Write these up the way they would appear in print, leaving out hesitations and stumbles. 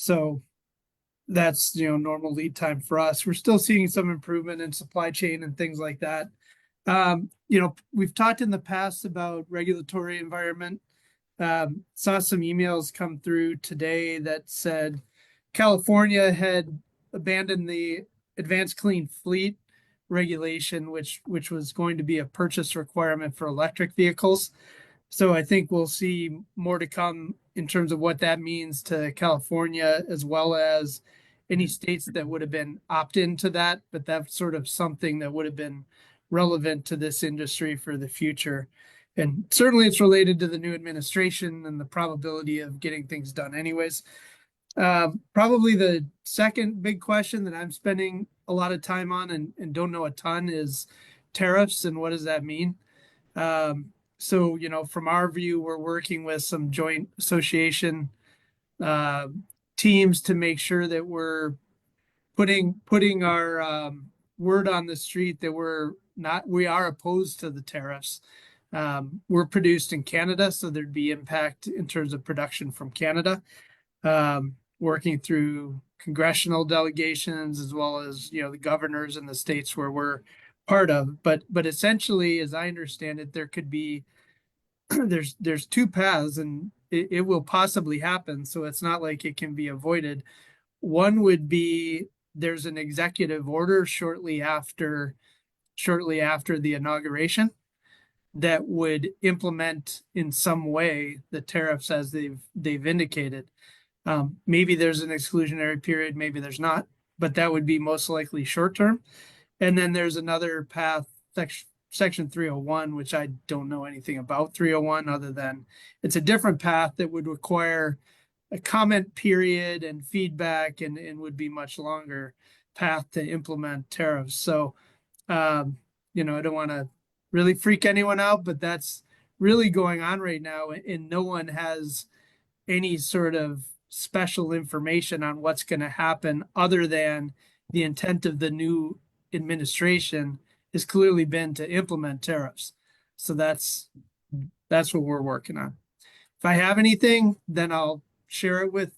So that's, normal lead time for us. We're still seeing some improvement in supply chain and things like that. We've talked in the past about regulatory environment. Saw some emails come through today that said California had abandoned the advanced clean fleet regulation, which was going to be a purchase requirement for electric vehicles. So I think we'll see more to come in terms of what that means to California, as well as any states that would have been opt-in to that. But that's sort of something that would have been relevant to this industry for the future. And certainly it's related to the new administration and the probability of getting things done anyways. Probably the second big question that I'm spending a lot of time on and don't know a ton is tariffs and what does that mean? So, from our view, we're working with some joint association teams to make sure that we're putting our word on the street that we are opposed to the tariffs. We're produced in Canada, so there'd be impact in terms of production from Canada. Working through congressional delegations as well as the governors in the states where we're part of. But essentially, as I understand it, there could be there's two paths, and it will possibly happen. So it's not like it can be avoided. One would be there's an executive order shortly after the inauguration that would implement in some way the tariffs as they've indicated. Maybe there's an exclusionary period, maybe there's not, but that would be most likely short term. And then there's another path, Section 301, which I don't know anything about 301 other than it's a different path that would require a comment period and feedback and would be much longer path to implement tariffs. So, I don't want to really freak anyone out, but that's really going on right now. And no one has any sort of special information on what's going to happen other than the intent of the new administration has clearly been to implement tariffs. So that's what we're working on. If I have anything, then I'll share it with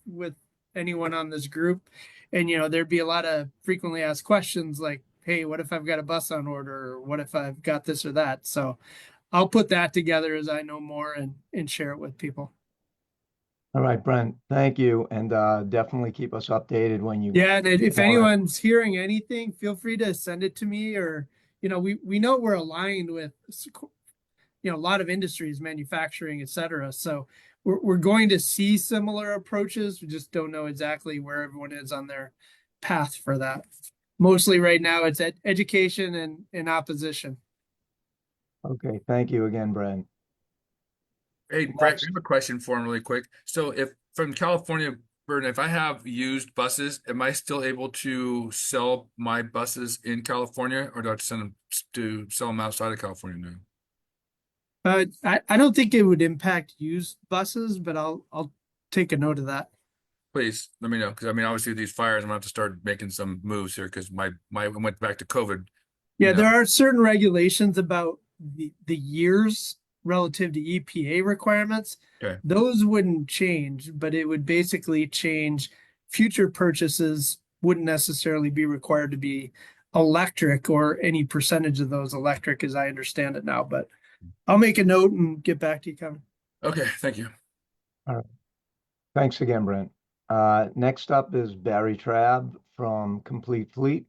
anyone on this group. And there'd be a lot of frequently asked questions like, hey, what if I've got a bus on order, or what if I've got this or that? So I'll put that together as I know more and share it with people. All right, Brent, thank you. And definitely keep us updated when you. Yeah, and if anyone's hearing anything, feel free to send it to me, or we know we're aligned with a lot of industries, manufacturing, et cetera. So we're going to see similar approaches. We just don't know exactly where everyone is on their path for that. Mostly right now, it's education and opposition. Okay, thank you again, Brent. Hey, Brett, I have a question for him really quick. So if from California, Burton, if I have used buses, am I still able to sell my buses in California, or do I have to send them to sell them outside of California now? I don't think it would impact used buses, but I'll take a note of that. Please let me know, because obviously these fires, I'm gonna have to start making some moves here because my went back to COVID. Yeah, there are certain regulations about the years relative to EPA requirements. Okay. Those wouldn't change, but it would basically change future purchases wouldn't necessarily be required to be electric or any percentage of those electric as I understand it now. But I'll make a note and get back to you, Kevin. Okay, thank you. All right. Thanks again, Brent. Next up is Barry Trabb from Complete Fleet.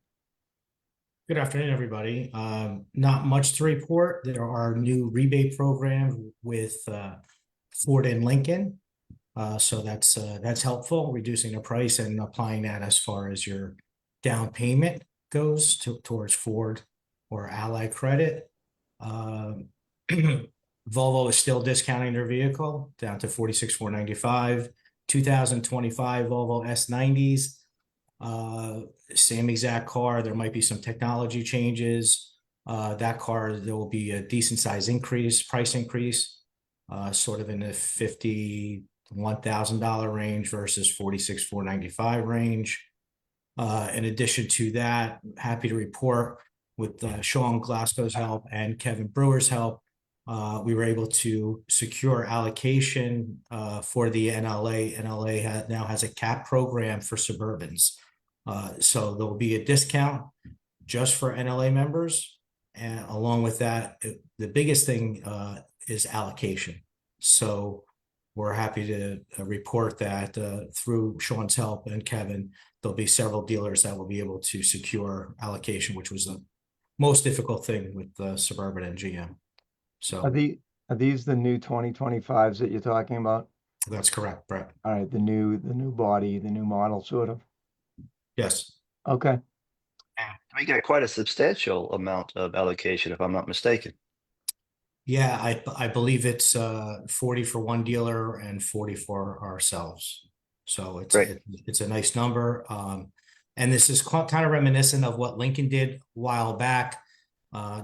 Good afternoon, everybody. Not much to report. There are new rebate programs with Ford and Lincoln. So that's helpful, reducing the price and applying that as far as your down payment goes towards Ford or Ally credit. Volvo is still discounting their vehicle down to $46,495. 2025 Volvo S90s. Same exact car. There might be some technology changes. That car, there will be a decent size price increase, sort of in the $51,000 range versus $46,495 range. In addition to that, happy to report with Sean Glasgow's help and Kevin Brewer's help, we were able to secure allocation for the NLA. NLA now has a cap program for Suburbans. So there will be a discount just for NLA members. And along with that, the biggest thing is allocation. So we're happy to report that through Sean's help and Kevin, there'll be several dealers that will be able to secure allocation, which was the most difficult thing with Suburban and GM. Are So these the new 2025s that you're talking about? that's correct, Brett. All right, the new body, the new model, sort of. Yes. Okay. We get quite a substantial amount of allocation, if I'm not mistaken. Yeah, I believe it's 40 for one dealer and 40 for ourselves. So Great. it's a nice number. And this is kind of reminiscent of what Lincoln did a while back,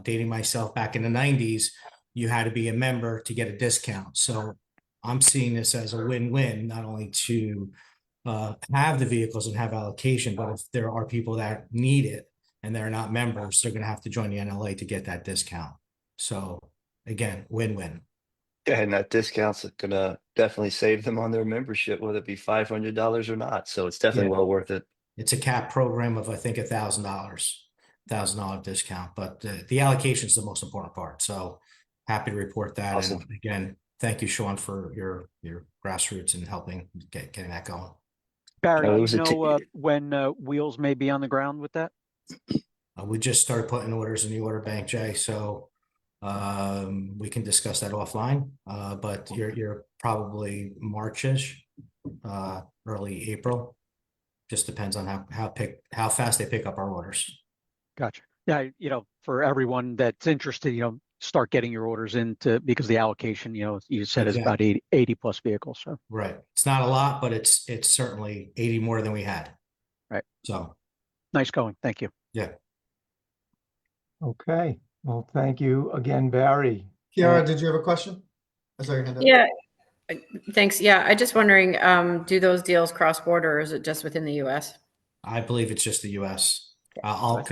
dating myself back in the 90s. You had to be a member to get a discount. So I'm seeing this as a win-win, not only to have the vehicles and have allocation, but if there are people that need it and they're not members, they're going to have to join the NLA to get that discount. So again, win-win. Yeah, and that discount's gonna definitely save them on their membership, whether it be $500 or not. So it's definitely Yeah. well worth it. It's a cap program of, I think, $1,000 discount, but the allocation is the most important part. So happy to report that. Awesome. And again, thank you, Sean, for your grassroots and helping getting that going. Barry, it do was you a know when wheels may be on the ground with that? We just started putting orders in the order bank, Jay. So we can discuss that offline. But you're probably March-ish, early April. Just depends on how fast they pick up our orders. Gotcha. Yeah, for everyone that's interested, start getting your orders because the allocation, you said is about 80 plus vehicles. So Right. It's not a lot, but it's certainly 80 more than we had. Right. So nice going. Thank you. yeah. Okay. Well, thank you again, Barry. Kiara, did you have a question? I saw your hand up. Yeah, thanks. Yeah, I just wondering, do those deals cross border or is it just within the US? I believe it's just the US. I'll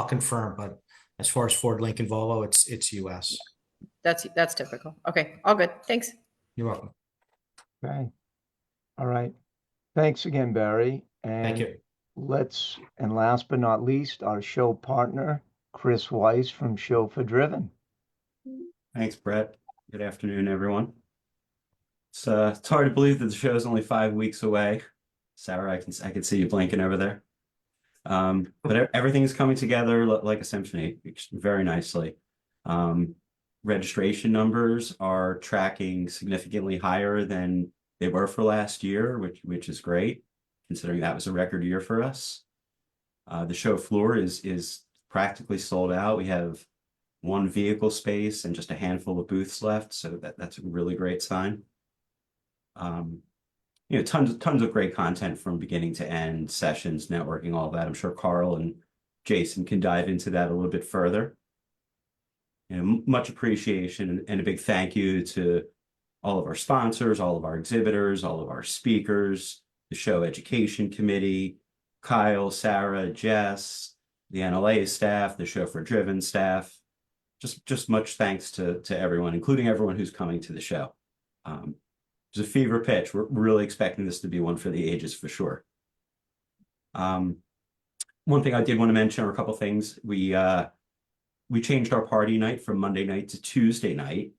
confirm, but as far as Ford, Lincoln, Volvo, it's US. That's typical. Okay, all good. Thanks. You're welcome. Okay. All right. Thanks again, Barry. Thank And you. and last but not least, our show partner, Chris Weiss from Chauffeur Driven. Thanks, Brett. Good afternoon, everyone. It's hard to believe that the show is only 5 weeks away. Sarah, I can see you blinking over there. But everything is coming together like a symphony, very nicely. Registration numbers are tracking significantly higher than they were for last year, which is great, considering that was a record year for us. The show floor is practically sold out. We have one vehicle space and just a handful of booths left, so that's a really great sign. Tons of great content from beginning to end, sessions, networking, all that. I'm sure Carl and Jason can dive into that a little bit further. Much appreciation and a big thank you to all of our sponsors, all of our exhibitors, all of our speakers, the show education committee, Kyle, Sarah, Jess, the NLA staff, the Chauffeur Driven staff. Just much thanks to everyone, including everyone who's coming to the show. It's a fever pitch. We're really expecting this to be one for the ages for sure. One thing I did want to mention, or a couple things, we changed our party night from Monday night to Tuesday night.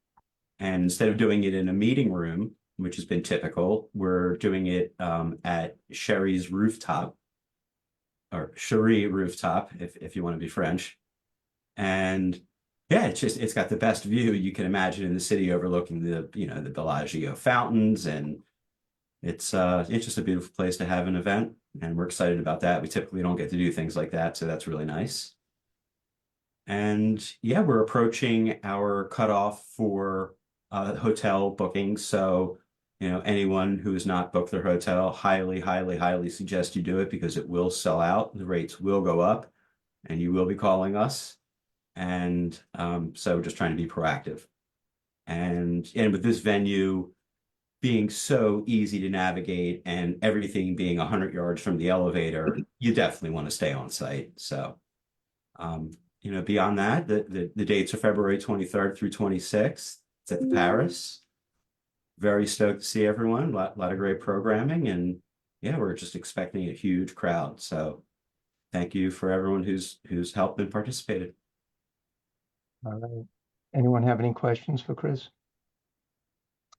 And instead of doing it in a meeting room, which has been typical, we're doing it at Sherry's rooftop, or Cherie rooftop, if you want to be French. And yeah, it's got the best view you can imagine in the city, overlooking the Bellagio fountains, and it's just a beautiful place to have an event, and we're excited about that. We typically don't get to do things like that, so that's really nice. And yeah, we're approaching our cutoff for hotel bookings. So, anyone who has not booked their hotel, highly suggest you do it, because it will sell out. The rates will go up and you will be calling us. And so we're just trying to be proactive. And with this venue being so easy to navigate and everything being 100 yards from the elevator, you definitely want to stay on site. So beyond that, the dates are February 23rd through 26th. It's at the Paris. Very stoked to see everyone. Lot of great programming, and yeah, we're just expecting a huge crowd. So thank you for everyone who's helped and participated. All right. Anyone have any questions for Chris?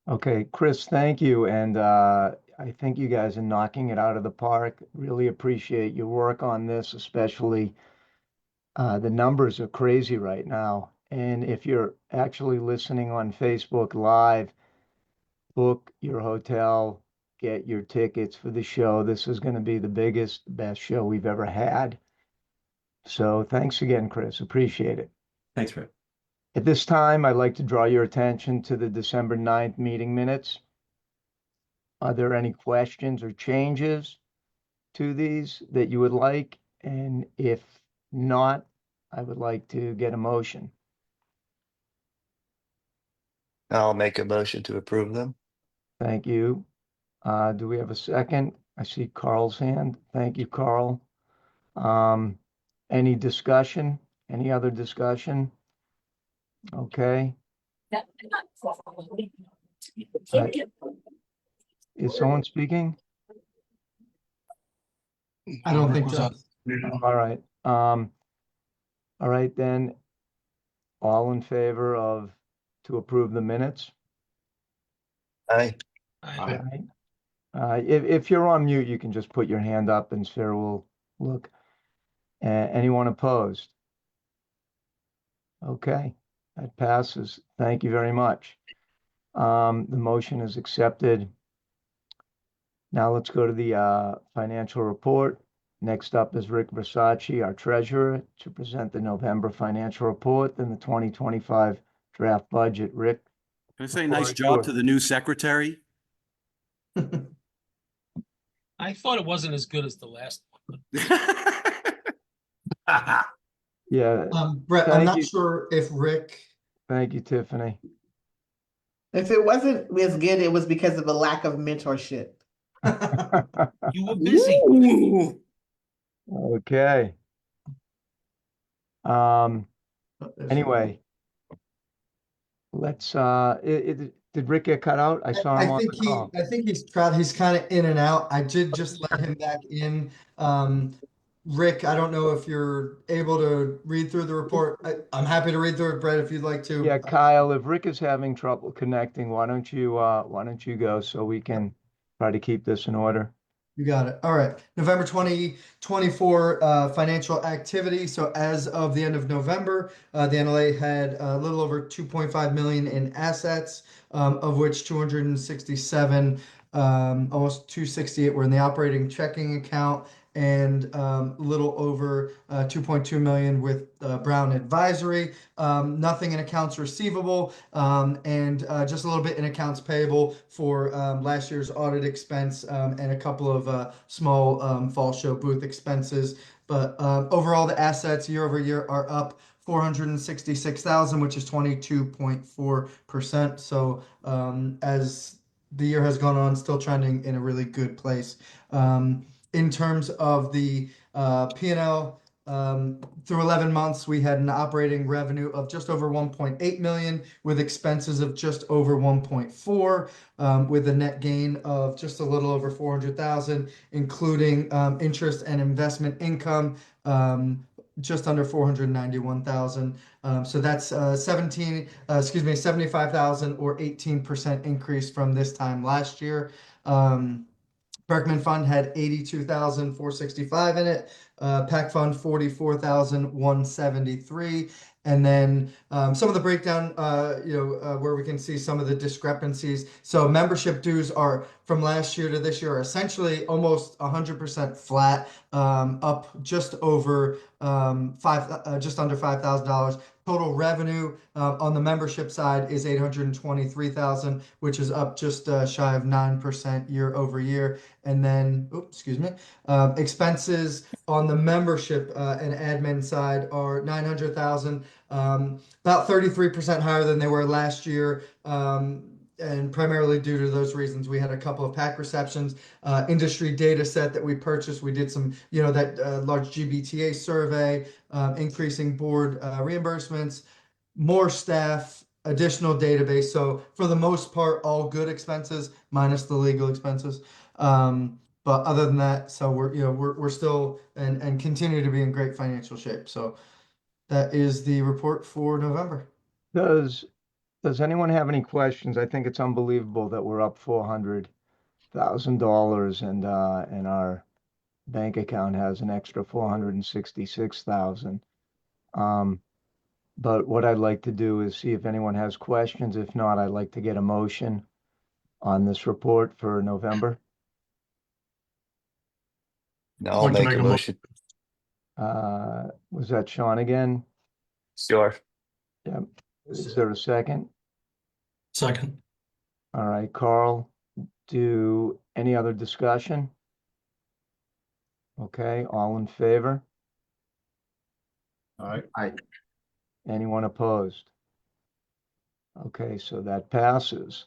Okay, Chris, thank you. And I think you guys are knocking it out of the park. Really appreciate your work on this, especially the numbers are crazy right now. And if you're actually listening on Facebook Live, book your hotel, get your tickets for the show. This is going to be the biggest, best show we've ever had. So thanks again, Chris. Appreciate it. Thanks, Rick. At this time, I'd like to draw your attention to the December 9th meeting minutes. Are there any questions or changes to these that you would like? And if not, I would like to get a motion. I'll make a motion to approve them. Thank you. Do we have a second? I see Carl's hand. Thank you, Carl. Any discussion? Any other discussion? Okay. Is someone speaking? I don't think so. All right. All right, then. All in favor of to approve the minutes? Aye. All right. If you're on mute, you can just put your hand up and Sarah will look. Anyone opposed? Okay, that passes. Thank you very much. The motion is accepted. Now let's go to the financial report. Next up is Rick Versace, our treasurer, to present the November financial report and the 2025 draft budget. Rick? Can I say Before nice I job do it- to the new secretary? I thought it wasn't as good as the last one. Yeah, Brett, I'm Thank not you. sure if Rick, thank you, Tiffany. If it wasn't as good, it was because of a lack of mentorship. You were busy. Ooh. Okay. Anyway, let's, did Rick get cut out? I saw him on the call. I think he's kind of in and out. I did just let him back in. Rick, I don't know if you're able to read through the report. I'm happy to read through it, Brett, if you'd like to. Yeah, Kyle, if Rick is having trouble connecting, why don't you go so we can try to keep this in order? You got it. All right. November 2024 financial activity. So as of the end of November, the NLA had a little over 2.5 million in assets, of which 267, almost 268 were in the operating checking account, and a little over 2.2 million with Brown Advisory. Nothing in accounts receivable, and just a little bit in accounts payable for last year's audit expense, and a couple of small fall show booth expenses. But overall, the assets year over year are up 466,000, which is 22.4%. So as the year has gone on, still trending in a really good place. In terms of the P&L, through 11 months, we had an operating revenue of just over 1.8 million, with expenses of just over 1.4, with a net gain of just a little over 400,000, including interest and investment income, just under 491,000. So that's 75,000 or 18% increase from this time last year. Berkman Fund had 82,465 in it. PAC Fund 44,173. And then some of the breakdown, where we can see some of the discrepancies. So membership dues are from last year to this year are essentially almost 100% flat, up just over just under $5,000. Total revenue on the membership side is 823,000, which is up just shy of 9% year over year. And then, expenses on the membership and admin side are 900,000, about 33% higher than they were last year. and primarily due to those reasons, we had a couple of PAC receptions, industry data set that we purchased. We did some, that large GBTA survey, increasing board reimbursements, more staff, additional database. So for the most part, all good expenses minus the legal expenses. But other than that, so we're still and continue to be in great financial shape. So that is the report for November. Does anyone have any questions? I think it's unbelievable that we're up $400,000 and our bank account has an extra 466,000. But what I'd like to do is see if anyone has questions. If not, I'd like to get a motion on this report for November. No, I'll make a motion. Was that Sean again? Sure. Yep. Is there a second? Second. All right, Carl, do any other discussion? Okay, all in favor? Aye. Anyone opposed? Okay, so that passes.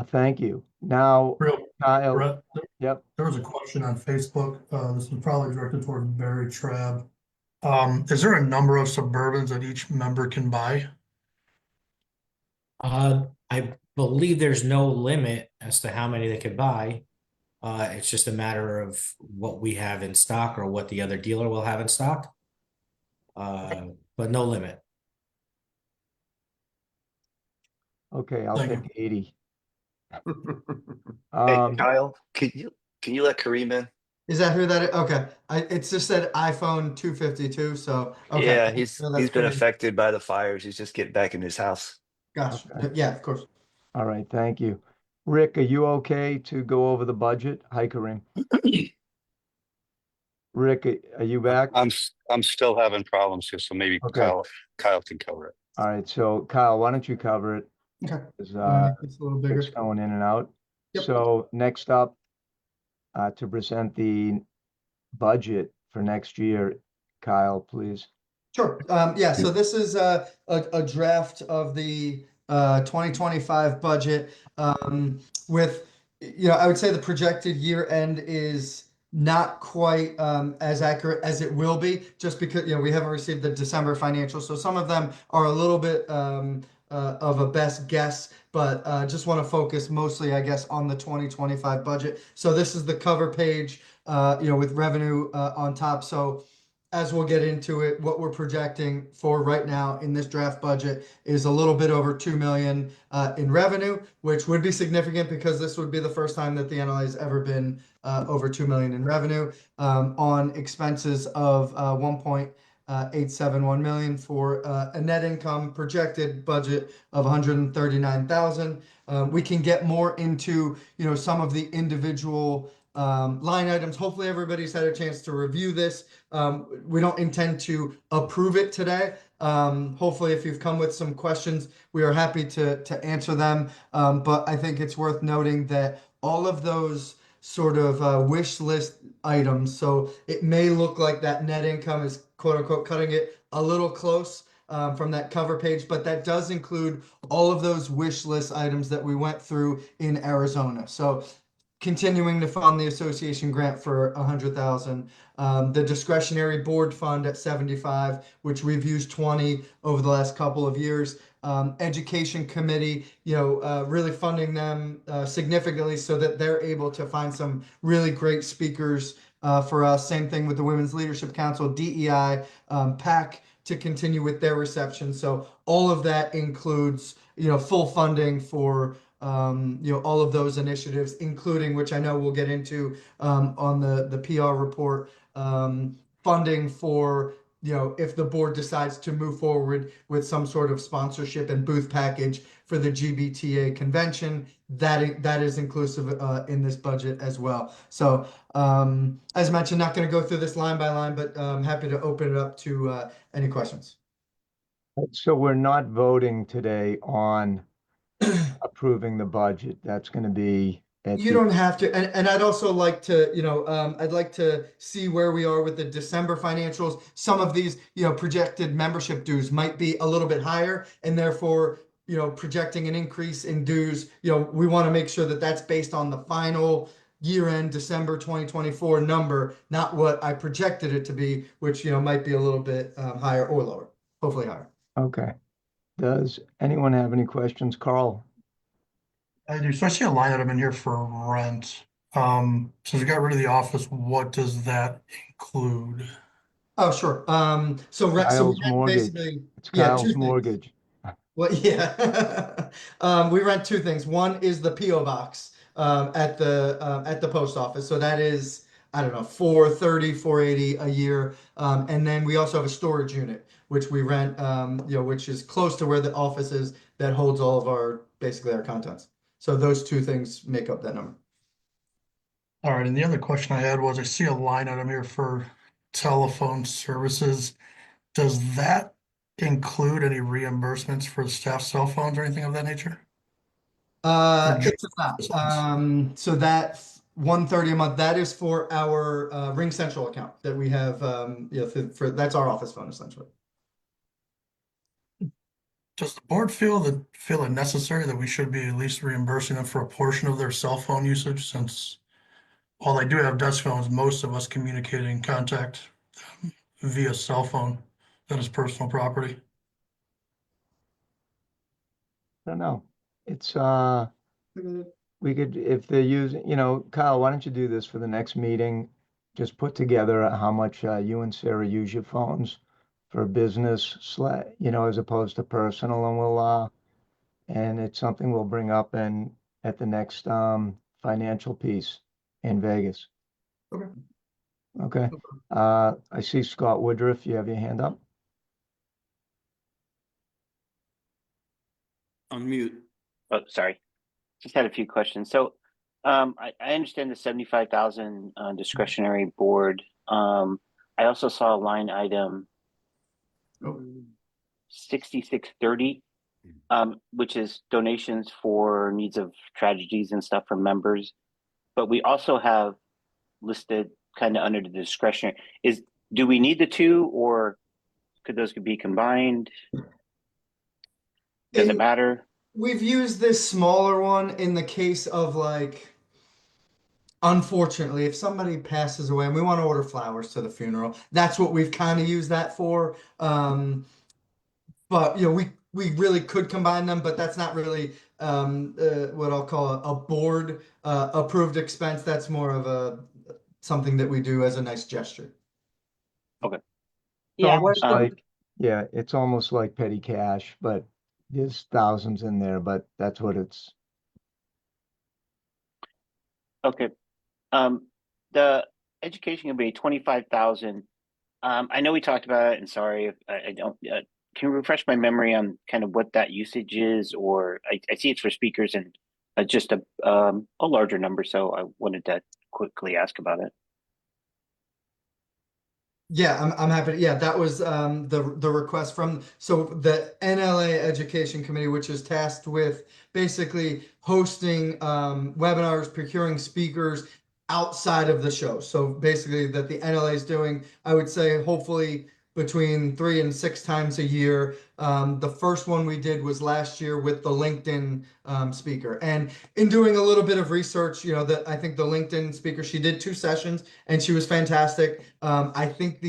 Thank you. Now, Kyle, Brett, yep. there was a question on Facebook. This is probably directed toward Barry Trabb. Is there a number of Suburbans that each member can buy? I believe there's no limit as to how many they could buy. It's just a matter of what we have in stock or what the other dealer will have in stock. But no limit. Okay, I'll Thank take 80. Hey, Kyle, can you let Kareem in? Is that who that is? Okay. It's just said iPhone 252. So okay. Yeah, he's So that's been pretty- affected by the fires. He's just getting back in his house. Gosh. Okay. Yeah, of course. All right, thank you. Rick, are you okay to go over the budget? Hi, Kareem. Rick, are you back? I'm still having problems here, so maybe Okay. Kyle can cover it. All right, so Kyle, why don't you cover it? Okay. 'Cause, It's a little bigger. it's going in and out. Yep. So next up, to present the budget for next year, Kyle, please. Sure. Yeah, so this is a draft of the 2025 budget with, I would say the projected year end is not quite as accurate as it will be, just because, we haven't received the December financials. So some of them are a little bit of a best guess, but just want to focus mostly, I guess, on the 2025 budget. So this is the cover page, with revenue on top. So as we'll get into it, what we're projecting for right now in this draft budget is a little bit over 2 million in revenue, which would be significant because this would be the first time that the NLA has ever been over 2 million in revenue, on expenses of 1.871 million for a net income projected budget of 139,000. We can get more into some of the individual line items. Hopefully everybody's had a chance to review this. We don't intend to approve it today. Hopefully if you've come with some questions, we are happy to answer them. But I think it's worth noting that all of those sort of wish list items, so it may look like that net income is quote unquote cutting it a little close from that cover page, but that does include all of those wish list items that we went through in Arizona. So continuing to fund the association grant for 100,000, the discretionary board fund at 75, which we've used 20 over the last couple of years. Education committee, really funding them significantly so that they're able to find some really great speakers for us. Same thing with the Women's Leadership Council, DEI, PAC to continue with their reception. So all of that includes, full funding for all of those initiatives, including, which I know we'll get into on the PR report, funding for, if the board decides to move forward with some sort of sponsorship and booth package for the GBTA convention, that is inclusive in this budget as well. So as mentioned, not going to go through this line by line, but I'm happy to open it up to any questions. So we're not voting today on approving the budget. That's going to be you don't have to, and I'd also like to, I'd like to see where we are with the December financials. Some of these, projected membership dues might be a little bit higher, and therefore, projecting an increase in dues, we want to make sure that that's based on the final year-end December 2024 number, not what I projected it to be, which, might be a little bit higher or lower, hopefully higher. Okay. Does anyone have any questions? Carl? I do. So I see a line item in here for rent. Since we got rid of the office, what does that include? Oh, sure. So Kyle's we rent mortgage. basically, It's yeah, Kyle's two things. mortgage. Well, yeah. We rent two things. One is the PO box at the post office. So that is, I don't know, $430, $480 a year. And then we also have a storage unit, which we rent, which is close to where the office is, that holds all of basically our contents. So those two things make up that number. All right, and the other question I had was, I see a line item here for telephone services. Does that include any reimbursements for staff cell phones or anything of that nature? It does not. So that $130 a month, that is for our Ring Central account that we have. That's our office phone essentially. Does the board feel it necessary that we should be at least reimbursing them for a portion of their cell phone usage, since while they do have desk phones, most of us communicate and contact via cell phone that is personal property? I don't know. It's, we could, if they're using, Kyle, why don't you do this for the next meeting? Just put together how much you and Sarah use your phones for business, as opposed to personal, and and it's something we'll bring up at the next financial piece in Vegas. Okay. Okay. I see Scott Woodruff, you have your hand up. Unmute. Oh, sorry. Just had a few questions. So I understand the 75,000 discretionary board. I also saw a line item 6630, which is donations for needs of tragedies and stuff from members. But we also have listed kind of under the discretionary. Do we need the two, or could those be combined? Does it matter? We've used this smaller one in the case of unfortunately, if somebody passes away and we want to order flowers to the funeral, that's what we've kind of used that for. But we really could combine them, but that's not really what I'll call a board approved expense. That's more of something that we do as a nice gesture. Okay. It's almost like petty cash, but there's thousands in there, but that's what it's. Okay. The education can be 25,000. I know we talked about it, and sorry if I don't. Can you refresh my memory on kind of what that usage is? Or I see it's for speakers and just a larger number, so I wanted to quickly ask about it. Yeah, I'm happy to, yeah, that was the request from the NLA Education Committee, which is tasked with basically hosting webinars, procuring speakers outside of the show. So basically that the NLA is doing, I would say, hopefully between 3 and 6 times a year. The first one we did was last year with the LinkedIn speaker. And in doing a little bit of research, that I think the LinkedIn speaker, she did 2 sessions and she was fantastic. I think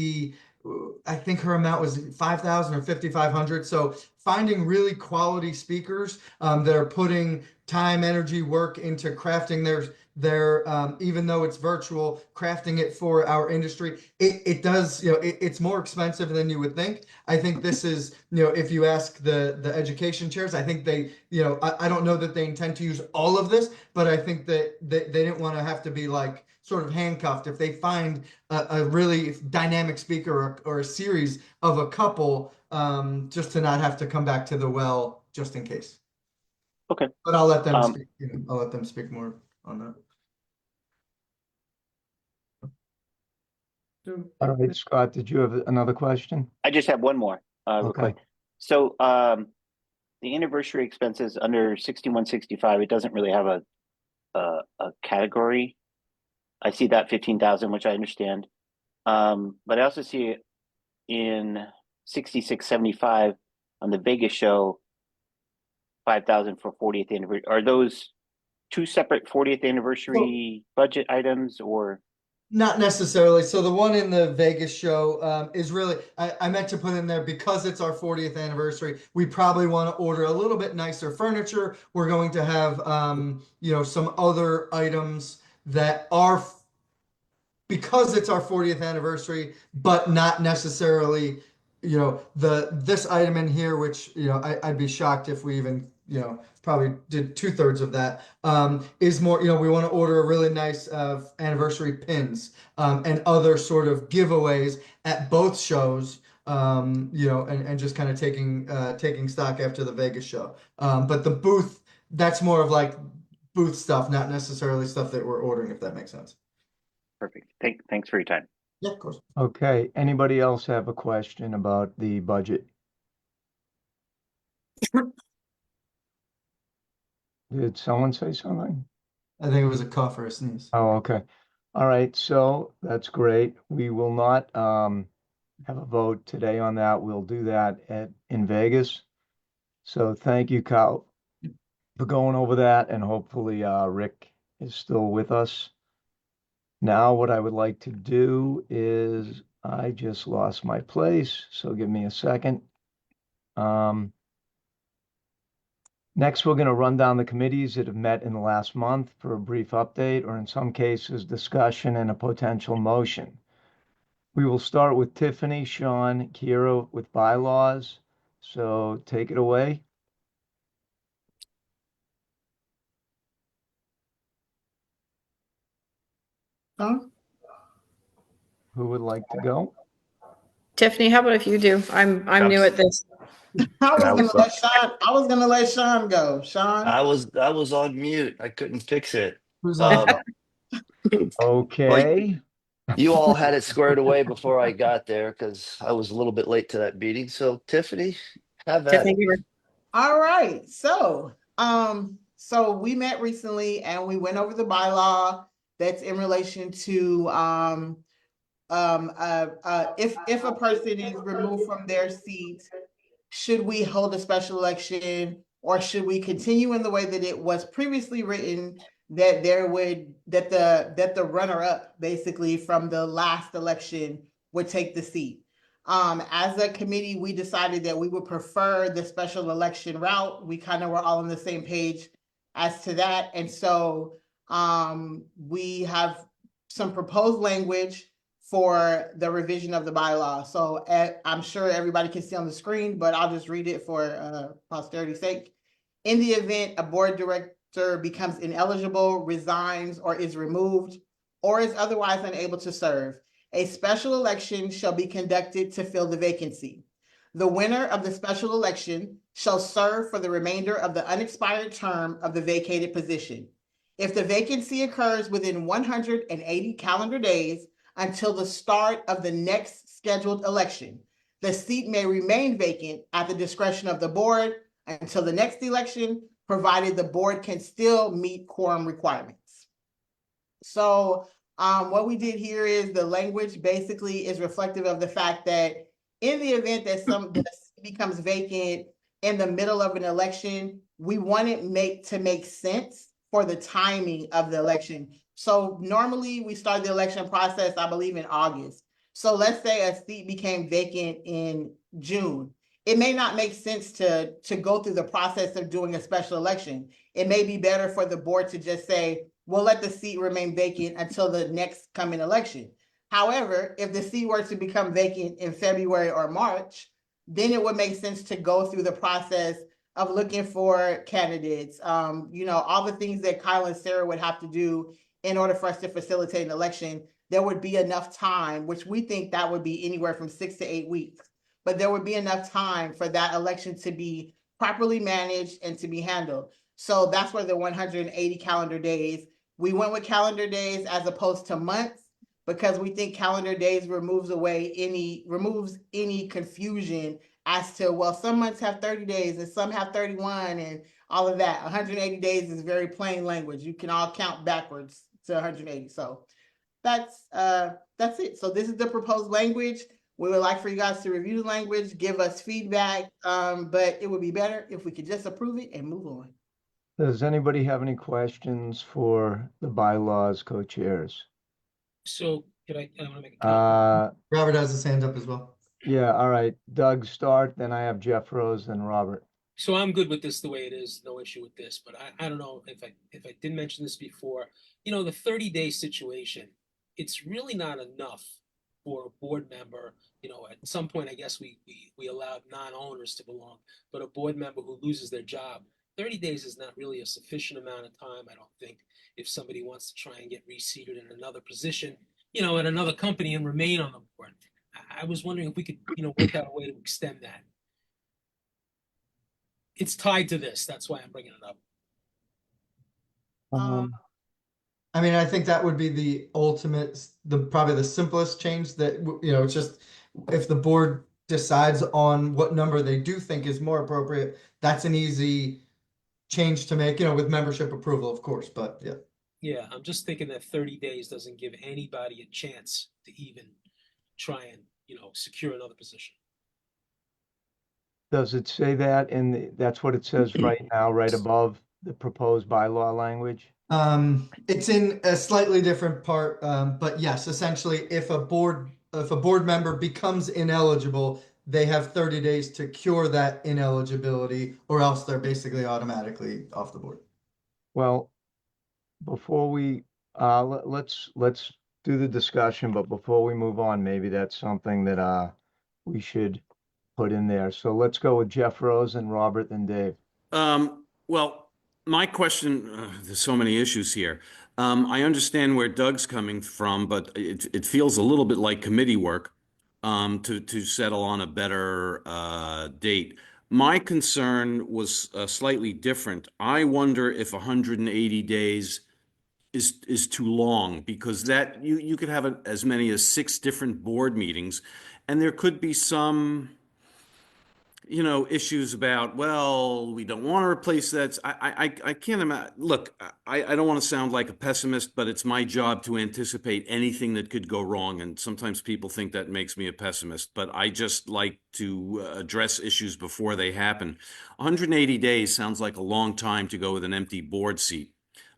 her amount was 5,000 or 5,500. So finding really quality speakers that are putting time, energy, work into crafting their even though it's virtual, crafting it for our industry, it does, it's more expensive than you would think. I think this is, if you ask the education chairs, I think they, I don't know that they intend to use all of this, but I think that they didn't want to have to be sort of handcuffed. If they find a really dynamic speaker or a series of a couple, just to not have to come back to the well just in case. Okay. But I'll let them speak. I'll let them speak more on that. All right, Scott, did you have another question? I just have one more, real quick. So the anniversary expenses under 6165, it doesn't really have a category. I see that 15,000, which I understand. But I also see it in 6675 on the Vegas show. 5,000 for 40th anniversary. Are those two separate 40th anniversary budget items, or? Not necessarily. So the one in the Vegas show is really, I meant to put in there because it's our 40th anniversary. We probably want to order a little bit nicer furniture. We're going to have, some other items that are because it's our 40th anniversary, but not necessarily, this item in here, which, I'd be shocked if we even, probably did 2/3 of that, is more, we want to order a really nice anniversary pins and other sort of giveaways at both shows, and just kind of taking stock after the Vegas show. But the booth, that's more of like booth stuff, not necessarily stuff that we're ordering, if that makes sense. Perfect. Thanks for your time. Yeah, of course. Okay, anybody else have a question about the budget? Did someone say something? I think it was a cough or a sneeze. Oh, okay. All right, so that's great. We will not have a vote today on that. We'll do that in Vegas. So thank you, Kyle, for going over that, and hopefully Rick is still with us. Now what I would like to do is, I just lost my place, so give me a second. Next, we're going to run down the committees that have met in the last month for a brief update, or in some cases, discussion and a potential motion. We will start with Tiffany, Sean, Kira with bylaws. So take it away. Who would like to go? Tiffany, how about if you do? I'm new at this. I was gonna let Sean go. Sean. I was on mute. I couldn't fix it. Who's on? Okay. You all had it squared away before I got there because I was a little bit late to that meeting. So Tiffany, have at it. All right. So we met recently and we went over the bylaw that's in relation to if a person is removed from their seat, should we hold a special election, or should we continue in the way that it was previously written, that the runner-up basically from the last election would take the seat? As a committee, we decided that we would prefer the special election route. We kind of were all on the same page as to that. And so we have some proposed language for the revision of the bylaw. So I'm sure everybody can see on the screen, but I'll just read it for posterity's sake. In the event a board director becomes ineligible, resigns, or is removed, or is otherwise unable to serve, a special election shall be conducted to fill the vacancy. The winner of the special election shall serve for the remainder of the unexpired term of the vacated position. If the vacancy occurs within 180 calendar days until the start of the next scheduled election, the seat may remain vacant at the discretion of the board until the next election, provided the board can still meet quorum requirements. So what we did here is the language basically is reflective of the fact that in the event that the seat becomes vacant in the middle of an election, we want it to make sense for the timing of the election. So normally we start the election process, I believe, in August. So let's say a seat became vacant in June. It may not make sense to go through the process of doing a special election. It may be better for the board to just say, we'll let the seat remain vacant until the next coming election. However, if the seat were to become vacant in February or March, then it would make sense to go through the process of looking for candidates, all the things that Kyle and Sarah would have to do in order for us to facilitate an election. There would be enough time, which we think that would be anywhere from 6 to 8 weeks, but there would be enough time for that election to be properly managed and to be handled. So that's where the 180 calendar days, we went with calendar days as opposed to months, because we think calendar days removes any confusion as to, well, some months have 30 days and some have 31 and all of that. 180 days is very plain language. You can all count backwards to 180. So that's it. So this is the proposed language. We would like for you guys to review the language, give us feedback, but it would be better if we could just approve it and move on. Does anybody have any questions for the bylaws co-chairs? So could I want to make a comment. Robert has his hand up as well. Yeah, all right. Doug, start, then I have Jeff Rose, then Robert. So I'm good with this the way it is, no issue with this, but I don't know if I did mention this before, the 30-day situation, it's really not enough for a board member, at some point, I guess we allowed non-owners to belong, but a board member who loses their job, 30 days is not really a sufficient amount of time, I don't think, if somebody wants to try and get reseated in another position, at another company and remain on the board. I was wondering if we could, work out a way to extend that. It's tied to this. That's why I'm bringing it up. I mean, I think that would be the ultimate, probably the simplest change that, it's just if the board decides on what number they do think is more appropriate, that's an easy change to make, with membership approval, of course, but yeah. Yeah, I'm just thinking that 30 days doesn't give anybody a chance to even try and, secure another position. Does it say that that's what it says right now, right above the proposed bylaw language? It's in a slightly different part, but yes, essentially, if a board member becomes ineligible, they have 30 days to cure that ineligibility, or else they're basically automatically off the board. Well, before we, let's do the discussion, but before we move on, maybe that's something that we should put in there. So let's go with Jeff Rose and Robert and Dave. Well, my question, there's so many issues here. I understand where Doug's coming from, but it feels a little bit like committee work to settle on a better date. My concern was slightly different. I wonder if 180 days is too long, because that you could have as many as 6 different board meetings, and there could be some issues about, well, we don't want to replace that. I can't imagine. Look, I don't want to sound like a pessimist, but it's my job to anticipate anything that could go wrong. And sometimes people think that makes me a pessimist, but I just like to address issues before they happen. 180 days sounds like a long time to go with an empty board seat.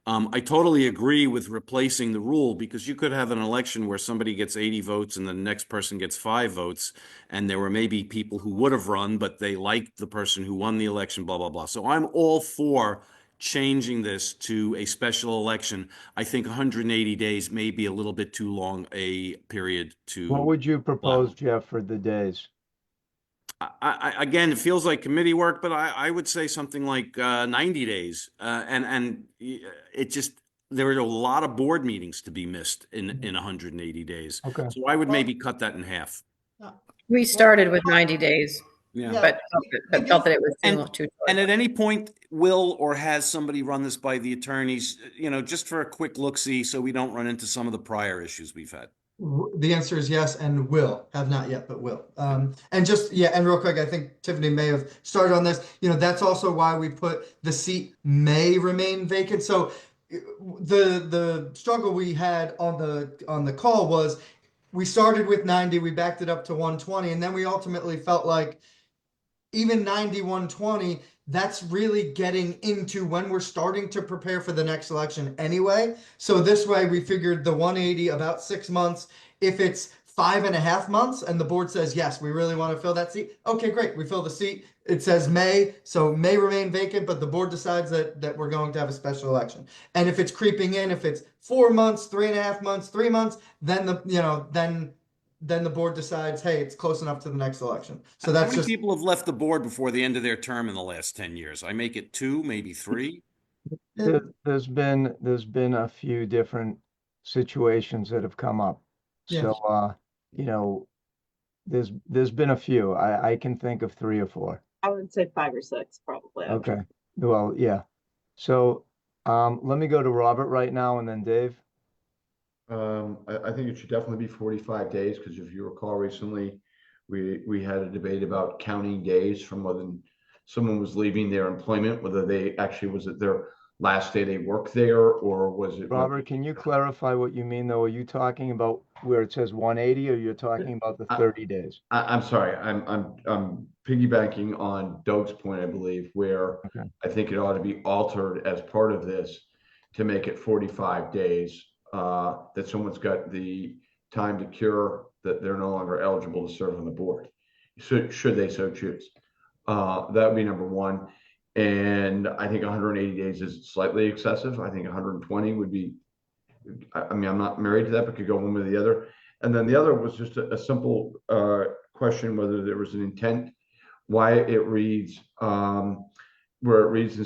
I totally agree with replacing the rule, because you could have an election where somebody gets 80 votes and the next person gets 5 votes. And there were maybe people who would have run, but they liked the person who won the election, blah, blah, blah. So I'm all for changing this to a special election. I think 180 days may be a little bit too long a period to. What would you propose, Jeff, for the days? Again, it feels like committee work, but I would say something like 90 days. And it just, there are a lot of board meetings to be missed in 180 days. Okay. So I would maybe cut that in half. We started with 90 days, Yeah. but felt that it was too short. And at any point, will or has somebody run this by the attorneys, just for a quick look-see, so we don't run into some of the prior issues we've had? The answer is yes, and will. Have not yet, but will. And just, and real quick, I think Tiffany may have started on this. That's also why we put the seat may remain vacant. So the struggle we had on the call was we started with 90, we backed it up to 120, and then we ultimately felt like even 90, 120, that's really getting into when we're starting to prepare for the next election anyway. So this way we figured the 180 about 6 months. If it's 5.5 months and the board says, yes, we really want to fill that seat. Okay, great. We fill the seat. It says may, so may remain vacant, but the board decides that we're going to have a special election. And if it's creeping in, if it's 4 months, 3.5 months, 3 months, then then the board decides, hey, it's close enough to the next election. So that's How many just people have left the board before the end of their term in the last 10 years? I make it 2, maybe 3. There's been a few different situations that have come up. Yeah. So, there's been a few. I can think of 3 or 4. I would say 5 or 6, probably. Okay. Well, yeah. So, let me go to Robert right now and then Dave. I think it should definitely be 45 days, because if you recall recently, we had a debate about counting days from when someone was leaving their employment, whether they actually was at their last day they worked there, or was it? Robert, can you clarify what you mean, though? Are you talking about where it says 180, or you're talking about the 30 days? I'm sorry, I'm piggybacking on Doug's point, I believe, where Okay. I think it ought to be altered as part of this to make it 45 days, that someone's got the time to cure, that they're no longer eligible to serve on the board, should they so choose. That would be number one. And I think 180 days is slightly excessive. I think 120 would be, I mean, I'm not married to that, but could go one way or the other. And then the other was just a simple question, whether there was an intent, why it reads, where it reads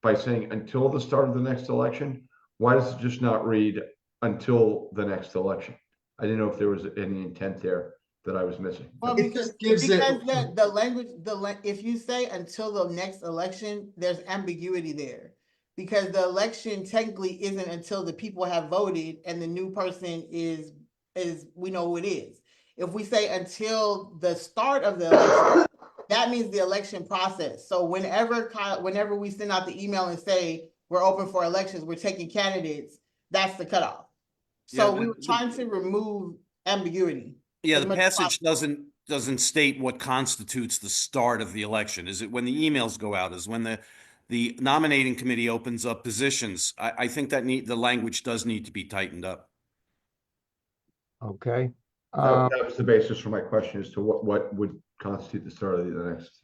by saying until the start of the next election. Why does it just not read until the next election? I didn't know if there was any intent there that I was missing. Well, It because, just gives because it- the language, if you say until the next election, there's ambiguity there. Because the election technically isn't until the people have voted and the new person is, we know who it is. If we say until the start of the election, that means the election process. So whenever we send out the email and say, we're open for elections, we're taking candidates, that's the cutoff. So Yeah, we were trying to remove ambiguity. Yeah, as the much as passage doesn't state what constitutes the start of the election. Is it when the emails go out? Is when the nominating committee opens up positions? I think that the language does need to be tightened up. Okay. That was the basis for my question as to what would constitute the start of the next.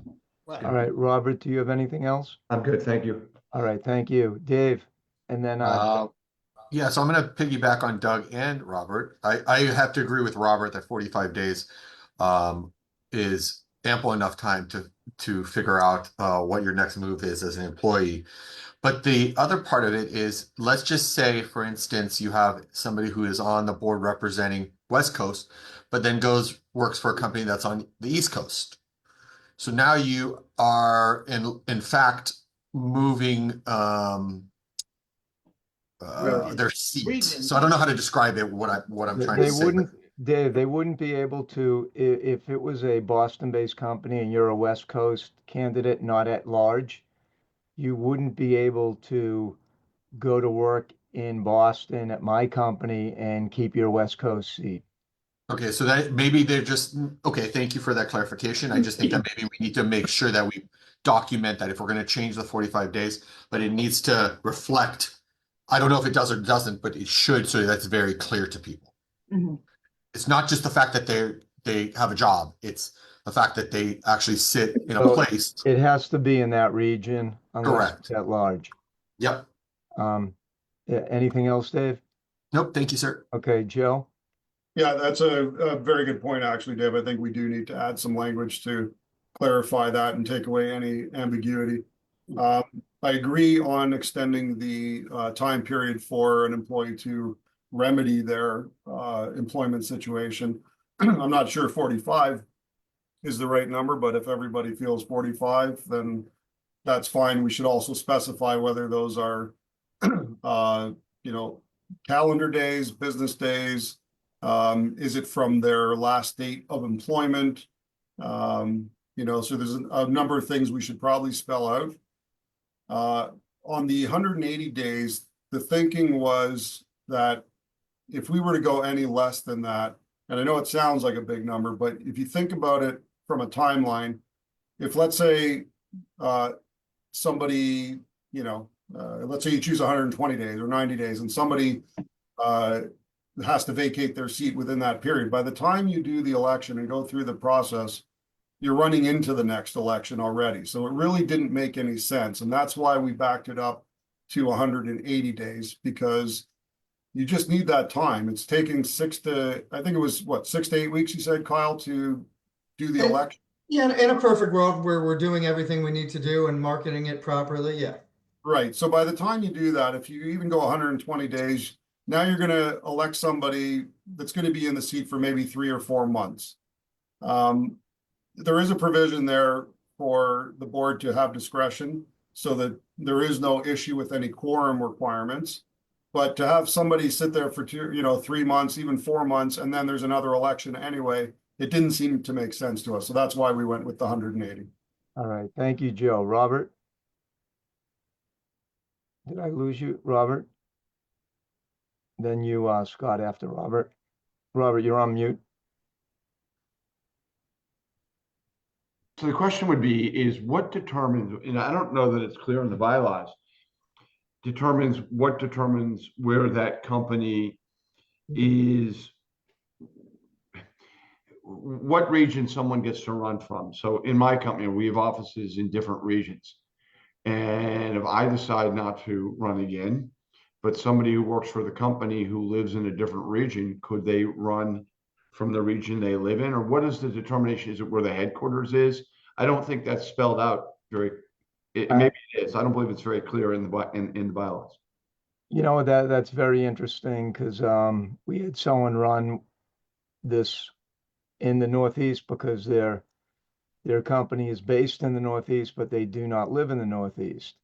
All right, Robert, do you have anything else? I'm good, thank you. All right, thank you. Dave, and then Yeah, so I'm going to piggyback on Doug and Robert. I have to agree with Robert that 45 days is ample enough time to figure out what your next move is as an employee. But the other part of it is, let's just say, for instance, you have somebody who is on the board representing West Coast, but then works for a company that's on the East Coast. So now you are in fact moving their seat. So I don't know how to describe it, what I'm trying to say. Dave, they wouldn't be able to, if it was a Boston-based company and you're a West Coast candidate, not at large, you wouldn't be able to go to work in Boston at my company and keep your West Coast seat. Okay, so that maybe they're just, okay, thank you for that clarification. I just think that maybe we need to make sure that we document that if we're going to change the 45 days, but it needs to reflect, I don't know if it does or doesn't, but it should, so that's very clear to people. Mm-hmm. It's not just the fact that they have a job, it's the fact that they actually sit in a place. It has to be in that region unless Correct. it's at large. Yep. Anything else, Dave? Nope, thank you, sir. Okay, Joe? Yeah, that's a very good point, actually, Dave. I think we do need to add some language to clarify that and take away any ambiguity. I agree on extending the time period for an employee to remedy their employment situation. I'm not sure 45 is the right number, but if everybody feels 45, then that's fine. We should also specify whether those are, calendar days, business days. Is it from their last date of employment? So there's a number of things we should probably spell out. On the 180 days, the thinking was that if we were to go any less than that, and I know it sounds like a big number, but if you think about it from a timeline, if let's say somebody, let's say you choose 120 days or 90 days and somebody has to vacate their seat within that period. By the time you do the election and go through the process, you're running into the next election already. So it really didn't make any sense. And that's why we backed it up to 180 days, because you just need that time. It's taking 6 to 8 weeks, you said, Kyle, to do the election? Yeah, in a perfect world where we're doing everything we need to do and marketing it properly, yeah. Right. So by the time you do that, if you even go 120 days, now you're going to elect somebody that's going to be in the seat for maybe 3 or 4 months. There is a provision there for the board to have discretion so that there is no issue with any quorum requirements. But to have somebody sit there for 3 months, even 4 months, and then there's another election anyway, it didn't seem to make sense to us. So that's why we went with the 180. All right, thank you, Joe. Robert? Did I lose you, Robert? Then you, Scott, after Robert. Robert, you're on mute. So the question would be, is what determines, and I don't know that it's clear in the bylaws, determines where that company is, what region someone gets to run from. So in my company, we have offices in different regions. And if I decide not to run again, but somebody who works for the company who lives in a different region, could they run from the region they live in? Or what is the determination? Is it where the headquarters is? I don't think that's spelled out very, maybe it is. I don't believe it's very clear in the bylaws. You know, that's very interesting because we had someone run this in the Northeast because their company is based in the Northeast, but they do not live in the Northeast.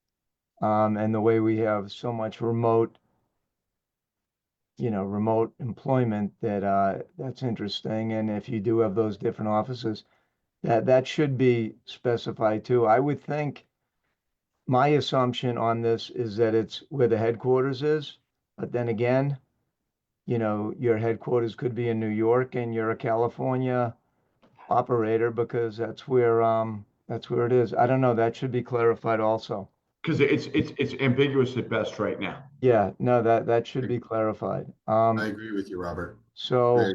And the way we have so much remote employment, that's interesting. And if you do have those different offices, that should be specified too. I would think my assumption on this is that it's where the headquarters is, but then again, your headquarters could be in New York and you're a California operator because that's where it is. I don't know. That should be clarified also. Because it's ambiguous at best right now. Yeah, no, that should be clarified. I agree with you, Robert. So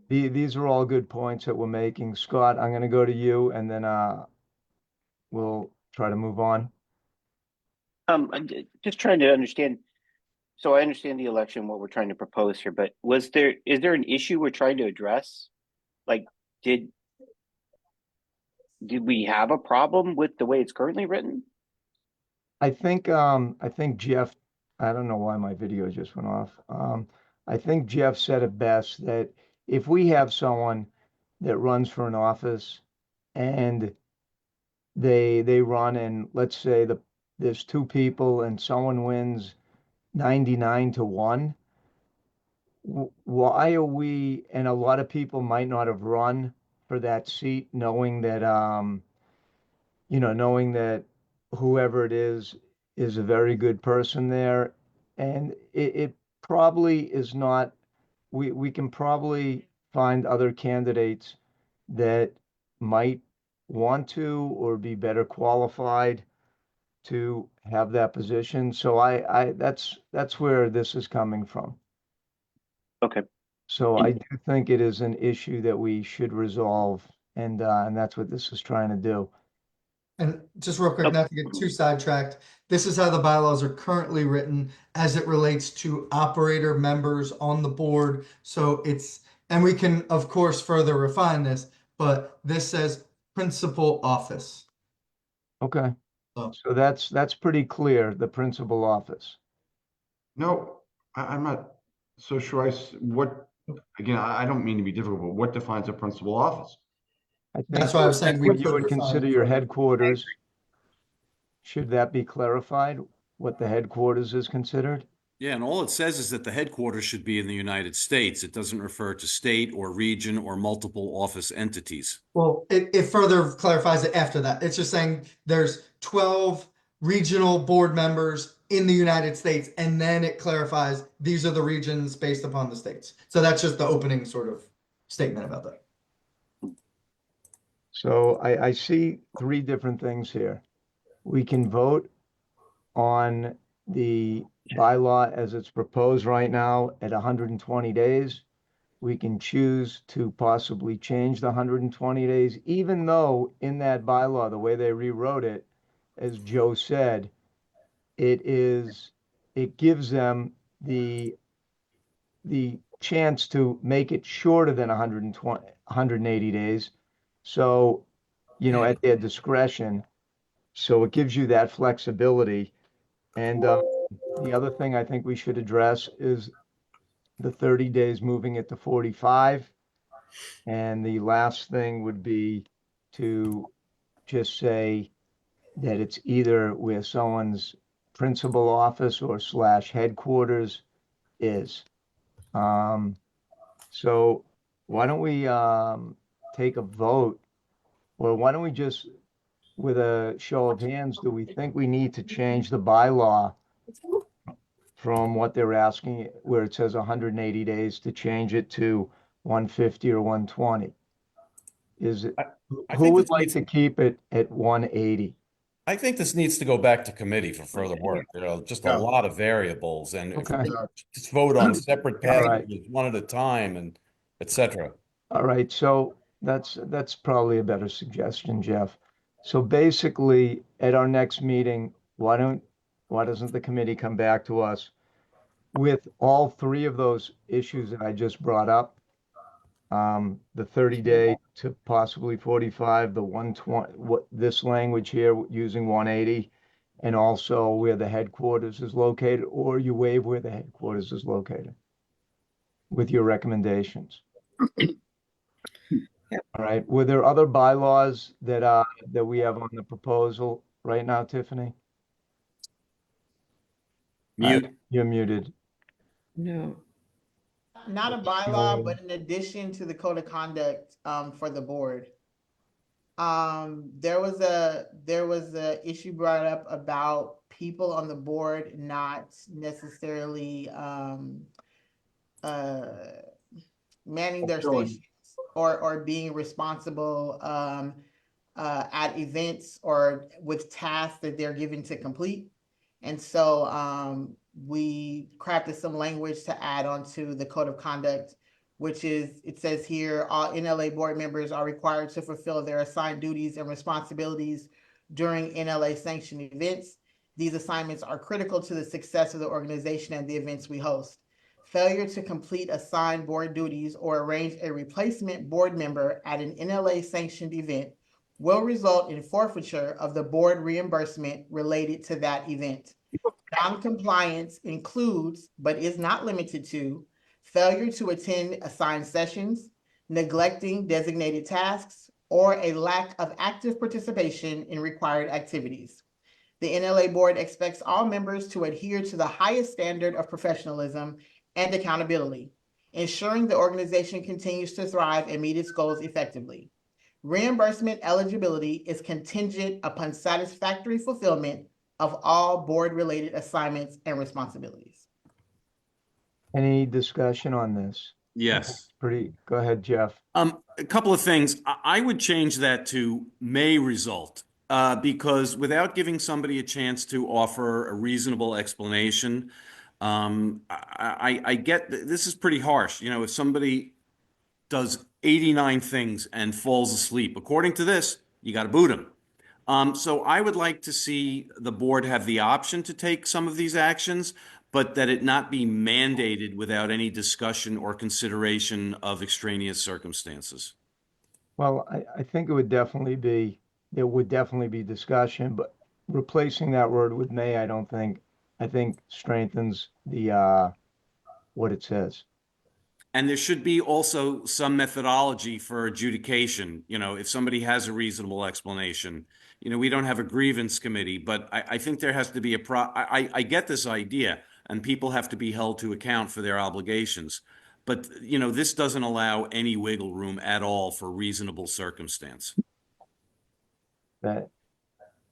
these are all good points that we're making. Scott, I'm going to go to you and then we'll try to move on. I'm just trying to understand. So I understand the election, what we're trying to propose here, but is there an issue we're trying to address? Like, did we have a problem with the way it's currently written? I think Jeff, I don't know why my video just went off. I think Jeff said it best that if we have someone that runs for an office and they run and let's say there's two people and someone wins 99-1, why are we, and a lot of people might not have run for that seat knowing that whoever it is a very good person there, and it probably is not. We can probably find other candidates that might want to or be better qualified to have that position. So that's where this is coming from. Okay. So I do think it is an issue that we should resolve, and that's what this is trying to do. And just real quick, not to get too sidetracked, this is how the bylaws are currently written as it relates to operator members on the board. So and we can, of course, further refine this, but this says principal office. Okay. So that's pretty clear, the principal office. No, I'm not so sure. I don't mean to be difficult, but what defines a principal office? I think that's why I was saying we you would consider your headquarters. Should that be clarified? What the headquarters is considered? Yeah, and all it says is that the headquarters should be in the United States. It doesn't refer to state or region or multiple office entities. Well, it further clarifies it after that. It's just saying there's 12 regional board members in the United States, and then it clarifies these are the regions based upon the states. So that's just the opening sort of statement about that. So I see three different things here. We can vote on the bylaw as it's proposed right now at 120 days. We can choose to possibly change the 120 days, even though in that bylaw, the way they rewrote it, as Joe said, it gives them the chance to make it shorter than 180 days. So, at their discretion. So it gives you that flexibility. And the other thing I think we should address is the 30 days moving it to 45. And the last thing would be to just say that it's either where someone's principal office or / headquarters is. So why don't we take a vote, or why don't we just, with a show of hands, do we think we need to change the bylaw from what they're asking, where it says 180 days, to change it to 150 or 120? Is it, I who think would this like needs, to keep it at 180? I think this needs to go back to committee for further work. You know, just a Yeah. lot of variables, and if Okay. we just vote on separate All right. passages one at a time, and et cetera. All right, so that's probably a better suggestion, Jeff. So basically, at our next meeting, why doesn't the committee come back to us with all three of those issues that I just brought up? The 30-day to possibly 45, the 120, what this language here using 180, and also where the headquarters is located, or you waive where the headquarters is located with your recommendations. All right, were there other bylaws that we have on the proposal right now, Tiffany? Mute. You're muted. No. Not a bylaw, but in addition to the code of conduct for the board. There was a issue brought up about people on the board not necessarily manning their stations or being responsible at events or with tasks that they're given to complete. And so we crafted some language to add onto the code of conduct, which is, it says here, all NLA board members are required to fulfill their assigned duties and responsibilities during NLA sanctioned events. These assignments are critical to the success of the organization and the events we host. Failure to complete assigned board duties or arrange a replacement board member at an NLA sanctioned event will result in forfeiture of the board reimbursement related to that event. Non-compliance includes, but is not limited to, failure to attend assigned sessions, neglecting designated tasks, or a lack of active participation in required activities. The NLA board expects all members to adhere to the highest standard of professionalism and accountability, ensuring the organization continues to thrive and meet its goals effectively. Reimbursement eligibility is contingent upon satisfactory fulfillment of all board-related assignments and responsibilities. Any discussion on this? Yes. Go ahead, Jeff. A couple of things. I would change that to may result, because without giving somebody a chance to offer a reasonable explanation, I get this is pretty harsh. You know, if somebody does 89 things and falls asleep, according to this, you got to boot him. So I would like to see the board have the option to take some of these actions, but that it not be mandated without any discussion or consideration of extraneous circumstances. Well, I think there would definitely be discussion, but replacing that word with may, I think strengthens the what it says. And there should be also some methodology for adjudication. You know, if somebody has a reasonable explanation, you know, we don't have a grievance committee, but I think there has to be I get this idea, and people have to be held to account for their obligations. But, you know, this doesn't allow any wiggle room at all for reasonable circumstance. That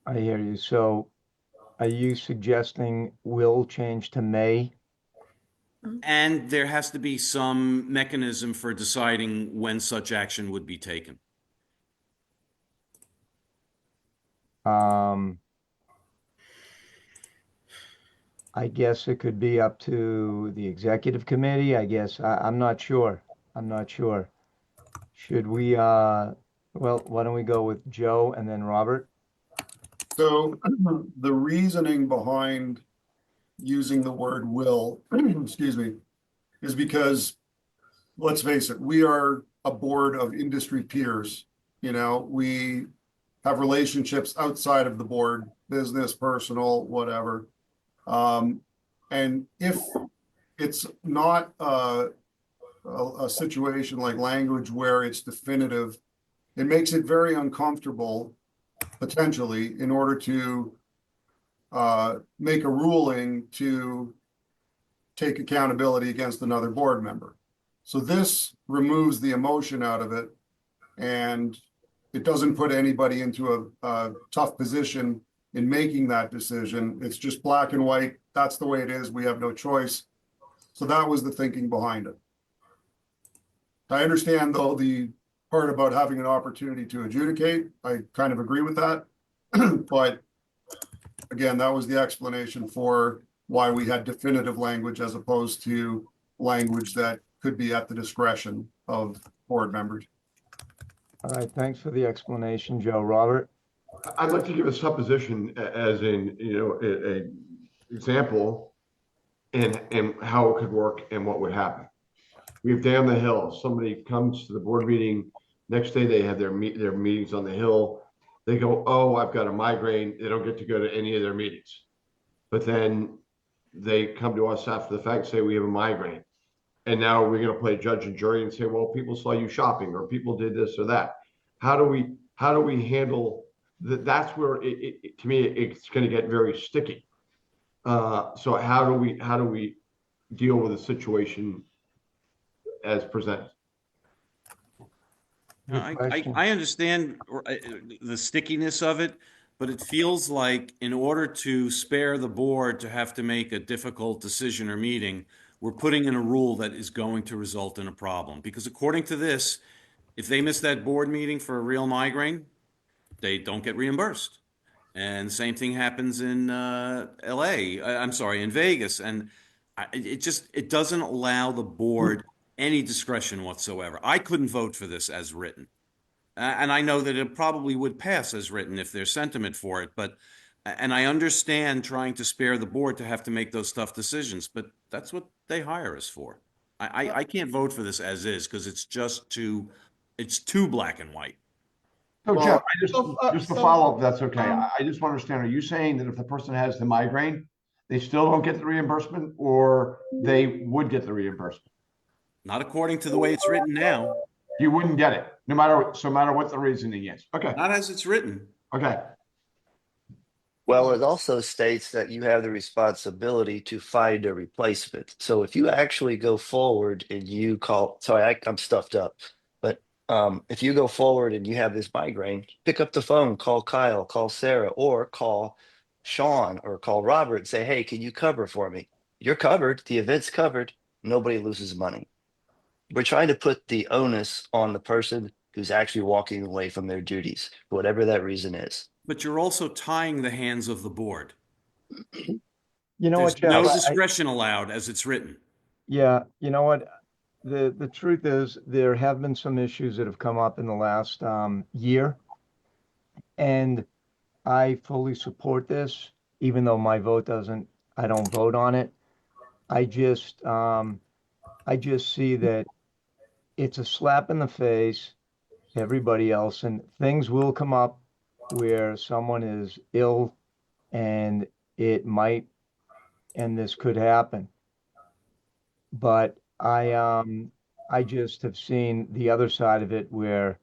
I hear you. So are you suggesting will change to may? And there has to be some mechanism for deciding when such action would be taken. I guess it could be up to the executive committee. I guess I'm not sure. Should we, well, why don't we go with Joe and then Robert? So the reasoning behind using the word will, excuse me, is because, let's face it, we are a board of industry peers. You know, we have relationships outside of the board, business, personal, whatever. And if it's not a situation like language where it's definitive, it makes it very uncomfortable, potentially, in order to make a ruling to take accountability against another board member. So this removes the emotion out of it, and it doesn't put anybody into a tough position in making that decision. It's just black and white. That's the way it is. We have no choice. So that was the thinking behind it. I understand though the part about having an opportunity to adjudicate. I kind of agree with that. But again, that was the explanation for why we had definitive language as opposed to language that could be at the discretion of board members. All right, thanks for the explanation, Joe. Robert? I'd like to give a supposition as in, a example and how it could work and what would happen. We have Day on the Hill. Somebody comes to the board meeting. Next day they have their meetings on the Hill. They go, oh, I've got a migraine. They don't get to go to any of their meetings. But then they come to us after the fact, say we have a migraine. And now we're going to play judge and jury and say, well, people saw you shopping or people did this or that. How do we handle that? That's where to me, it's going to get very sticky. So how do we deal with a situation as presented? I understand the stickiness of it, but it feels like in order to spare the board to have to make a difficult decision or meeting, we're putting in a rule that is going to result in a problem. Because according to this, if they miss that board meeting for a real migraine, they don't get reimbursed. And the same thing happens in in Vegas. And it doesn't allow the board any discretion whatsoever. I couldn't vote for this as written. And I know that it probably would pass as written if there's sentiment for it, and I understand trying to spare the board to have to make those tough decisions, but that's what they hire us for. I can't vote for this as is because it's too black and white. So Jeff, just to follow up, that's okay. I just want to understand, are you saying that if the person has the migraine, they still don't get the reimbursement or they would get the reimbursement? Not according to the way it's written now. You wouldn't get it, no matter what the reasoning is. Okay. Not as it's written. Okay. Well, it also states that you have the responsibility to find a replacement. So if you actually go forward and you call, sorry, I'm stuffed up, but if you go forward and you have this migraine, pick up the phone, call Kyle, call Sarah, or call Sean or call Robert and say, hey, can you cover for me? You're covered. The event's covered. Nobody loses money. We're trying to put the onus on the person who's actually walking away from their duties, whatever that reason is. But you're also tying the hands of the board. You know There's what, Jeff? no discretion allowed as it's written. Yeah, you know what? The truth is there have been some issues that have come up in the last year, and I fully support this, even though my vote I don't vote on it. I just see that it's a slap in the face to everybody else, and things will come up where someone is ill and this could happen. But I just have seen the other side of it where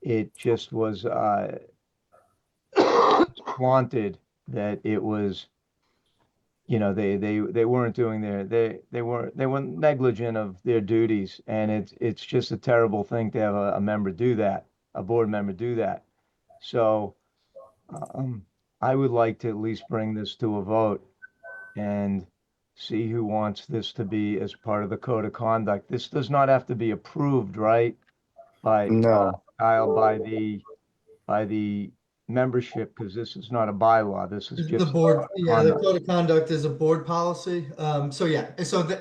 it just was wanted that it was, they weren't doing they were negligent of their duties, and it's just a terrible thing to have a board member do that. So I would like to at least bring this to a vote and see who wants this to be as part of the code of conduct. This does not have to be approved, right? By Kyle, by the membership, because this is not a bylaw. This is just the board. Yeah, the code of conduct is a board policy. So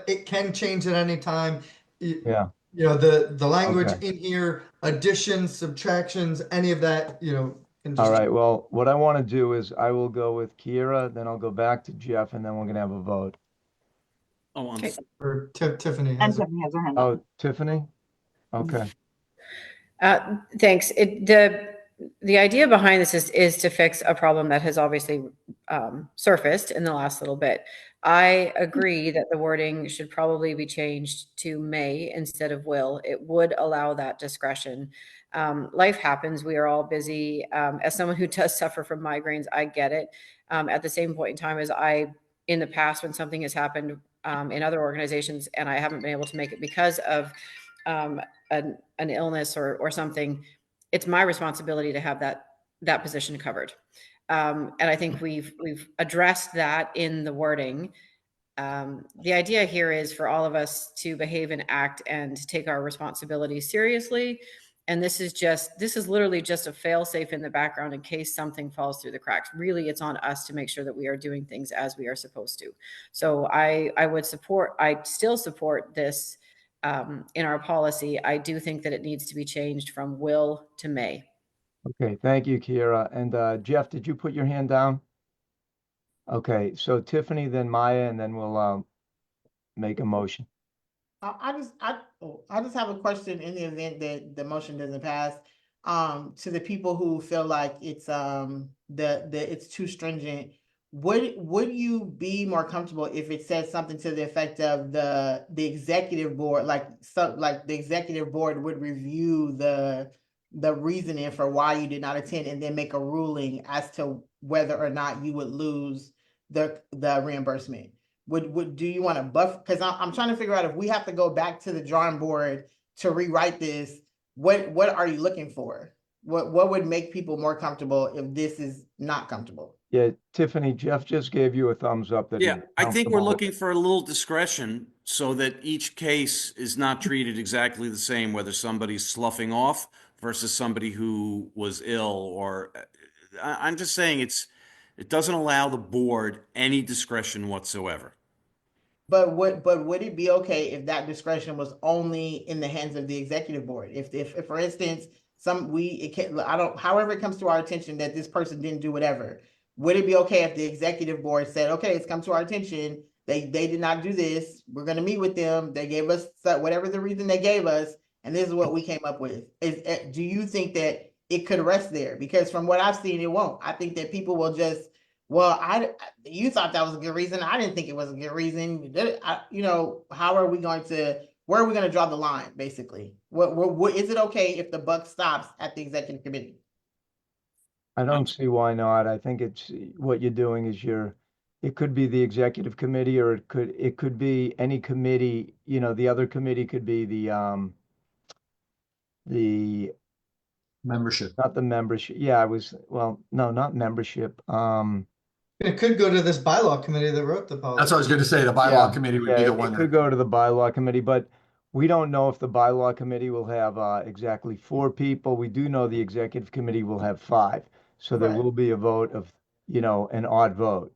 it can change at any time. Yeah. The language in here, additions, subtractions, any of that, All right. Well, what I want to do is I will go with Kira, then I'll go back to Jeff, and then we're going to have a vote. Oh, or Tiffany has her hand up. Oh, Tiffany? Okay. Thanks. The idea behind this is to fix a problem that has obviously surfaced in the last little bit. I agree that the wording should probably be changed to may instead of will. It would allow that discretion. Life happens. We are all busy. As someone who does suffer from migraines, I get it. At the same point in time as in the past, when something has happened in other organizations and I haven't been able to make it because of an illness or something, it's my responsibility to have that position covered. And I think we've addressed that in the wording. The idea here is for all of us to behave and act and take our responsibilities seriously. And this is literally just a fail safe in the background in case something falls through the cracks. Really, it's on us to make sure that we are doing things as we are supposed to. So I still support this in our policy. I do think that it needs to be changed from will to may. Okay, thank you, Kiera. And Jeff, did you put your hand down? Okay, so Tiffany, then Maya, and then we'll make a motion. I just have a question in the event that the motion doesn't pass. To the people who feel like it's it's too stringent, would you be more comfortable if it says something to the effect of the executive board, like the executive board would review the reasoning for why you did not attend and then make a ruling as to whether or not you would lose the reimbursement? Do you want to buff? Because I'm trying to figure out if we have to go back to the drawing board to rewrite this, what are you looking for? What would make people more comfortable if this is not comfortable? Yeah, Tiffany, Jeff just gave you a thumbs up that. Yeah, he's I think we're comfortable with looking for a little discretion so that each case is not treated exactly the same, whether somebody's sloughing off versus somebody who was ill, or I'm just saying it doesn't allow the board any discretion whatsoever. But would it be okay if that discretion was only in the hands of the executive board? If for instance, however it comes to our attention that this person didn't do whatever, would it be okay if the executive board said, okay, it's come to our attention, they did not do this, we're going to meet with them, they gave us whatever the reason they gave us, and this is what we came up with? Do you think that it could rest there? Because from what I've seen, it won't. I think that people will just, well, you thought that was a good reason. I didn't think it was a good reason. How are we going to, where are we going to draw the line, basically? What is it okay if the buck stops at the executive committee? I don't see why not. I think it's what you're doing is it could be the executive committee, or it could be any committee. The other committee could be the Membership. not the membership. Yeah, no, not membership. It could go to this bylaw committee that wrote the policy. That's what I was going to say. The bylaw committee would be the one It could go to the bylaw committee, but we don't know if the bylaw committee will have exactly 4 people. We do know the executive committee will have 5. So there will be a vote of, an odd vote.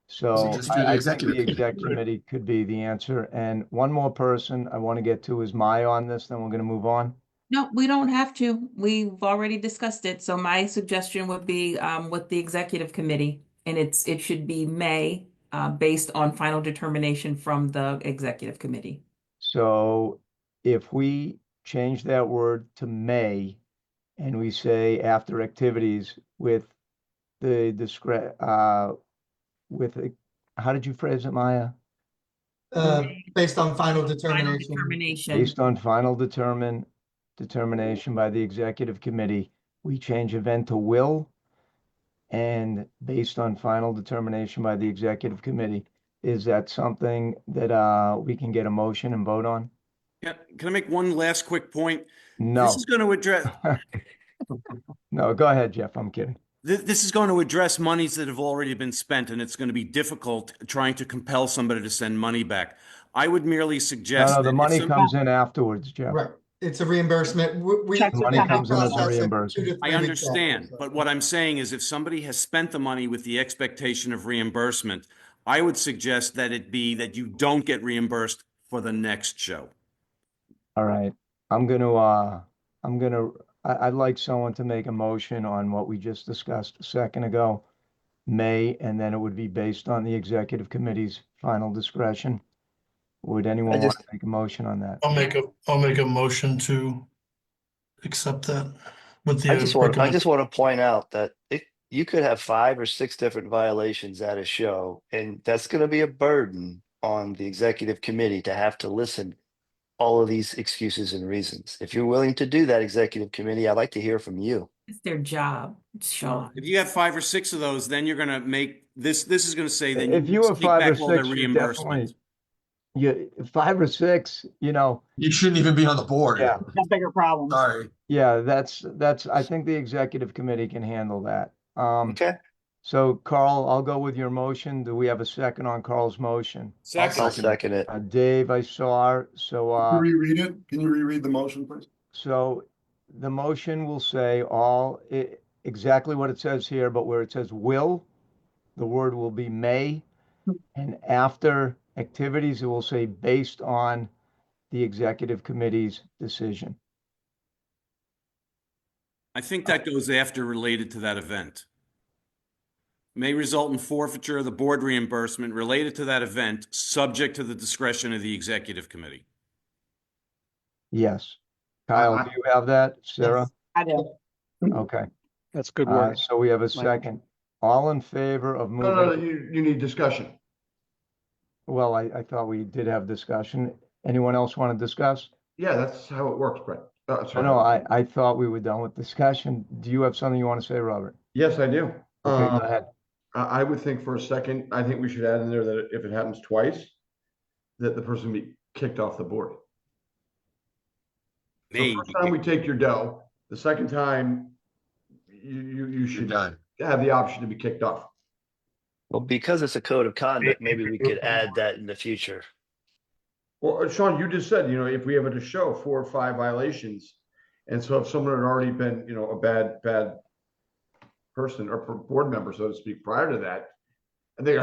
So just do the I think executive the committee. exec committee could be the answer. And one more person I want to get to is Maya on this, then we're going to move on. No, we don't have to. We've already discussed it. So my suggestion would be with the executive committee, and it should be May based on final determination from the executive committee. So if we change that word to may, and we say after activities with the how did you phrase it, Maya? Based on final Final determination. determination. Based on final determination by the executive committee, we change event to will, and based on final determination by the executive committee. Is that something that we can get a motion and vote on? Yeah, can I make one last quick point? No. This is going to address No, go ahead, Jeff. I'm kidding. This is going to address monies that have already been spent, and it's going to be difficult trying to compel somebody to send money back. I would merely suggest No, the that if money some- comes in afterwards, Jeff. Right. It's a reimbursement. The money comes in as a reimbursement. I understand, but what I'm saying is if somebody has spent the money with the expectation of reimbursement, I would suggest that it be that you don't get reimbursed for the next show. All right. I'd like someone to make a motion on what we just discussed a second ago, May, and then it would be based on the executive committee's final discretion. Would anyone want to make a motion on that? I'll make a motion to accept that with the. I just want to point out that you could have 5 or 6 different violations at a show, and that's going to be a burden on the executive committee to have to listen all of these excuses and reasons. If you're willing to do that, executive committee, I'd like to hear from you. It's their job, Sean. If you have 5 or 6 of those, then you're going to make this is going to say that If you have take 5 or back all their 6, reimbursements. you 5 or 6, You shouldn't even be on the board. Yeah. Got bigger problems. Sorry. Yeah, that's I think the executive committee can handle that. Okay. So Carl, I'll go with your motion. Do we have a second on Carl's motion? I'll second it. Dave, I saw, so, Can you reread it? Can you reread the motion, please? so the motion will say exactly what it says here, but where it says will, the word will be may. And after activities, it will say based on the executive committee's decision. I think that goes after related to that event. May result in forfeiture of the board reimbursement related to that event, subject to the discretion of the executive committee. Yes. Kyle, do you have that? Sarah? I do. Okay. That's good word. So we have a second. All in favor of No, moving? you need discussion. Well, I thought we did have discussion. Anyone else want to discuss? Yeah, that's how it works, Brett. No, I thought we were done with discussion. Do you have something you want to say, Robert? Yes, I do. Okay, go ahead. I would think for a second, I think we should add in there that if it happens twice, that the person be kicked off the board. So the first time we take your dough, the second time you should have the option to be kicked off. Well, because it's a code of conduct, maybe we could add that in the future. Well, Sean, you just said, if we have to show 4 or 5 violations, and so if someone had already been, a bad person or board member, so to speak, prior to that, and they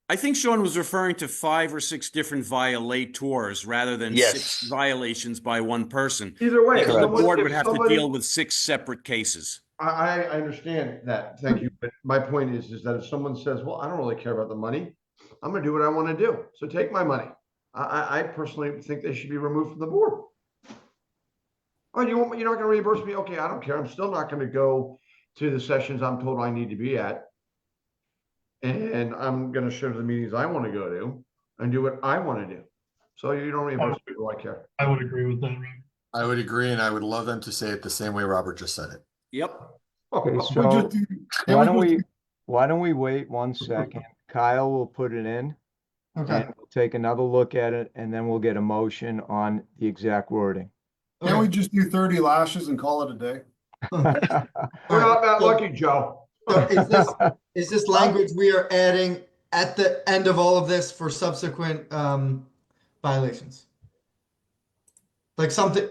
I think Sean was referring to 5 or 6 different violators rather than Yes. 6 violations by one person. Either way, Because the someone- board if would have to somebody- deal with 6 separate cases. I understand that. Thank you. But my point is that if someone says, well, I don't really care about the money, I'm going to do what I want to do. So take my money. I personally think they should be removed from the board. Oh, you're not going to reimburse me? Okay, I don't care. I'm still not going to go to the sessions I'm told I need to be at. And I'm going to show the meetings I want to go to and do what I want to do. So you don't reimburse me, do I care? I would agree with that. I would agree, and I would love them to say it the same way Robert just said it. Yep. Okay, We so just do- why don't we wait 1 second? Kyle will put it in. Okay. And we'll take another look at it, and then we'll get a motion on the exact wording. Can't we just do 30 lashes and call it a day? We're not that lucky, Joe. So is this language we are adding at the end of all of this for subsequent violations? Like something,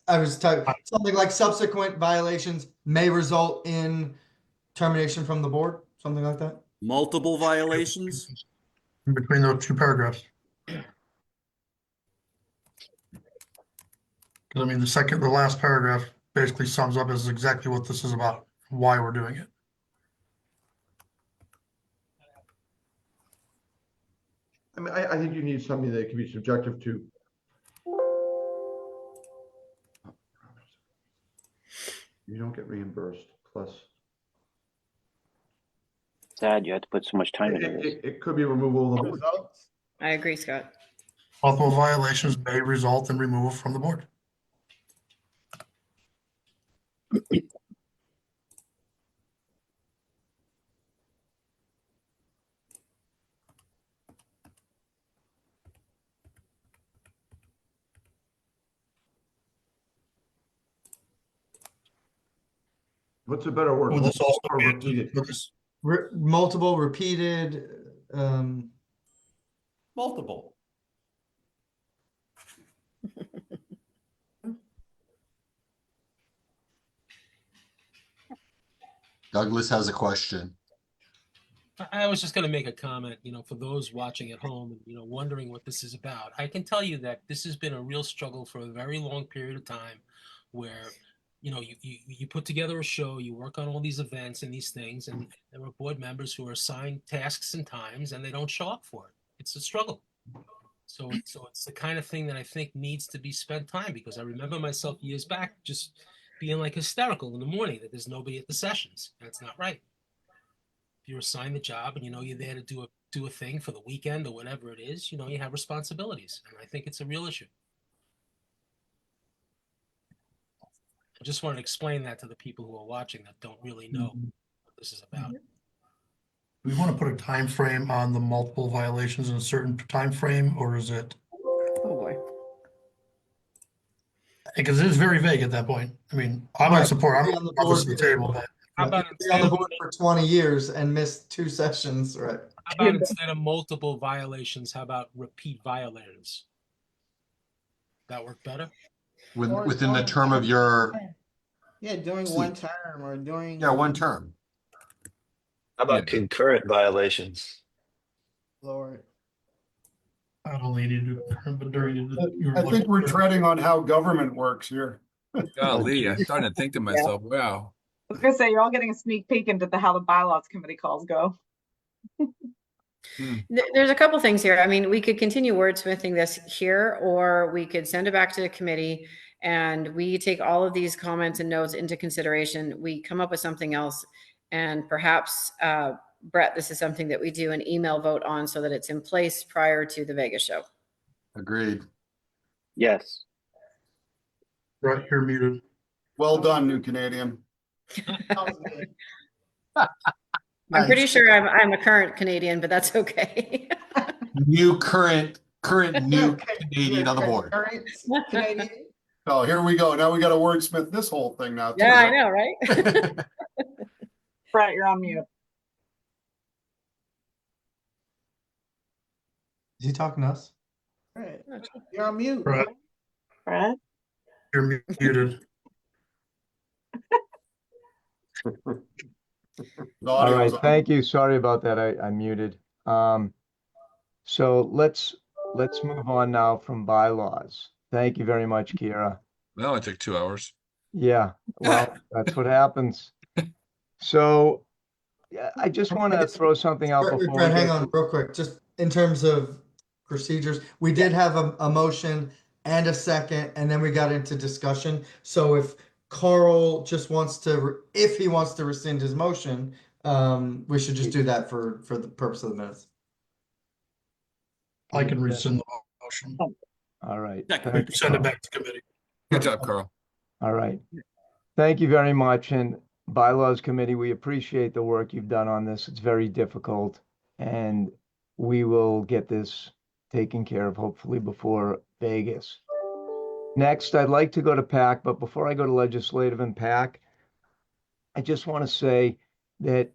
I was typing, something like subsequent violations may result in termination from the board, something like that? Multiple violations? In between those 2 paragraphs. Because I mean, the last paragraph basically sums up as exactly what this is about, why we're doing it. I mean, I think you need something that can be subjective to. You don't get reimbursed, plus. Sad you had to put so much time into this. It could be removal of the board. I agree, Scott. Multiple violations may result in removal from the board. What's a better word? Would this also Or be repeated? Multiple, repeated, Multiple. Douglas has a question. I was just going to make a comment, for those watching at home and, wondering what this is about. I can tell you that this has been a real struggle for a very long period of time where, you put together a show, you work on all these events and these things, and there are board members who are assigned tasks and times and they don't show up for it. It's a struggle. So it's the kind of thing that I think needs to be spent time, because I remember myself years back just being like hysterical in the morning that there's nobody at the sessions. That's not right. If you're assigned the job and you're there to do a thing for the weekend or whatever it is, you have responsibilities, and I think it's a real issue. I just wanted to explain that to the people who are watching that don't really know what this is about. Do we want to put a time frame on the multiple violations in a certain time frame, or is it? Oh boy. Because it is very vague at that point. I mean, I might support, I'm On the not board. the table, but How about Be on instead the of, board for 20 years and missed 2 sessions, right? how about instead of multiple violations, how about repeat violators? That work better? Within the term of your, Yeah, doing seat. one term or doing. Yeah, one term. How about concurrent violations? Lord. Not only did you, but during the. I think we're treading on how government works here. Golly, I'm starting to think to myself, wow. I was gonna say, you're all getting a sneak peek into how the bylaws committee calls go. There's a couple things here. I mean, we could continue wordsmithing this here, or we could send it back to the committee and we take all of these comments and notes into consideration. We come up with something else, and perhaps, Brett, this is something that we do an email vote on so that it's in place prior to the Vegas show. Agreed. Yes. Right, you're muted. Well done, New Canadian. I'm pretty sure I'm a current Canadian, but that's okay. New current new Canadian on the board. Canadian. Oh, here we go. Now we got to wordsmith this whole thing now. Too, Yeah, I right? know, right? Brett, you're on mute. Is he talking to us? Right. You're on mute. Brett, Brett? you're muted. All right, thank you. Sorry about that. I muted. So let's move on now from bylaws. Thank you very much, Kira. That only took 2 hours. Yeah, well, that's what happens. So yeah, I just want to throw something out before we Brett, hang get on real quick. Just in terms of procedures, we did have a motion and a second, and then we got into discussion. So if Carl just wants to, if he wants to rescind his motion, we should just do that for the purpose of the minutes. I can rescind the motion. All right. Send it back to committee. Good job, Carl. All right. Thank you very much. And Bylaws Committee, we appreciate the work you've done on this. It's very difficult, and we will get this taken care of hopefully before Vegas. Next, I'd like to go to PAC, but before I go to legislative and PAC, I just want to say that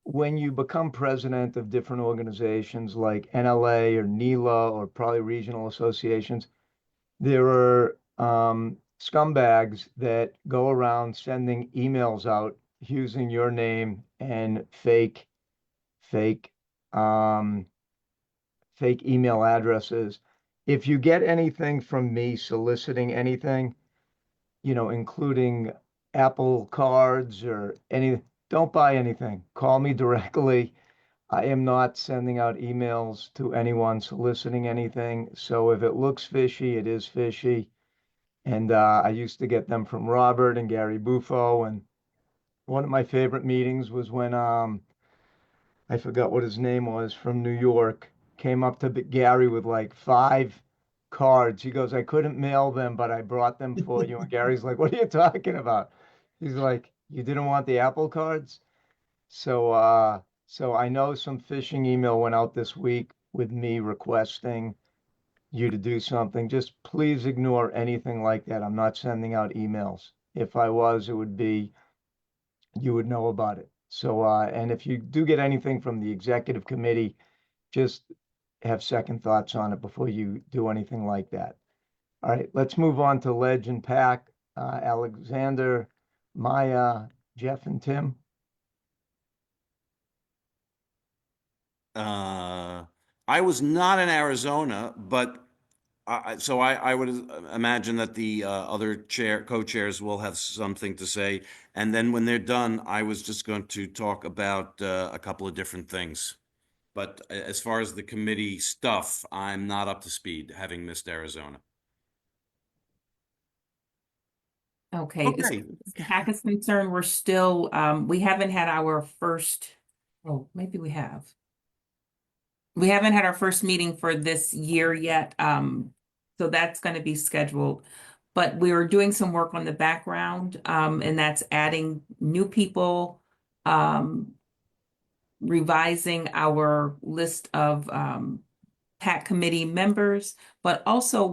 when you become president of different organizations like NLA or NELA or probably regional associations, there are scumbags that go around sending emails out using your name and fake email addresses. If you get anything from me soliciting anything, including Apple cards or anything, don't buy anything. Call me directly. I am not sending out emails to anyone soliciting anything. So if it looks fishy, it is fishy. And I used to get them from Robert and Gary Buffo. And one of my favorite meetings was when I forgot what his name was, from New York, came up to Gary with like 5 cards. He goes, I couldn't mail them, but I brought them for you. And Gary's like, what are you talking about? He's like, you didn't want the Apple cards? So I know some phishing email went out this week with me requesting you to do something. Just please ignore anything like that. I'm not sending out emails. If I was, it would be, you would know about it. So, and if you do get anything from the executive committee, just have second thoughts on it before you do anything like that. All right, let's move on to Ledge and PAC. Alexander, Maya, Jeff, and Tim. I was not in Arizona, but I would imagine that the other co-chairs will have something to say. And then when they're done, I was just going to talk about a couple of different things. But as far as the committee stuff, I'm not up to speed, having missed Arizona. Okay. Okay. As PAC is concerned, we're still, we haven't had our first, oh, maybe we have. We haven't had our first meeting for this year yet. So that's going to be scheduled. But we're doing some work on the background, and that's adding new people, revising our list of PAC committee members, but also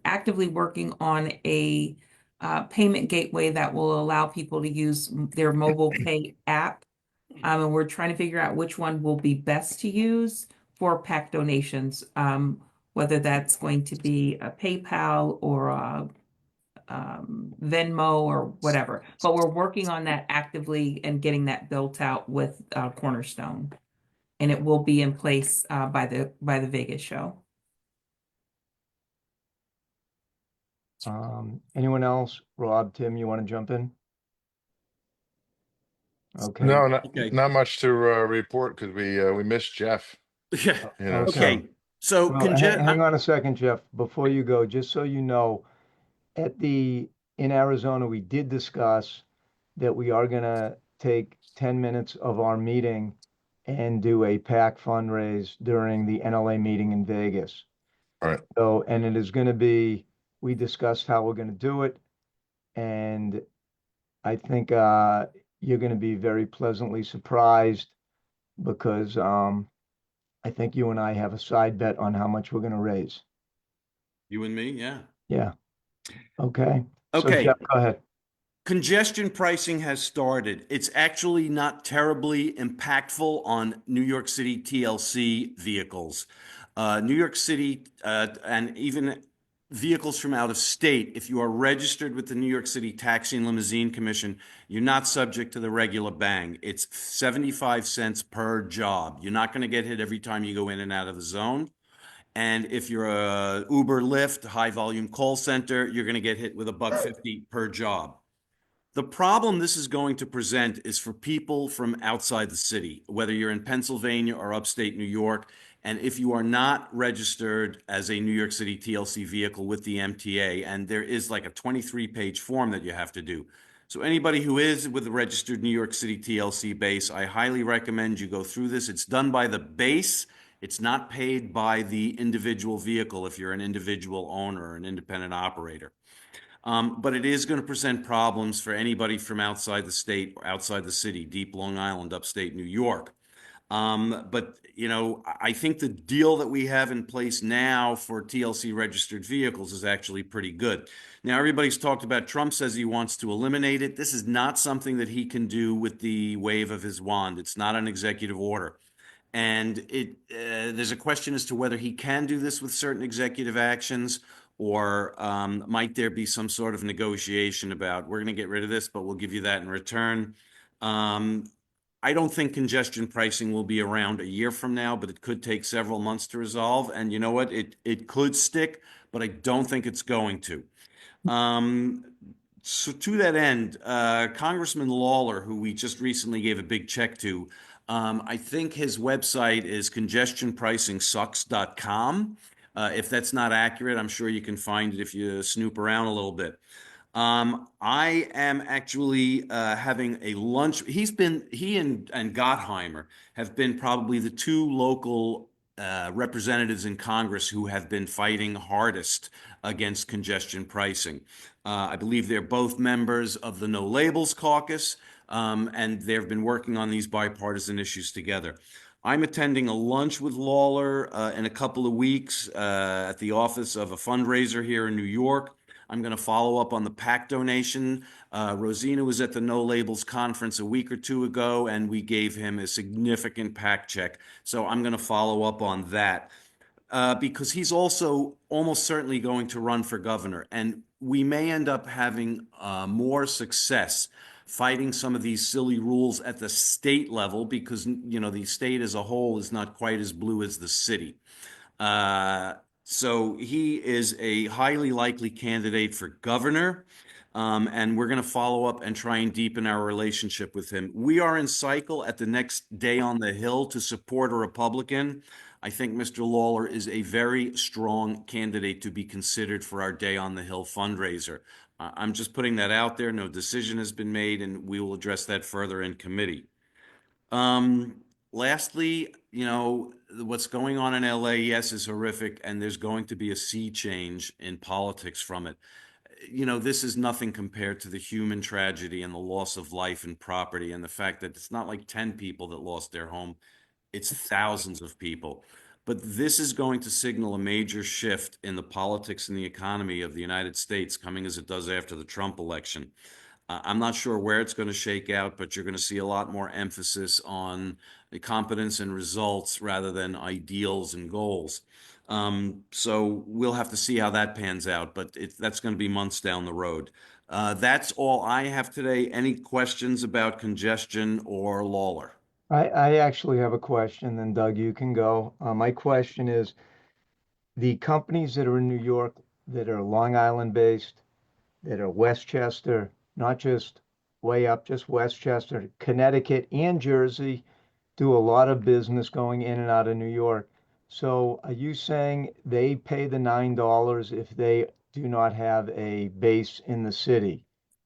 actively working on a payment gateway that will allow people to use their mobile pay app. And we're trying to figure out which one will be best to use for PAC donations, whether that's going to be a PayPal or a Venmo or whatever. But we're working on that actively and getting that built out with Cornerstone. And it will be in place by the Vegas show. Anyone else? Rob, Tim, you want to jump in? Okay. No, Okay. not much to report because we missed Jeff. Yeah. You know, Okay. So Well, hang on a second, Jeff. Before you go, just so you know, in Arizona, we did discuss that we are gonna take 10 minutes of our meeting and do a PAC fundraise during the NLA meeting in Vegas. All right. So, and it is gonna be, we discussed how we're gonna do it. And I think you're gonna be very pleasantly surprised because I think you and I have a side bet on how much we're gonna raise. You and me, yeah. Yeah. Okay. So Okay. Jeff, go ahead. Congestion pricing has started. It's actually not terribly impactful on New York City TLC vehicles. New York City and even vehicles from out of state, if you are registered with the New York City Taxi and Limousine Commission, you're not subject to the regular bang. It's 75 cents per job. You're not going to get hit every time you go in and out of the zone. And if you're a Uber, Lyft, high volume call center, you're going to get hit with $1.50 per job. The problem this is going to present is for people from outside the city, whether you're in Pennsylvania or upstate New York. And if you are not registered as a New York City TLC vehicle with the MTA, and there is like a 23-page form that you have to do. So anybody who is with a registered New York City TLC base, I highly recommend you go through this. It's done by the base. It's not paid by the individual vehicle if you're an individual owner or an independent operator. But it is going to present problems for anybody from outside the state or outside the city, deep Long Island, upstate New York. But, you know, I think the deal that we have in place now for TLC registered vehicles is actually pretty good. Now, everybody's talked about Trump says he wants to eliminate it. This is not something that he can do with the wave of his wand. It's not an executive order. And there's a question as to whether he can do this with certain executive actions, or might there be some sort of negotiation about, we're going to get rid of this, but we'll give you that in return. I don't think congestion pricing will be around a year from now, but it could take several months to resolve. And you know what? It could stick, but I don't think it's going to. So to that end, Congressman Lawler, who we just recently gave a big check to, I think his website is congestionpricingsucks.com. If that's not accurate, I'm sure you can find it if you snoop around a little bit. I am actually having a lunch. He and Gottheimer have been probably the two local representatives in Congress who have been fighting hardest against congestion pricing. I believe they're both members of the No Labels Caucus, and they've been working on these bipartisan issues together. I'm attending a lunch with Lawler in a couple of weeks at the office of a fundraiser here in New York. I'm going to follow up on the PAC donation. Rosina was at the No Labels conference a week or two ago, and we gave him a significant PAC check. So I'm going to follow up on that because he's also almost certainly going to run for governor. And we may end up having more success fighting some of these silly rules at the state level because, you know, the state as a whole is not quite as blue as the city. So he is a highly likely candidate for governor, and we're going to follow up and try and deepen our relationship with him. We are in cycle at the next Day on the Hill to support a Republican. I think Mr. Lawler is a very strong candidate to be considered for our Day on the Hill fundraiser. I'm just putting that out there. No decision has been made, and we will address that further in committee. Lastly, you know, what's going on in LA, yes, is horrific, and there's going to be a sea change in politics from it. You know, this is nothing compared to the human tragedy and the loss of life and property, and the fact that it's not like 10 people that lost their home, it's thousands of people. But this is going to signal a major shift in the politics and the economy of the United States, coming as it does after the Trump election. I'm not sure where it's going to shake out, but you're going to see a lot more emphasis on the competence and results rather than ideals and goals. So we'll have to see how that pans out, but that's going to be months down the road. That's all I have today. Any questions about congestion or Lawler? I actually have a question, then Doug, you can go. My question is, the companies that are in New York, that are Long Island based, that are Westchester, not just way up, just Westchester, Connecticut and Jersey, do a lot of business going in and out of New York. So are you saying they pay the $9 if they do not have a base in the city?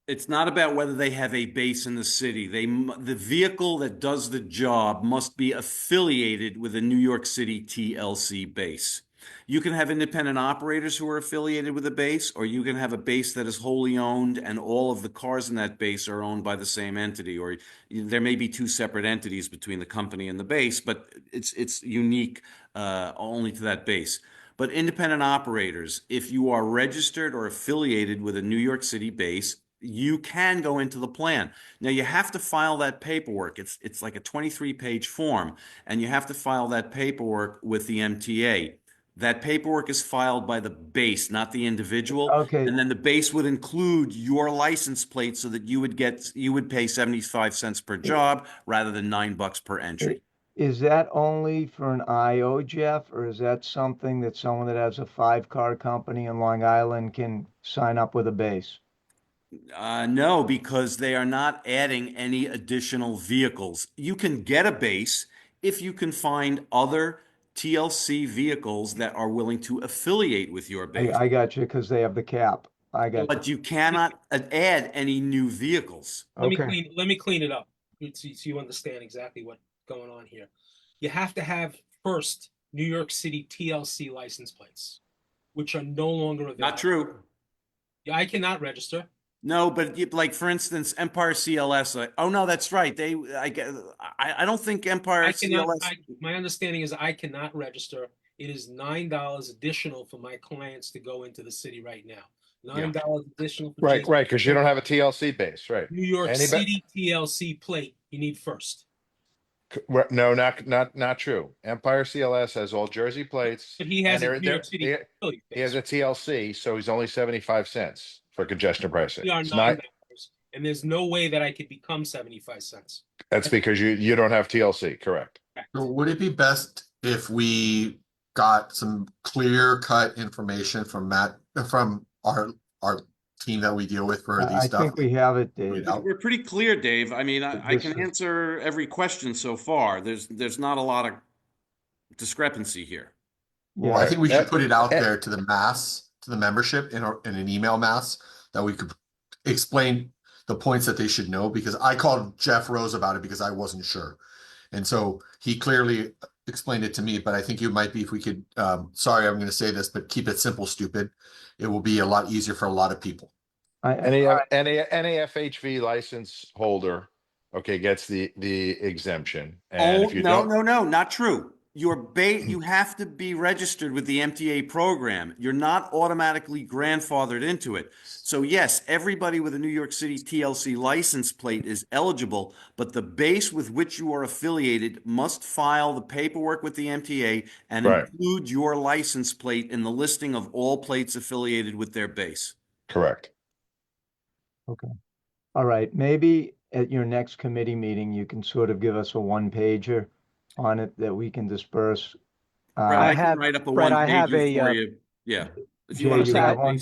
It's not about whether they have a base in the city. The vehicle that does the job must be affiliated with a New York City TLC base. You can have independent operators who are affiliated with a base, or you can have a base that is wholly owned and all of the cars in that base are owned by the same entity, or there may be two separate entities between the company and the base, but it's unique only to that base. But independent operators, if you are registered or affiliated with a New York City base, you can go into the plan. Now you have to file that paperwork. It's like a 23-page form, and you have to file that paperwork with the MTA. That paperwork is filed by the base, not the individual. Okay. And then the base would include your license plate so that you would pay 75 cents per job rather than $9 per entry. Is that only for an IO, Jeff, or is that something that someone that has a 5-car company in Long Island can sign up with a base? No, because they are not adding any additional vehicles. You can get a base if you can find other TLC vehicles that are willing to affiliate with your base. I got you, because they have the cap. I got you. But you cannot add any new vehicles. Let Okay. me clean it up so you understand exactly what's going on here. You have to have first New York City TLC license plates, which are no longer available. Not true. Yeah, I cannot register. No, but like for instance, Empire CLS. Oh no, that's right. I don't think Empire CLS. My understanding is I cannot register. It is $9 additional for my clients to go into the city right now. $9 additional. For Right, because you don't have a TLC base, right? New York City TLC plate you need first. No, not true. Empire CLS has all Jersey plates. But he has and a New York City affiliate he has base. a TLC, so he's only 75 cents for congestion pricing. We are It's $9, not, and there's no way that I could become 75 cents. that's because you don't have TLC, correct? So would it be best if we got some clear-cut information from Matt, from our team that we deal with for I these stuff? think we have it, Dave. We're pretty clear, Dave. I mean, I can answer every question so far. There's not a lot of discrepancy here. Well, I think we should put it out there to the mass, to the membership in an email mass that we could explain the points that they should know, because I called Jeff Rose about it because I wasn't sure. And so he clearly explained it to me, but I think it might be if we could, sorry, I'm going to say this, but keep it simple, stupid. It will be a lot easier for a lot of people. Any FHV license holder, okay, gets the exemption. And if you don't, No, not true. You have to be registered with the MTA program. You're not automatically grandfathered into it. So yes, everybody with a New York City TLC license plate is eligible, but the base with which you are affiliated must file the paperwork with the MTA and include your license plate in the listing of all plates affiliated with their base. Correct. Okay. All right. Maybe at your next committee meeting, you can sort of give us a one-pager on it that we can disperse. I can write up a one-pager for you. Yeah. If you want to have one.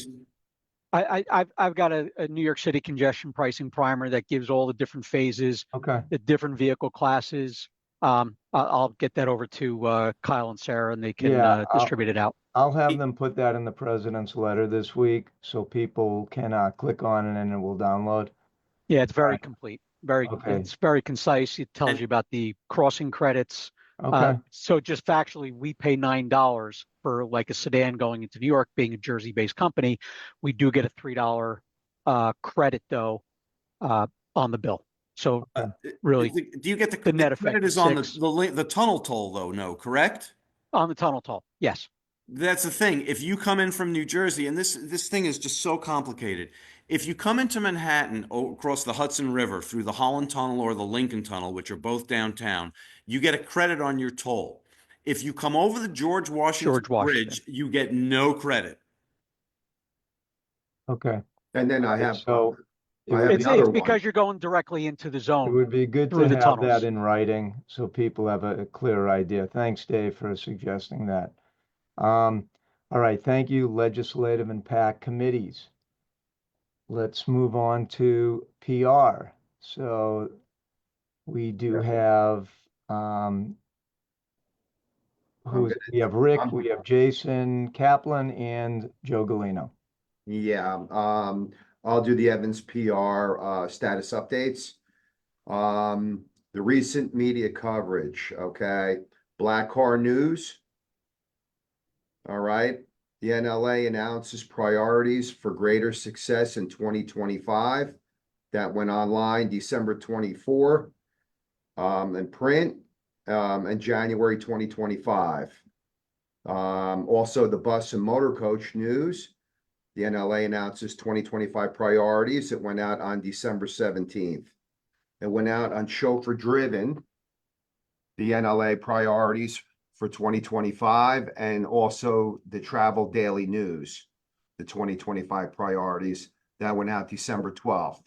I've got a New York City congestion pricing primer that gives all the different phases, the different vehicle classes. I'll get that over to Kyle and Sarah, and they can distribute it out. I'll have them put that in the president's letter this week, so people can click on it and it will download. Yeah, it's very complete. It's very concise. It tells you about the crossing credits. Okay. So just factually, we pay $9 for like a sedan going into New York. Being a Jersey-based company, we do get a $3 credit though on the bill. So really, do you get the net credit effect is on the tunnel toll though? No, correct? On the tunnel toll, yes. That's the thing. If you come in from New Jersey, and this thing is just so complicated. If you come into Manhattan across the Hudson River through the Holland Tunnel or the Lincoln Tunnel, which are both downtown, you get a credit on your toll. If you come over the George Washington Bridge, you get no credit. Okay. And then I have, So It's because you're going directly into the zone. it would be good through to the have tunnels. that in writing so people have a clearer idea. Thanks, Dave, for suggesting that. All right, thank you, legislative and PAC committees. Let's move on to PR. So we do have, we have Rick, we have Jason Kaplan, and Joe Galino. Yeah, I'll do the Evans PR status updates. The recent media coverage, okay. Black Car News. All right. The NLA announces priorities for greater success in 2025. That went online December 24, and print, and January 2025. Also the Bus and Motor Coach News. The NLA announces 2025 priorities. It went out on December 17th. It went out on Chauffeur Driven, the NLA priorities for 2025, and also the Travel Daily News, the 2025 priorities. That went out December 12th.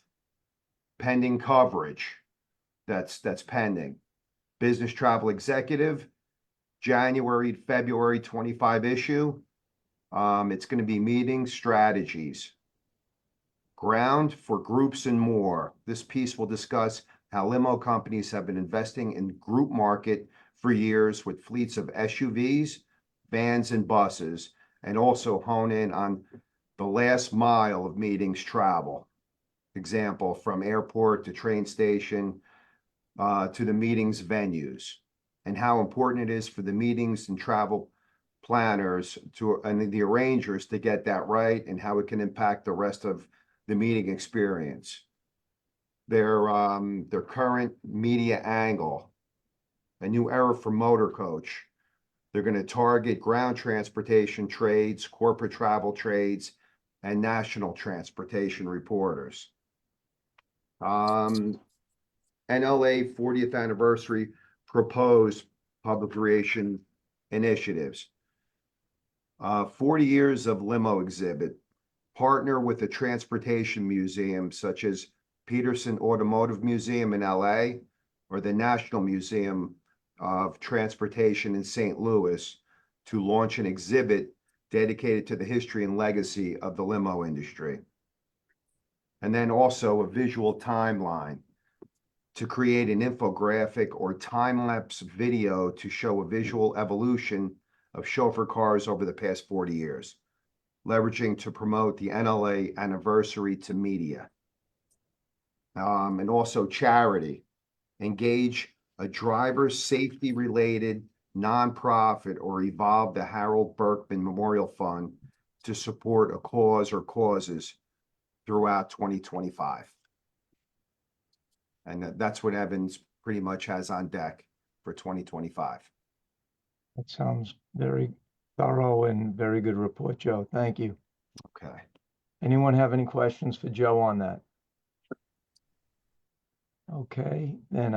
Pending coverage, that's pending. Business Travel Executive, January, February 25 issue. It's going to be meeting strategies. Ground for Groups and More. This piece will discuss how limo companies have been investing in group market for years with fleets of SUVs, vans, and buses, and also hone in on the last mile of meetings travel. Example, from airport to train station to the meetings venues, and how important it is for the meetings and travel planners and the arrangers to get that right, and how it can impact the rest of the meeting experience. Their current media angle, a new era for Motor Coach. They're going to target ground transportation trades, corporate travel trades, and national transportation reporters. NLA 40th anniversary proposed public relation initiatives. 40 years of limo exhibit. Partner with a transportation museum such as Peterson Automotive Museum in LA or the National Museum of Transportation in St. Louis to launch an exhibit dedicated to the history and legacy of the limo industry. And then also a visual timeline to create an infographic or time-lapse video to show a visual evolution of chauffeur cars over the past 40 years, leveraging to promote the NLA anniversary to media. And also charity, engage a driver safety related nonprofit or evolve the Harold Berkman Memorial Fund to support a cause or causes throughout 2025. And that's what Evans pretty much has on deck for 2025. That sounds very thorough and very good report, Joe. Thank you. Okay. Anyone have any questions for Joe on that? Okay, then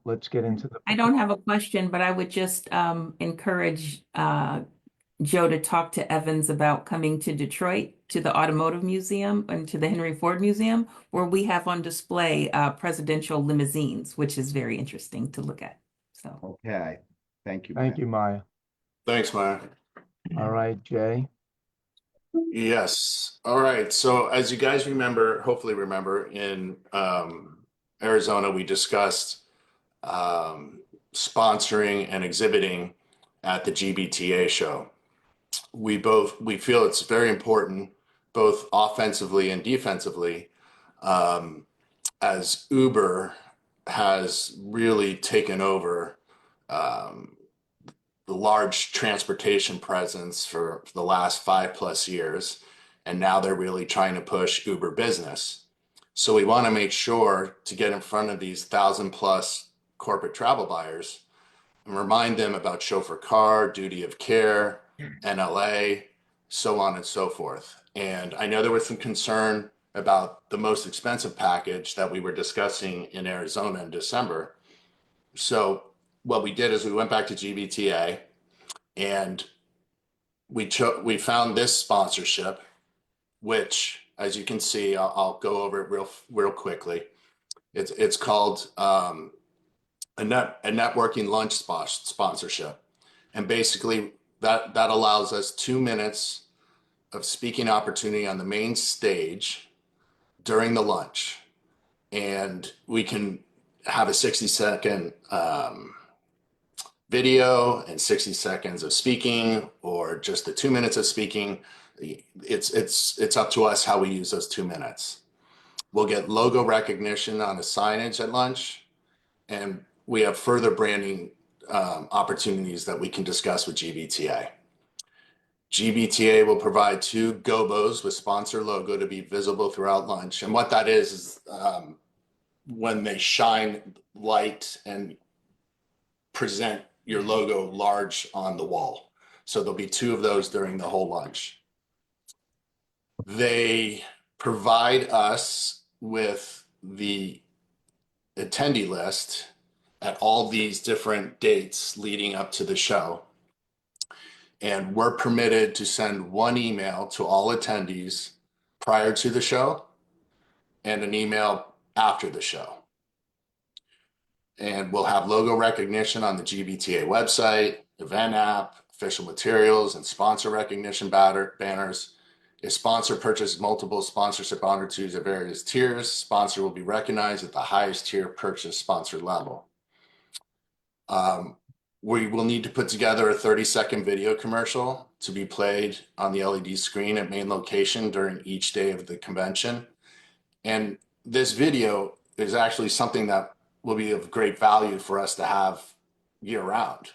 let's get into the. I don't have a question, but I would just encourage Joe to talk to Evans about coming to Detroit to the Automotive Museum and to the Henry Ford Museum, where we have on display presidential limousines, which is very interesting to look at. So okay, thank you. Thank you, Maya. Thanks, Maya. All right, Jay. Yes. All right. So as you guys remember, hopefully remember, in Arizona, we discussed sponsoring and exhibiting at the GBTA show. We feel it's very important, both offensively and defensively, as Uber has really taken over the large transportation presence for the last 5+ years, and now they're really trying to push Uber business. So we want to make sure to get in front of these 1,000+ corporate travel buyers. and remind them about chauffeur car, duty of care, NLA, so on and so forth. And I know there was some concern about the most expensive package that we were discussing in Arizona in December. So what we did is we went back to GBTA and we found this sponsorship, which, as you can see, I'll go over it real quickly. It's called a networking lunch sponsorship, and basically that allows us 2 minutes of speaking opportunity on the main stage during the lunch, and we can have a 60-second video and 60 seconds of speaking, or just the 2 minutes of speaking. It's up to us how we use those 2 minutes. We'll get logo recognition on the signage at lunch, and we have further branding opportunities that we can discuss with GBTA. GBTA will provide 2 gobos with sponsor logo to be visible throughout lunch. And what that is when they shine light and present your logo large on the wall. So there'll be 2 of those during the whole lunch. They provide us with the attendee list at all these different dates leading up to the show. And we're permitted to send 1 email to all attendees prior to the show and an email after the show. And we'll have logo recognition on the GBTA website, event app, official materials, and sponsor recognition banners. If sponsor purchases multiple sponsorship opportunities at various tiers, sponsor will be recognized at the highest tier purchase sponsor level. We will need to put together a 30-second video commercial to be played on the LED screen at main location during each day of the convention. And this video is actually something that will be of great value for us to have year round.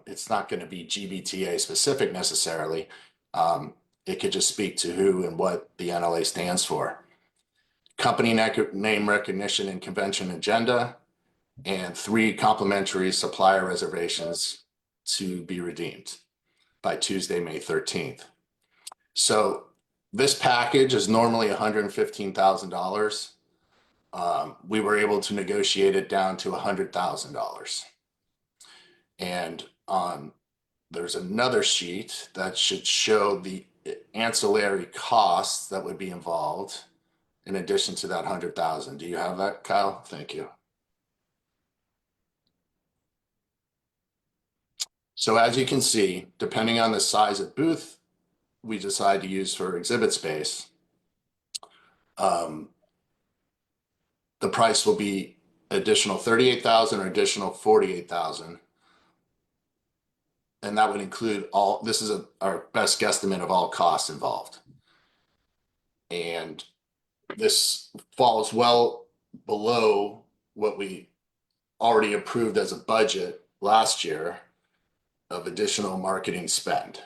It's not going to be GBTA specific necessarily. It could just speak to who and what the NLA stands for. Company name recognition and convention agenda, and 3 complimentary supplier reservations to be redeemed by Tuesday, May 13th. So this package is normally $115,000. We were able to negotiate it down to $100,000. And there's another sheet that should show the ancillary costs that would be involved in addition to that $100,000. Do you have that, Kyle? Thank you. So as you can see, depending on the size of booth we decide to use for exhibit space, the price will be additional $38,000 or additional $48,000. And that would include all, this is our best guesstimate of all costs involved. And this falls well below what we already approved as a budget last year of additional marketing spend.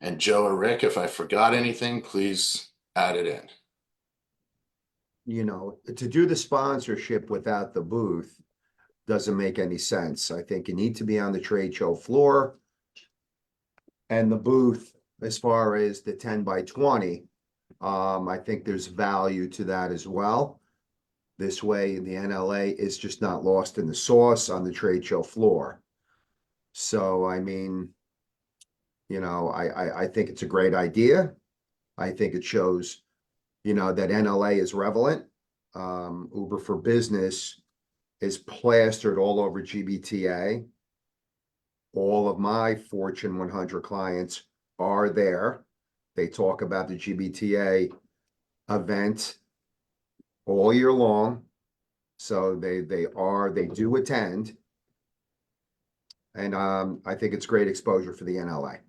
And Joe or Rick, if I forgot anything, please add it in. You know, to do the sponsorship without the booth doesn't make any sense. I think you need to be on the trade show floor, and the booth, as far as the 10 by 20, I think there's value to that as well. This way, the NLA is just not lost in the sauce on the trade show floor. So, I mean, you know, I think it's a great idea. I think it shows, you know, that NLA is relevant. Uber for Business is plastered all over GBTA. All of my Fortune 100 clients are there. They talk about the GBTA event all year long. So they do attend. And I think it's great exposure for the NLA.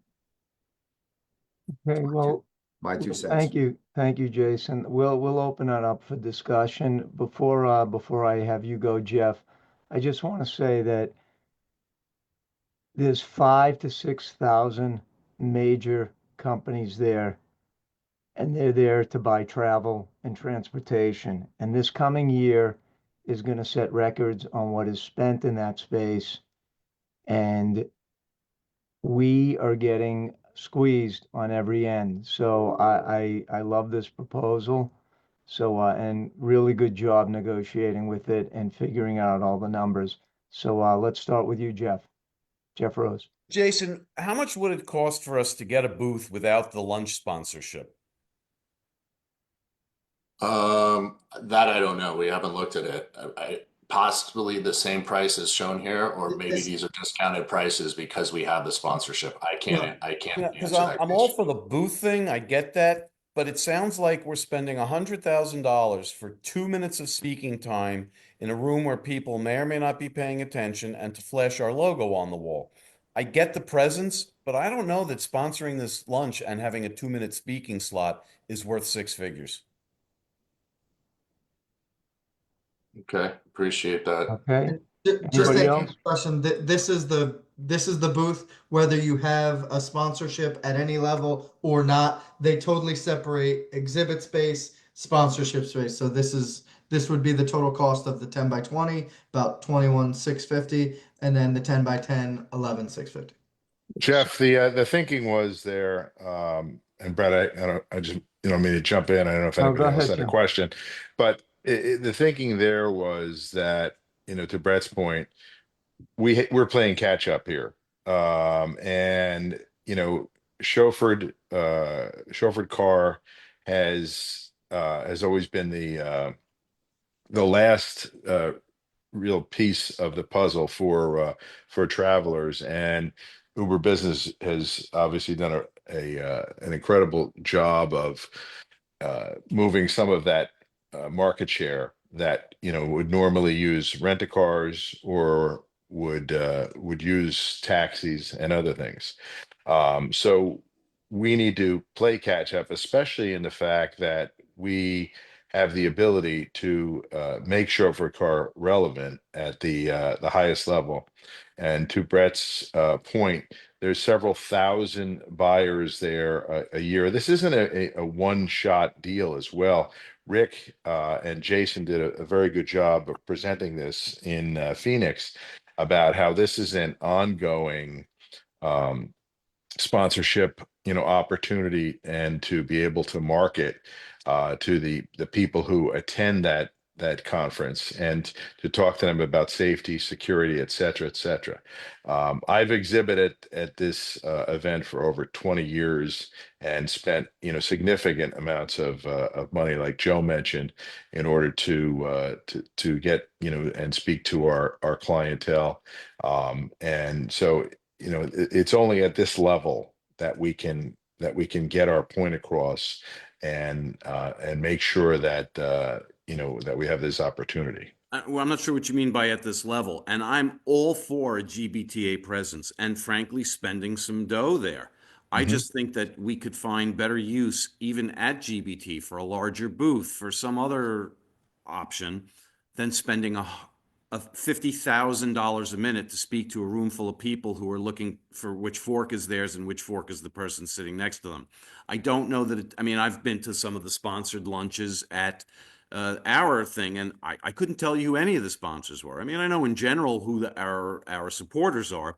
Okay, well, My 2 cents. Thank you, Jason. We'll open it up for discussion. Before I have you go, Jeff, I just want to say that there's 5,000 to 6,000 major companies there, and they're there to buy travel and transportation. And this coming year is going to set records on what is spent in that space and we are getting squeezed on every end. So I love this proposal. So, and really good job negotiating with it and figuring out all the numbers. So, let's start with you, Jeff. Jeff Rose. Jason, how much would it cost for us to get a booth without the lunch sponsorship? That I don't know. We haven't looked at it. Possibly the same price as shown here, or maybe these are discounted prices because we have the sponsorship. I can't Because answer that I'm all question. for the booth thing. I get that, but it sounds like we're spending $100,000 for 2 minutes of speaking time in a room where people may or may not be paying attention, and to flash our logo on the wall. I get the presence, but I don't know that sponsoring this lunch and having a 2-minute speaking slot is worth 6 figures. Okay, appreciate that. Okay. Just Anybody to else? answer the question, this is the booth, whether you have a sponsorship at any level or not. They totally separate exhibit space, sponsorship space. So this would be the total cost of the 10 by 20, about 21,650, and then the 10 by 10, 11,650. Jeff, the thinking was there, and Brett, I just mean to jump in. I don't know if Oh, anybody go else ahead, had a Jim. question, but the thinking there was that, to Brett's point, we're playing catch up here, and chauffeured car has always been the last real piece of the puzzle for travelers, and Uber Business has obviously done an incredible job of moving some of that market share that would normally use rent-a-cars or would use taxis and other things. So we need to play catch up, especially in the fact that we have the ability to make chauffeur car relevant at the highest level. And to Brett's point, there's several thousand buyers there a year. This isn't a one-shot deal as well. Rick and Jason did a very good job of presenting this in Phoenix about how this is an ongoing sponsorship opportunity, and to be able to market to the people who attend that conference, and to talk to them about safety, security, et cetera, et cetera. I've exhibited at this event for over 20 years and spent significant amounts of money, like Joe mentioned, in order to get and speak to our clientele, and so it's only at this level that we can get our point across, and make sure that that we have this opportunity. Well, I'm not sure what you mean by at this level, and I'm all for a GBTA presence and frankly spending some dough there. I just think that we could find better use even at GBT for a larger booth, for some other option, than spending a $50,000 a minute to speak to a room full of people who are looking for which fork is theirs and which fork is the person sitting next to them. I don't know that I've been to some of the sponsored lunches at our thing, and I couldn't tell you who any of the sponsors were. I mean, I know in general who our supporters are,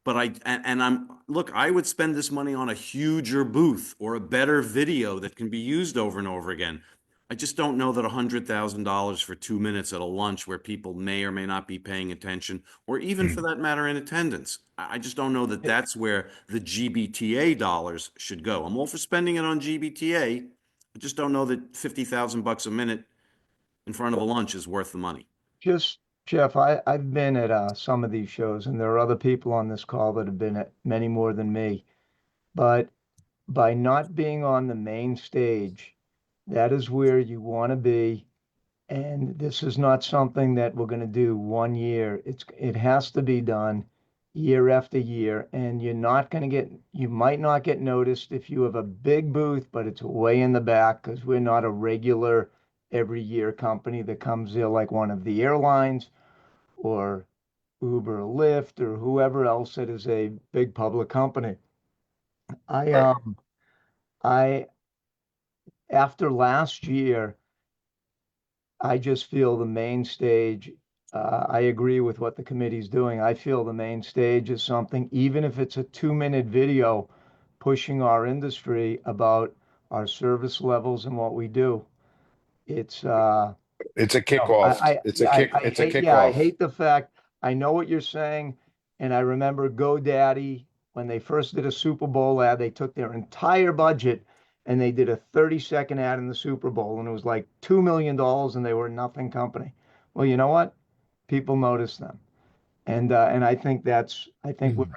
but I would spend this money on a huger booth or a better video that can be used over and over again. I just don't know that $100,000 for 2 minutes at a lunch where people may or may not be paying attention, or even for that matter in attendance. I just don't know that that's where the GBTA dollars should go. I'm all for spending it on GBTA. I just don't know that $50,000 a minute in front of a lunch is worth the money. Just, Jeff, I've been at some of these shows, and there are other people on this call that have been at many more than me. But by not being on the main stage, that is where you want to be. And this is not something that we're going to do 1 year. It has to be done year after year. And you might not get noticed if you have a big booth, but it's way in the back, because we're not a regular every year company that comes there like one of the airlines or Uber or Lyft or whoever else that is a big public company. After last year, I just feel the main stage I agree with what the committee's doing. I feel the main stage is something, even if it's a 2-minute video, pushing our industry about our service levels and what we do. It's a No, kickoff. It's a kick. It's a yeah, I kickoff. hate the fact, I know what you're saying, and I remember GoDaddy, when they first did a Super Bowl ad, they took their entire budget and they did a 30-second ad in the Super Bowl, and it was like $2 million, and they were a nothing company. Well, you know what? People notice them. And I think we're at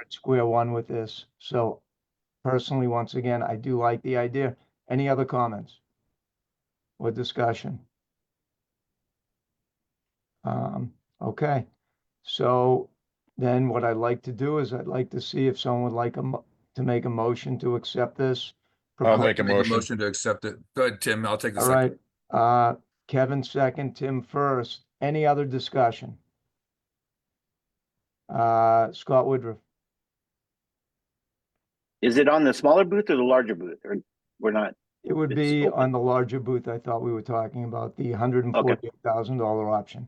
square one with this. So personally, once again, I do like the idea. Any other comments or discussion? Okay, so then what I'd like to do is I'd like to see if someone would like to make a motion to accept this. I'll make a Make a motion. motion to accept it. Go ahead, Tim. I'll take the All second. right, Kevin second, Tim first. Any other discussion? Scott Woodruff. Is it on the smaller booth or the larger booth, or we're not? It would It's be open. on the larger booth. I thought we were talking about the $148,000 option.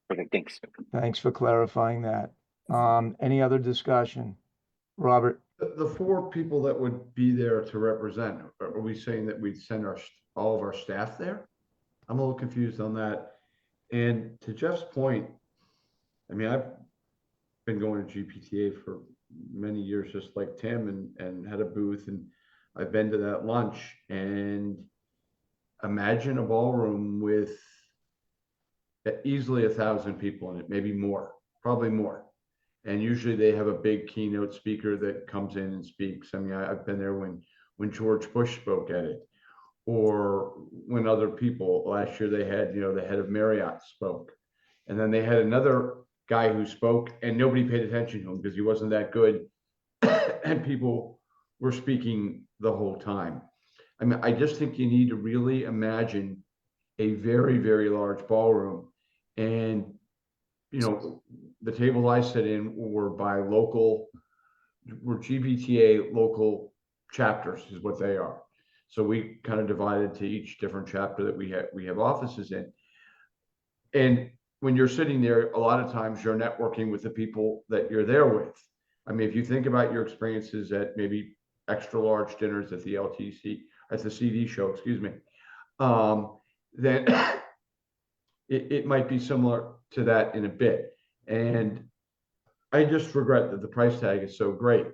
Perfect, thanks. Thanks for clarifying that. Any other discussion? Robert? The 4 people that would be there to represent, are we saying that we'd send all of our staff there? I'm a little confused on that. And to Jeff's point, I mean, I've been going to GPTA for many years, just like Tim, and had a booth, and I've been to that lunch, and imagine a ballroom with easily 1,000 people in it, maybe more, probably more. And usually they have a big keynote speaker that comes in and speaks. I mean, I've been there when George Bush spoke at it, or when other people, last year they had, the head of Marriott spoke. And then they had another guy who spoke and nobody paid attention to him because he wasn't that good. And people were speaking the whole time. I mean, I just think you need to really imagine a very, very large ballroom. And, the tables I sit in were GBTA local chapters is what they are. So we kind of divided to each different chapter that we have offices in. And when you're sitting there, a lot of times you're networking with the people that you're there with. I mean, if you think about your experiences at maybe extra large dinners at the LTC, at the CD show, excuse me, then it might be similar to that in a bit. And I just regret that the price tag is so great.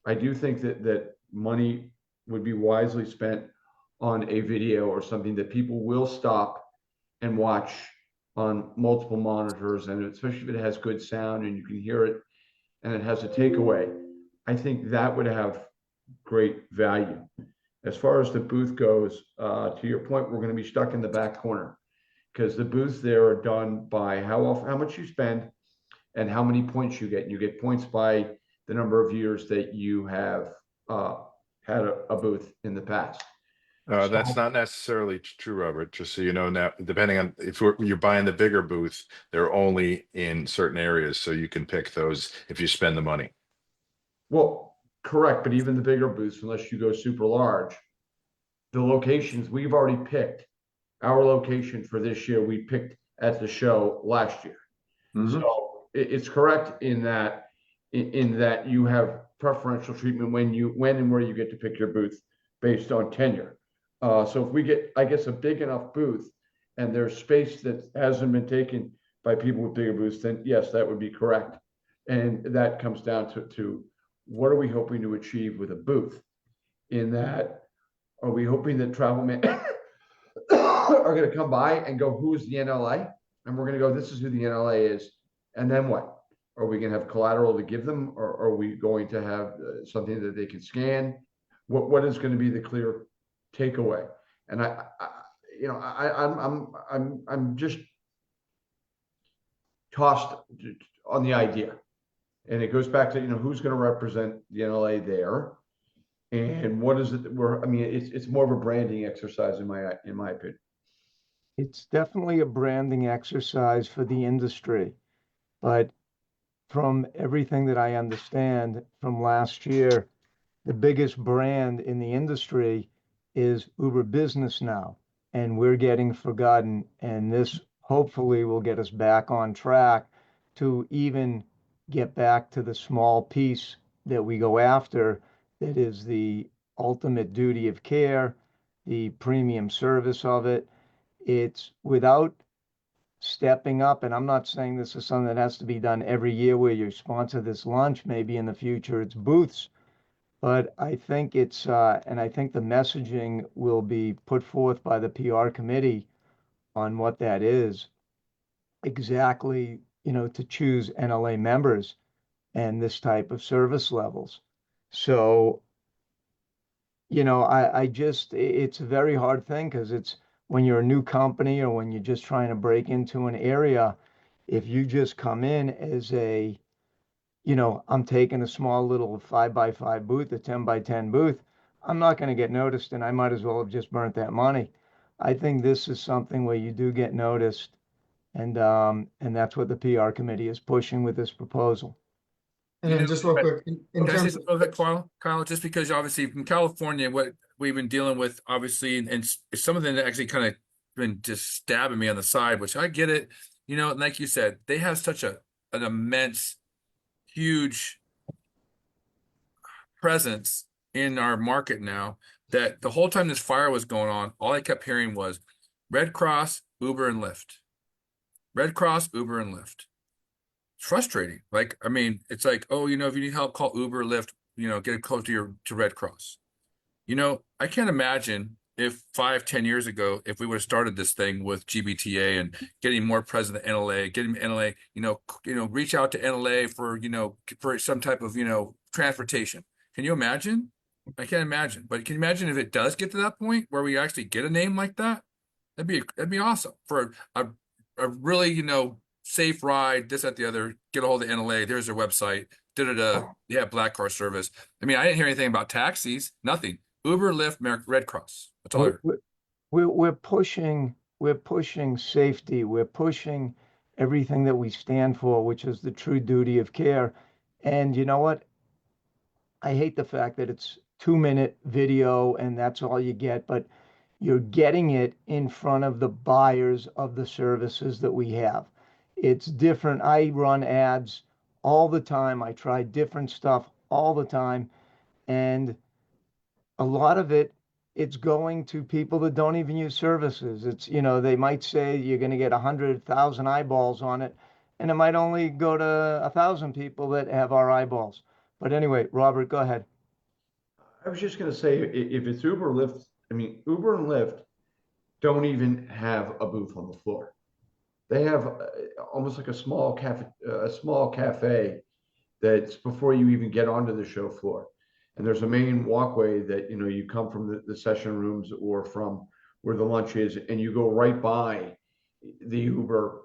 I do think that money would be wisely spent on a video or something that people will stop and watch on multiple monitors, and especially if it has good sound and you can hear it and it has a takeaway. I think that would have great value. As far as the booth goes, to your point, we're going to be stuck in the back corner because the booths there are done by how much you spend and how many points you get. You get points by the number of years that you have had a booth in the past. That's not necessarily true, Robert. Just so you know, now, depending on if you're buying the bigger booth, they're only in certain areas, so you can pick those if you spend the money. Well, correct, but even the bigger booths, unless you go super large, the locations we've already picked. Our location for this year, we picked at the show last year. So it's correct in that you have preferential treatment when and where you get to pick your booth based on tenure. So if we get, I guess, a big enough booth and there's space that hasn't been taken by people with bigger booths, then yes, that would be correct. And that comes down to what are we hoping to achieve with a booth? In that, are we hoping that travel men are going to come by and go, who's the NLA? And we're going to go, this is who the NLA is. And then what? Are we going to have collateral to give them, or are we going to have something that they can scan? What is going to be the clear takeaway? And I'm just tossed on the idea, and it goes back to who's going to represent the NLA there, and what is it that it's more of a branding exercise in my opinion. It's definitely a branding exercise for the industry, but from everything that I understand from last year, the biggest brand in the industry is Uber Business now, and we're getting forgotten. And this hopefully will get us back on track to even get back to the small piece that we go after, that is the ultimate duty of care, the premium service of it. It's without stepping up, and I'm not saying this is something that has to be done every year where you sponsor this lunch, maybe in the future it's booths, but I think it's, and I think the messaging will be put forth by the PR committee on what that is exactly, to choose NLA members and this type of service levels. So, it's a very hard thing, because it's when you're a new company or when you're just trying to break into an area, if you just come in as I'm taking a small little 5x5 booth, a 10x10 booth, I'm not going to get noticed, and I might as well have just burnt that money. I think this is something where you do get noticed, and that's what the PR committee is pushing with this proposal. And then just real quick, in Can I say terms something about that, Kyle? Just because obviously from California, what we've been dealing with, obviously, and some of them that actually kind of been just stabbing me on the side, which I get it, and like you said, they have such an immense, huge presence in our market now, that the whole time this fire was going on, all I kept hearing was Red Cross, Uber, and Lyft. Red Cross, Uber, and Lyft. It's frustrating. Like, I mean, it's like, oh, if you need help, call Uber, Lyft, get it close to Red Cross. I can't imagine if 5-10 years ago, if we would have started this thing with GBTA and getting more present in NLA, getting NLA, reach out to NLA for some type of, transportation. Can you imagine? I can't imagine. But can you imagine if it does get to that point where we actually get a name like that? That'd be awesome for a really, safe ride, this, that, the other. Get a hold of NLA. There's their website. Yeah, black car service. I mean, I didn't hear anything about taxis. Nothing. Uber, Lyft, Red Cross. That's all I heard. We're pushing safety. We're pushing everything that we stand for, which is the true duty of care. And you know what? I hate the fact that it's 2-minute video and that's all you get, but you're getting it in front of the buyers of the services that we have. It's different. I run ads all the time. I try different stuff all the time. And a lot of it's going to people that don't even use services. It's, they might say you're going to get 100,000 eyeballs on it, and it might only go to 1,000 people that have our eyeballs. But anyway, Robert, go ahead. I was just going to say, if it's Uber, Lyft, I mean, Uber and Lyft don't even have a booth on the floor. They have almost like a small cafe that's before you even get onto the show floor. And there's a main walkway that, you come from the session rooms or from where the lunch is, and you go right by the Uber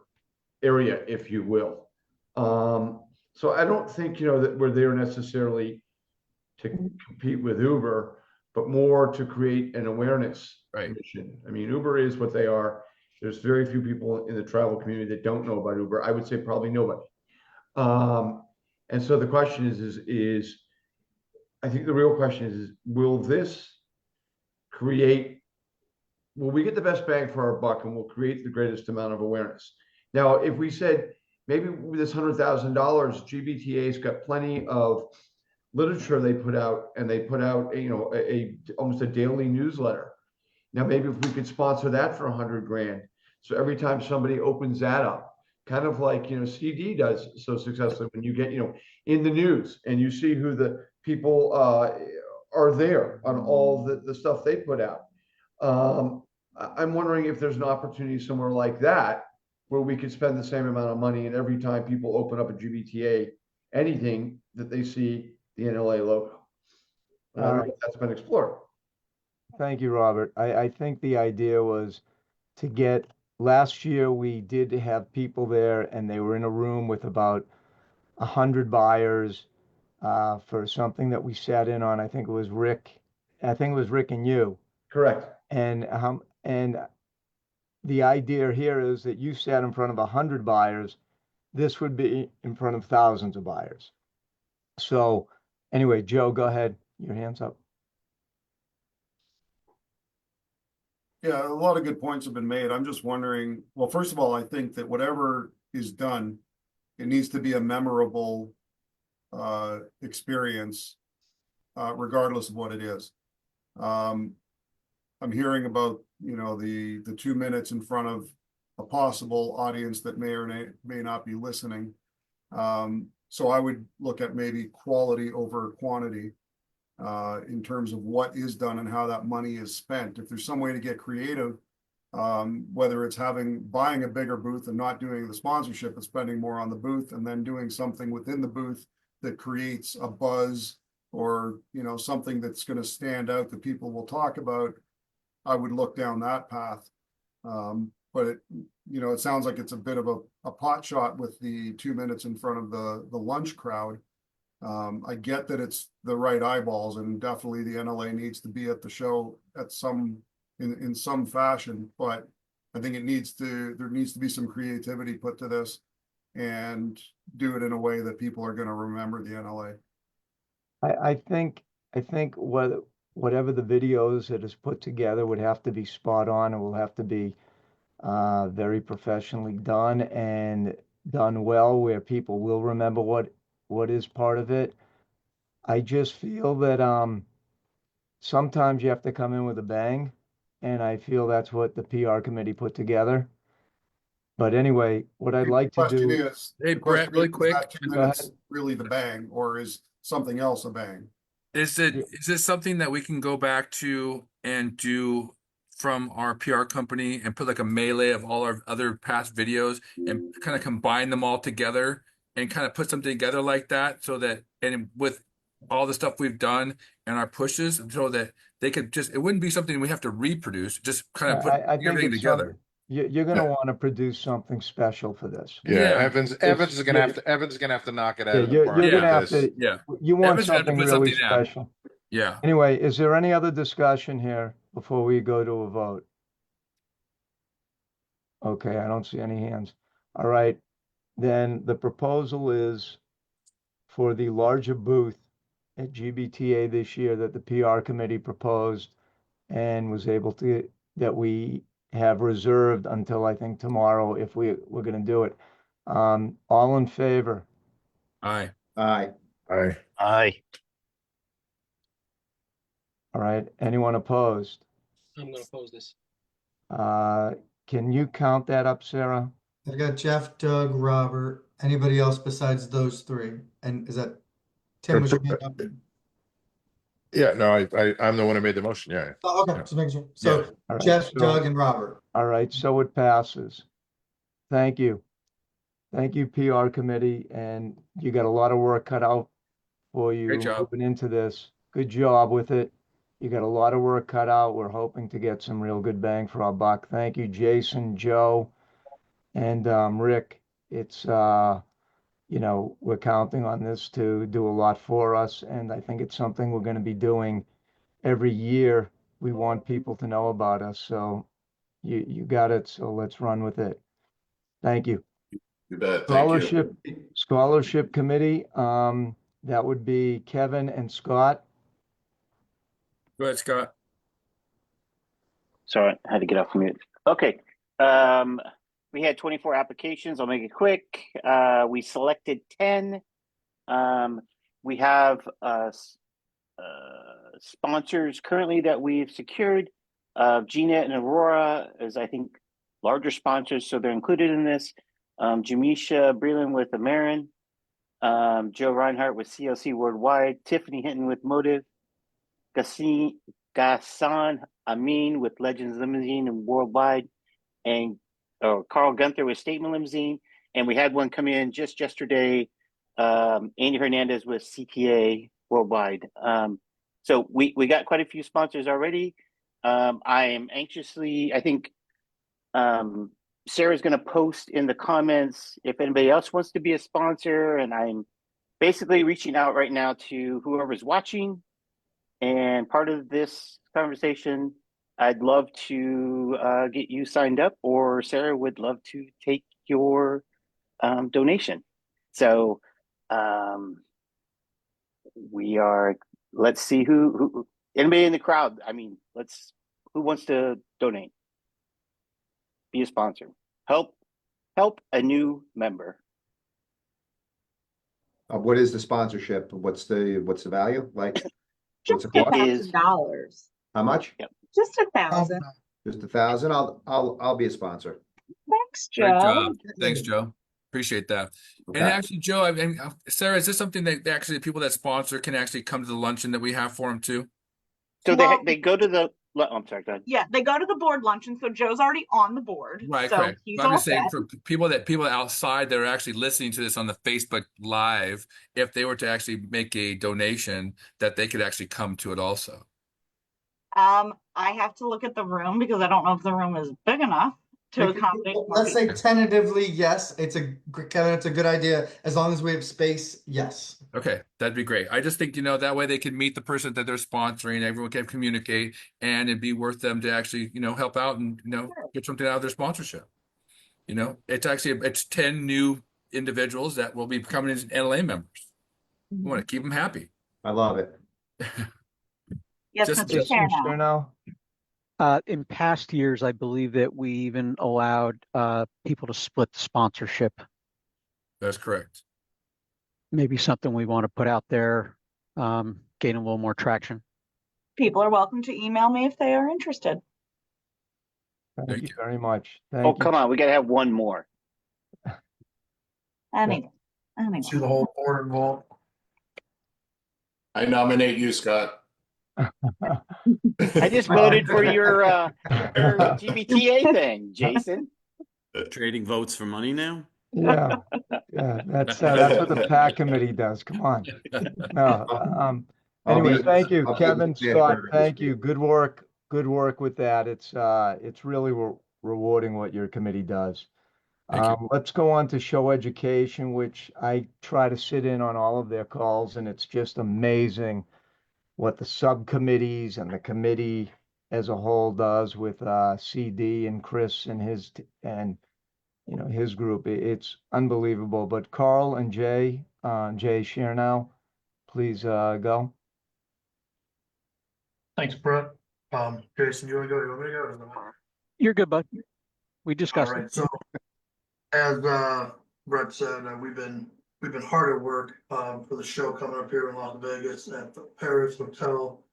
area, if you will. So I don't think, that we're there necessarily to compete with Uber, but more to create an awareness mission. I mean, Uber is what they are. There's very few people in the travel community that don't know about Uber. I would say probably nobody. And so the question is I think the real question is will we get the best bang for our buck, and we'll create the greatest amount of awareness? Now, if we said maybe with this $100,000, GBTA's got plenty of literature they put out, and they put out almost a daily newsletter. Now, maybe if we could sponsor that for $100,000, so every time somebody opens that up, kind of like CD does so successfully, when you get in the news and you see who the people are there on all the stuff they put out. I'm wondering if there's an opportunity somewhere like that where we could spend the same amount of money, and every time people open up a GBTA, anything that they see the NLA logo. I don't know if that's been explored. Thank you, Robert. I think the idea was to get, last year we did have people there, and they were in a room with about 100 buyers for something that we sat in on. I think it was Rick and you. Correct. And the idea here is that you sat in front of 100 buyers. This would be in front of thousands of buyers. So anyway, Joe, go ahead. Your hand's up. Yeah, a lot of good points have been made. I'm just wondering, well, first of all, I think that whatever is done, it needs to be a memorable experience, regardless of what it is. I'm hearing about, you know, the 2 minutes in front of a possible audience that may or may not be listening. So I would look at maybe quality over quantity in terms of what is done and how that money is spent. If there's some way to get creative, whether it's buying a bigger booth and not doing the sponsorship, but spending more on the booth, and then doing something within the booth that creates a buzz, or, you know, something that's going to stand out that people will talk about, I would look down that path. But it, you know, it sounds like it's a bit of a pot shot with the 2 minutes in front of the lunch crowd. I get that it's the right eyeballs, and definitely the NLA needs to be at the show at in some fashion, but I think there needs to be some creativity put to this, and do it in a way that people are going to remember the NLA. I think whatever the videos that is put together would have to be spot on, and will have to be very professionally done and done well, where people will remember what is part of it. I just feel that sometimes you have to come in with a bang, and I feel that's what the PR committee put together. But anyway, what I'd like to do. Hey, Brett, really quick. Is that 2 minutes really the bang, or is something else a bang? Is this something that we can go back to and do from our PR company and put like a melee of all our other past videos and kind of combine them all together and kind of put something together like that, so that, and with all the stuff we've done and our pushes, so that they could it wouldn't be something we have to reproduce, just kind of put I think everything it's together. You're going to want to produce something special for this. Yeah, Evans is gonna have to knock it out of the You're park. going to with have this. to. You want Evans had to something put really something down. special. Yeah. Anyway, is there any other discussion here before we go to a vote? Okay, I don't see any hands. All right, then the proposal is for the larger booth at GBTA this year that the PR committee proposed and was able to, that we have reserved until I think tomorrow if we're going to do it. All in favor? Aye. Aye. Aye. Aye. All right, anyone opposed? I'm gonna oppose this. Can you count that up, Sarah? I've got Jeff, Doug, Robert. Anybody else besides those three? And is that Tim was your hand up? Yeah, no, I'm the one who made the motion. Yeah. Oh, okay, just making sure. So Yeah. All right, Jeff, so- Doug, and Robert. All right, so it passes. Thank you. Thank you, PR committee, and you got a lot of work cut out for you Great job. moving into this. Good job with it. You got a lot of work cut out. We're hoping to get some real good bang for our buck. Thank you, Jason, Joe, and Rick. It's you know, we're counting on this to do a lot for us, and I think it's something we're going to be doing every year. We want people to know about us, so you got it. So let's run with it. Thank you. You bet. Thank you. Scholarship committee, that would be Kevin and Scott. Go ahead, Scott. Sorry, I had to get off mute. Okay. We had 24 applications. I'll make it quick. We selected 10. We have sponsors currently that we've secured. Gina and Aurora is, I think, larger sponsors, so they're included in this. Jamisha Breland with Amerin, Joe Reinhardt with CLC Worldwide, Tiffany Hinton with Motive, Ghassan Amin with Legends Limousine and Worldwide, and Carl Gunther with Statement Limousine. And we had one come in just yesterday, Andy Hernandez with CTA Worldwide. So we got quite a few sponsors already. I am anxiously, I think Sarah's going to post in the comments if anybody else wants to be a sponsor, and I'm basically reaching out right now to whoever's watching and part of this conversation. I'd love to get you signed up, or Sarah would love to take your donation. So let's see who anybody in the crowd. I mean, let's who wants to donate? Be a sponsor. Help a new member. What is the sponsorship? What's the value? Like, what's Just the cost? $1,000. How much? Just 1,000. Just 1,000? I'll be a sponsor. Thanks, Great Joe. job. Thanks, Joe. Appreciate that. And Okay. actually, Joe, I mean, Sarah, is this something that actually people that sponsor can actually come to the luncheon that we have for them too? So Well- they go to the. Oh, I'm sorry. Go ahead. Yeah, they go to the board luncheon. So Joe's already on the board. Right, so correct. he's But I'm all just saying set. for people outside that are actually listening to this on the Facebook Live, if they were to actually make a donation, that they could actually come to it also. I have to look at the room because I don't know if the room is big enough to accommodate more Let's say people. tentatively, yes. Kevin, it's a good idea. As long as we have space, yes. Okay, that'd be great. I just think, that way they can meet the person that they're sponsoring, everyone can communicate, and it'd be worth them to actually, help out and, get something out of their sponsorship. It's 10 new individuals that will be becoming as NLA members. We want to keep them happy. I love it. Yes, Just- Mr. Chernow. In past years, I believe that we even allowed people to split the sponsorship. That's correct. Maybe something we want to put out there, gain a little more traction. People are welcome to email me if they are interested. Thank you very much. Oh, Thank you. come on. We got to have one more. Anyway. See the whole board involved. I nominate you, Scott. I just voted for your GBTA thing, Jason. Trading votes for money now? Yeah, that's what the PAC committee does. Come on. No, anyway, thank you, I'll be Kevin, the Scott, chair. thank you. Good work with that. It's really rewarding what your committee does. Thank you. Let's go on to show education, which I try to sit in on all of their calls, and it's just amazing what the subcommittees and the committee as a whole does with CD and Chris and his group. It's unbelievable. But Carl and Jay share now. Please go. Thanks, Brett. Jason, you want to go? You want me to go? You're good, bud. We discussed All right. it. So, as Brett said, we've been hard at work for the show coming up here in Las Vegas at the Paris Hotel,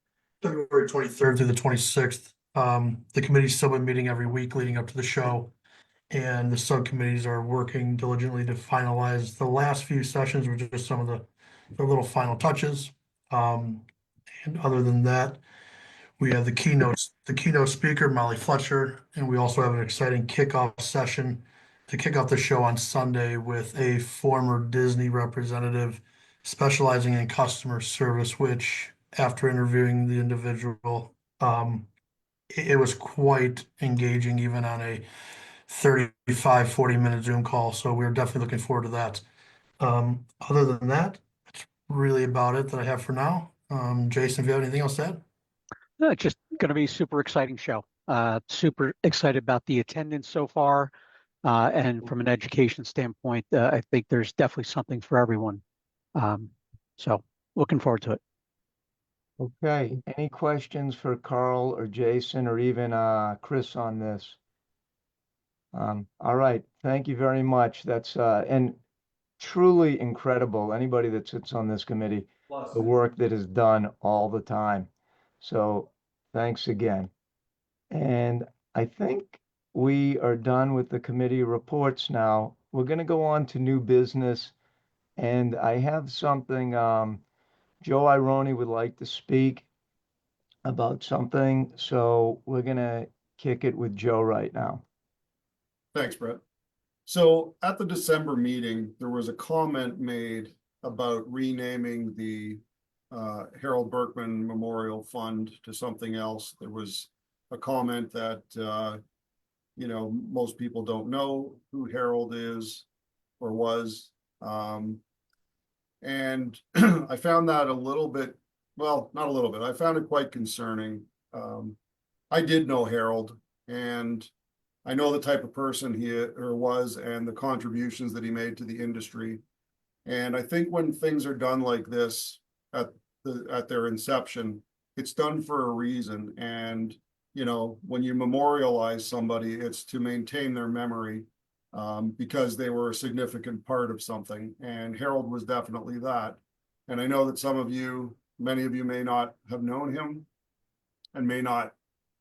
February 23rd through the 26th. The committee's still been meeting every week leading up to the show, and the subcommittees are working diligently to finalize the last few sessions, which are just some of the little final touches. And other than that, we have the keynote speaker, Molly Fletcher, and we also have an exciting kickoff session to kick off the show on Sunday with a former Disney representative specializing in customer service, which after interviewing the individual, it was quite engaging even on a 40-minute Zoom call. So we're definitely looking forward to that. Other than that, that's really about it that I have for now. Jason, if you have anything else to add? No, it's just going to be a super exciting show. Super excited about the attendance so far. And from an education standpoint, I think there's definitely something for everyone. So looking forward to it. Okay, any questions for Carl or Jason or even Chris on this? All right, thank you very much. That's and truly incredible. Anybody that sits on this committee, the work that is done all the time. So thanks again. And I think we are done with the committee reports now. We're going to go on to new business. And I have something, Joe Ironi would like to speak about something. So we're going to kick it with Joe right now. Thanks, Brett. So at the December meeting, there was a comment made about renaming the Harold Berkman Memorial Fund to something else. There was a comment that, most people don't know who Harold is or was. And I found that a little bit, well, not a little bit, I found it quite concerning. I did know Harold, and I know the type of person he was and the contributions that he made to the industry. And I think when things are done like this at their inception, it's done for a reason. And you know, when you memorialize somebody, it's to maintain their memory because they were a significant part of something. And Harold was definitely that. And I know that some of you, many of you may not have known him and may not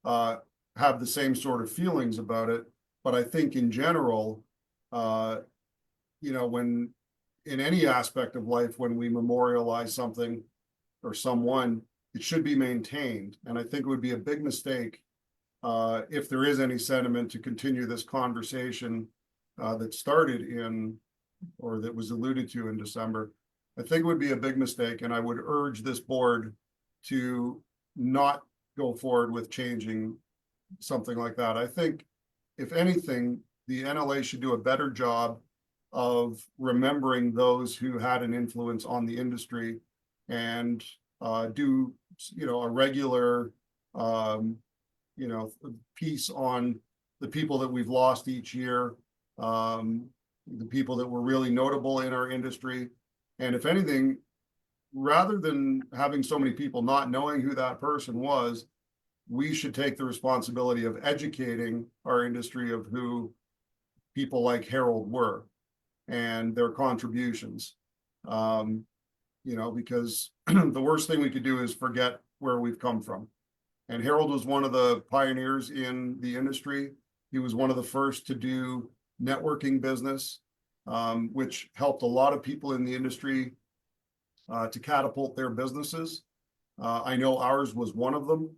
have the same sort of feelings about it. But I think in general, you know, when in any aspect of life, when we memorialize something or someone, it should be maintained. And I think it would be a big mistake if there is any sentiment to continue this conversation that started in, or that was alluded to in December. I think it would be a big mistake, and I would urge this board to not go forward with changing something like that. I think, if anything, the NLA should do a better job of remembering those who had an influence on the industry and do, you know, a regular, you know, piece on the people that we've lost each year, the people that were really notable in our industry. And if anything, rather than having so many people not knowing who that person was, we should take the responsibility of educating our industry of who people like Harold were and their contributions. You know, because the worst thing we could do is forget where we've come from. And Harold was one of the pioneers in the industry. He was one of the first to do networking business, which helped a lot of people in the industry to catapult their businesses. I know ours was one of them.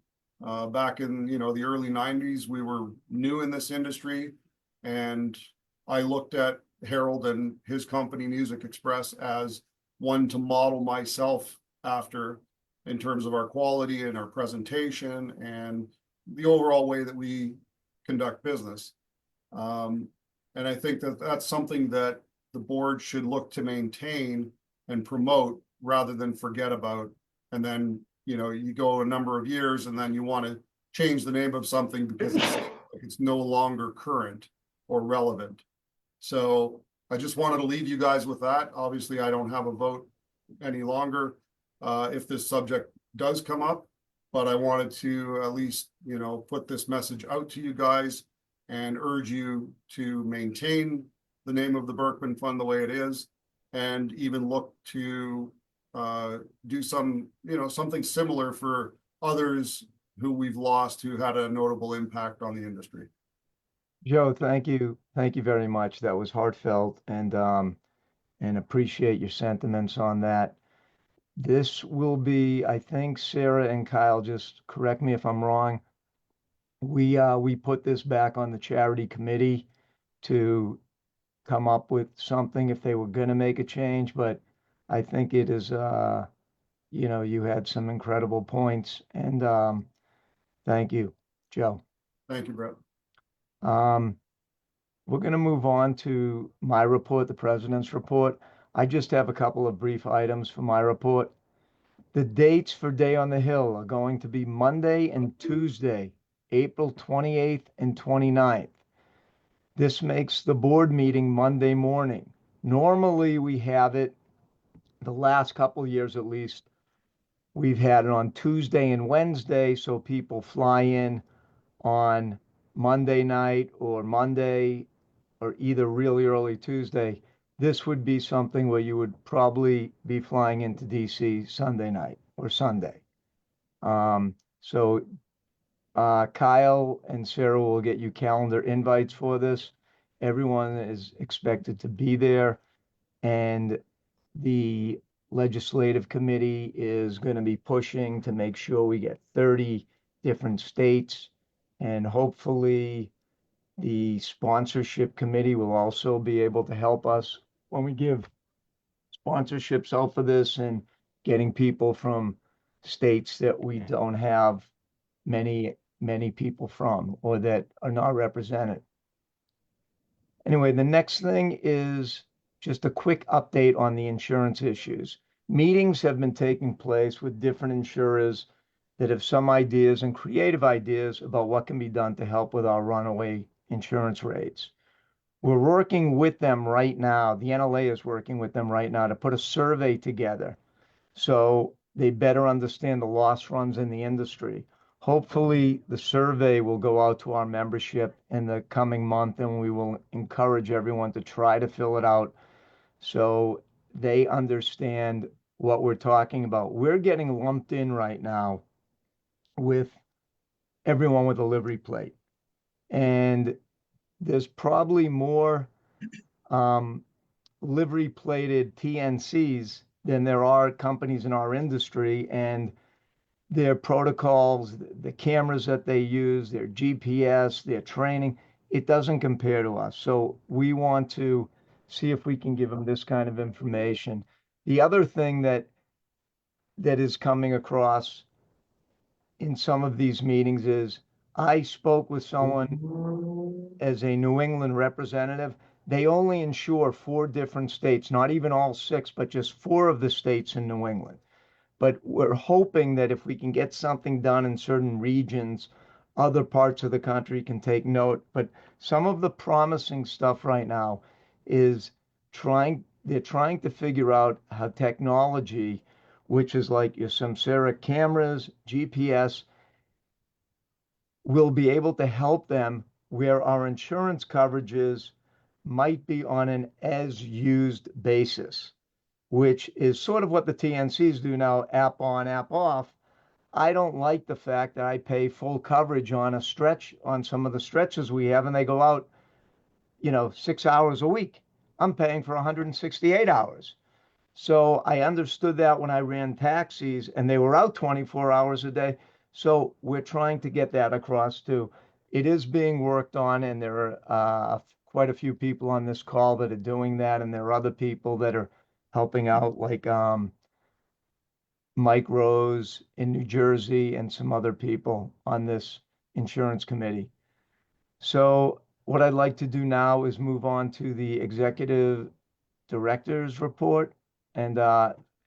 Back in, you know, the early 90s, we were new in this industry, and I looked at Harold and his company, Music Express, as one to model myself after in terms of our quality and our presentation and the overall way that we conduct business. And I think that that's something that the board should look to maintain and promote rather than forget about. And then, you know, you go a number of years and then you want to change the name of something because it's no longer current or relevant. So I just wanted to leave you guys with that. Obviously, I don't have a vote any longer if this subject does come up, but I wanted to at least, you know, put this message out to you guys and urge you to maintain the name of the Berkman Fund the way it is, and even look to do some, you know, something similar for others who we've lost who had a notable impact on the industry. Joe, thank you. Thank you very much. That was heartfelt, and appreciate your sentiments on that. This will be, I think, Sarah and Kyle, just correct me if I'm wrong. We put this back on the charity committee to come up with something if they were going to make a change, but I think it is, you know, you had some incredible points, and thank you, Joe. Thank you, Brett. We're going to move on to my report, the president's report. I just have a couple of brief items for my report. The dates for Day on the Hill are going to be Monday and Tuesday, April 28th and 29th. This makes the board meeting Monday morning. Normally, we have it, the last couple of years at least, we've had it on Tuesday and Wednesday, so people fly in on Monday night or Monday or either really early Tuesday. This would be something where you would probably be flying into DC Sunday night or Sunday. So Kyle and Sarah will get you calendar invites for this. Everyone is expected to be there, and the legislative committee is going to be pushing to make sure we get 30 different states, and hopefully the sponsorship committee will also be able to help us when we give sponsorships out for this and getting people from states that we don't have many people from or that are not represented. Anyway, the next thing is just a quick update on the insurance issues. Meetings have been taking place with different insurers that have some ideas and creative ideas about what can be done to help with our runaway insurance rates. We're working with them right now. The NLA is working with them right now to put a survey together so they better understand the loss runs in the industry. hopefully the survey will go out to our membership in the coming month, and we will encourage everyone to try to fill it out so they understand what we're talking about. We're getting lumped in right now with everyone with a livery plate. And there's probably more livery plated TNCs than there are companies in our industry, and their protocols, the cameras that they use, their GPS, their training, it doesn't compare to us. So we want to see if we can give them this kind of information. The other thing that is coming across in some of these meetings is I spoke with someone as a New England representative. They only insure 4 different states, not even all 6, but just 4 of the states in New England. But we're hoping that if we can get something done in certain regions, other parts of the country can take note. But some of the promising stuff right now is they're trying to figure out how technology, which is like your Samsara cameras, GPS, will be able to help them where our insurance coverages might be on an as used basis, which is sort of what the TNCs do now, app on, app off. I don't like the fact that I pay full coverage on a stretch, on some of the stretches we have, and they go out, 6 hours a week. I'm paying for 168 hours. So I understood that when I ran taxis and they were out 24 hours a day. So we're trying to get that across too. It is being worked on, and there are quite a few people on this call that are doing that, and there are other people that are helping out, like Mike Rose in New Jersey and some other people on this insurance committee. So what I'd like to do now is move on to the executive director's report. And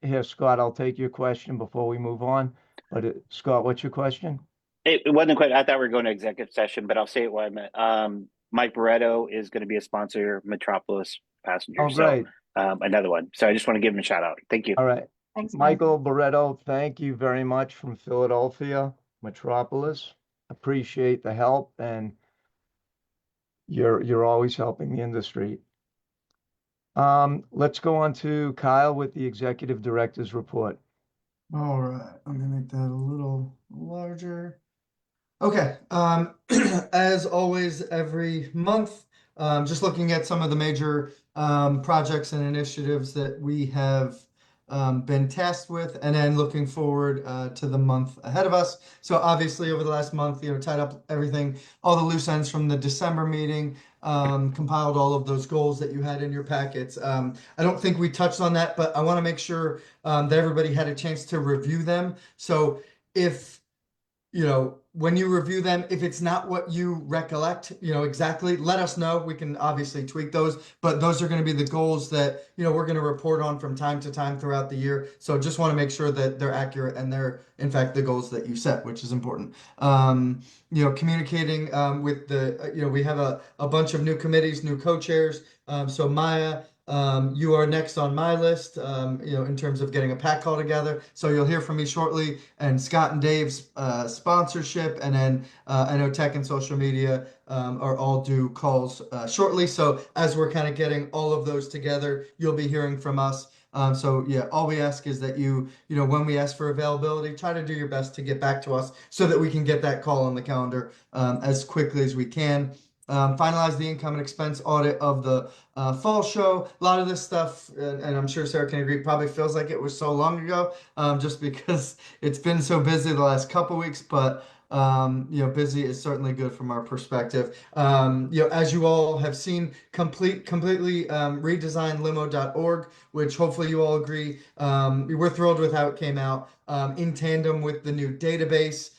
here, Scott, I'll take your question before we move on. But Scott, what's your question? It wasn't quite. I thought we were going to executive session, but I'll say it what I meant. Mike Barreto is going to be a sponsor, Metropolis passenger. Oh, great. So another one. So I just want to give him a shout out. Thank you. All right. Thanks, Michael Barreto, thank you very much from Philadelphia, Metropolis. Appreciate the help, and you're always helping the industry. Let's go on to Kyle with the executive director's report. All right, I'm gonna make that a little larger. Okay, as always, every month, just looking at some of the major projects and initiatives that we have been tasked with, and then looking forward to the month ahead of us. So obviously over the last month, tied up everything, all the loose ends from the December meeting, compiled all of those goals that you had in your packets. I don't think we touched on that, but I want to make sure that everybody had a chance to review them. So if, when you review them, if it's not what you recollect, exactly, let us know. We can obviously tweak those, but those are going to be the goals that, we're going to report on from time to time throughout the year. So just want to make sure that they're accurate and they're, in fact, the goals that you set, which is important. Communicating with the, we have a bunch of new committees, new co-chairs. So Maya, you are next on my list, in terms of getting a pack call together. So you'll hear from me shortly, and Scott and Dave's sponsorship, and then I know tech and social media are all due calls shortly. So as we're kind of getting all of those together, you'll be hearing from us. So yeah, all we ask is that you when we ask for availability, try to do your best to get back to us so that we can get that call on the calendar as quickly as we can. Finalize the income and expense audit of the fall show. A lot of this stuff, and I'm sure Sarah can agree, probably feels like it was so long ago, just because it's been so busy the last couple weeks, but busy is certainly good from our perspective. As you all have seen, completely redesigned limo.org, which hopefully you all agree. We're thrilled with how it came out, in tandem with the new database.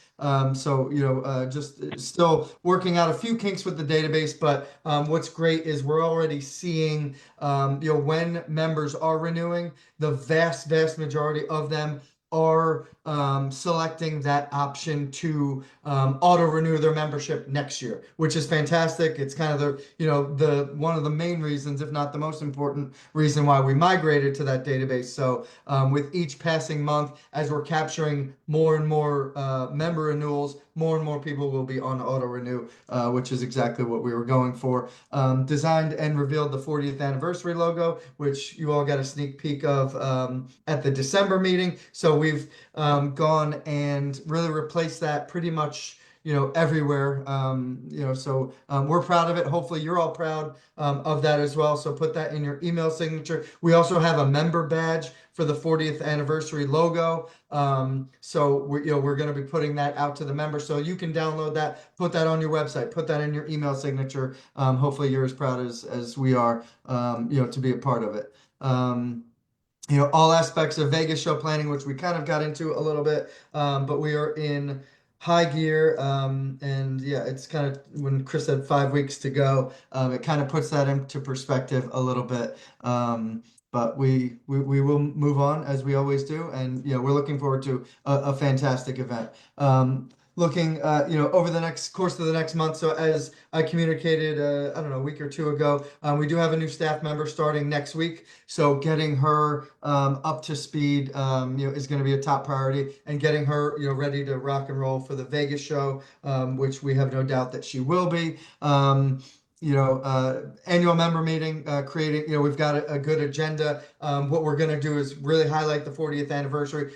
Just still working out a few kinks with the database, but what's great is we're already seeing, when members are renewing, the vast majority of them are selecting that option to auto renew their membership next year, which is fantastic. It's kind of the one of the main reasons, if not the most important reason, why we migrated to that database. So with each passing month, as we're capturing more and more member renewals, more and more people will be on auto renew, which is exactly what we were going for. Designed and revealed the 40th anniversary logo, which you all got a sneak peek of at the December meeting. So we've gone and really replaced that pretty much, everywhere. So we're proud of it. Hopefully you're all proud of that as well. So put that in your email signature. We also have a member badge for the 40th anniversary logo. So we're going to be putting that out to the members, so you can download that, put that on your website, put that in your email signature. Hopefully you're as proud as we are, to be a part of it. All aspects of Vegas show planning, which we kind of got into a little bit, but we are in high gear. And yeah, it's kind of, when Chris said 5 weeks to go, it kind of puts that into perspective a little bit. But we will move on as we always do, and we're looking forward to a fantastic event. Looking over the next course of the next month. So as I communicated, I don't know, a week or two ago, we do have a new staff member starting next week. So getting her up to speed, is going to be a top priority, and getting her, ready to rock and roll for the Vegas show, which we have no doubt that she will be. Annual member meeting, creating, we've got a good agenda. What we're going to do is really highlight the 40th anniversary.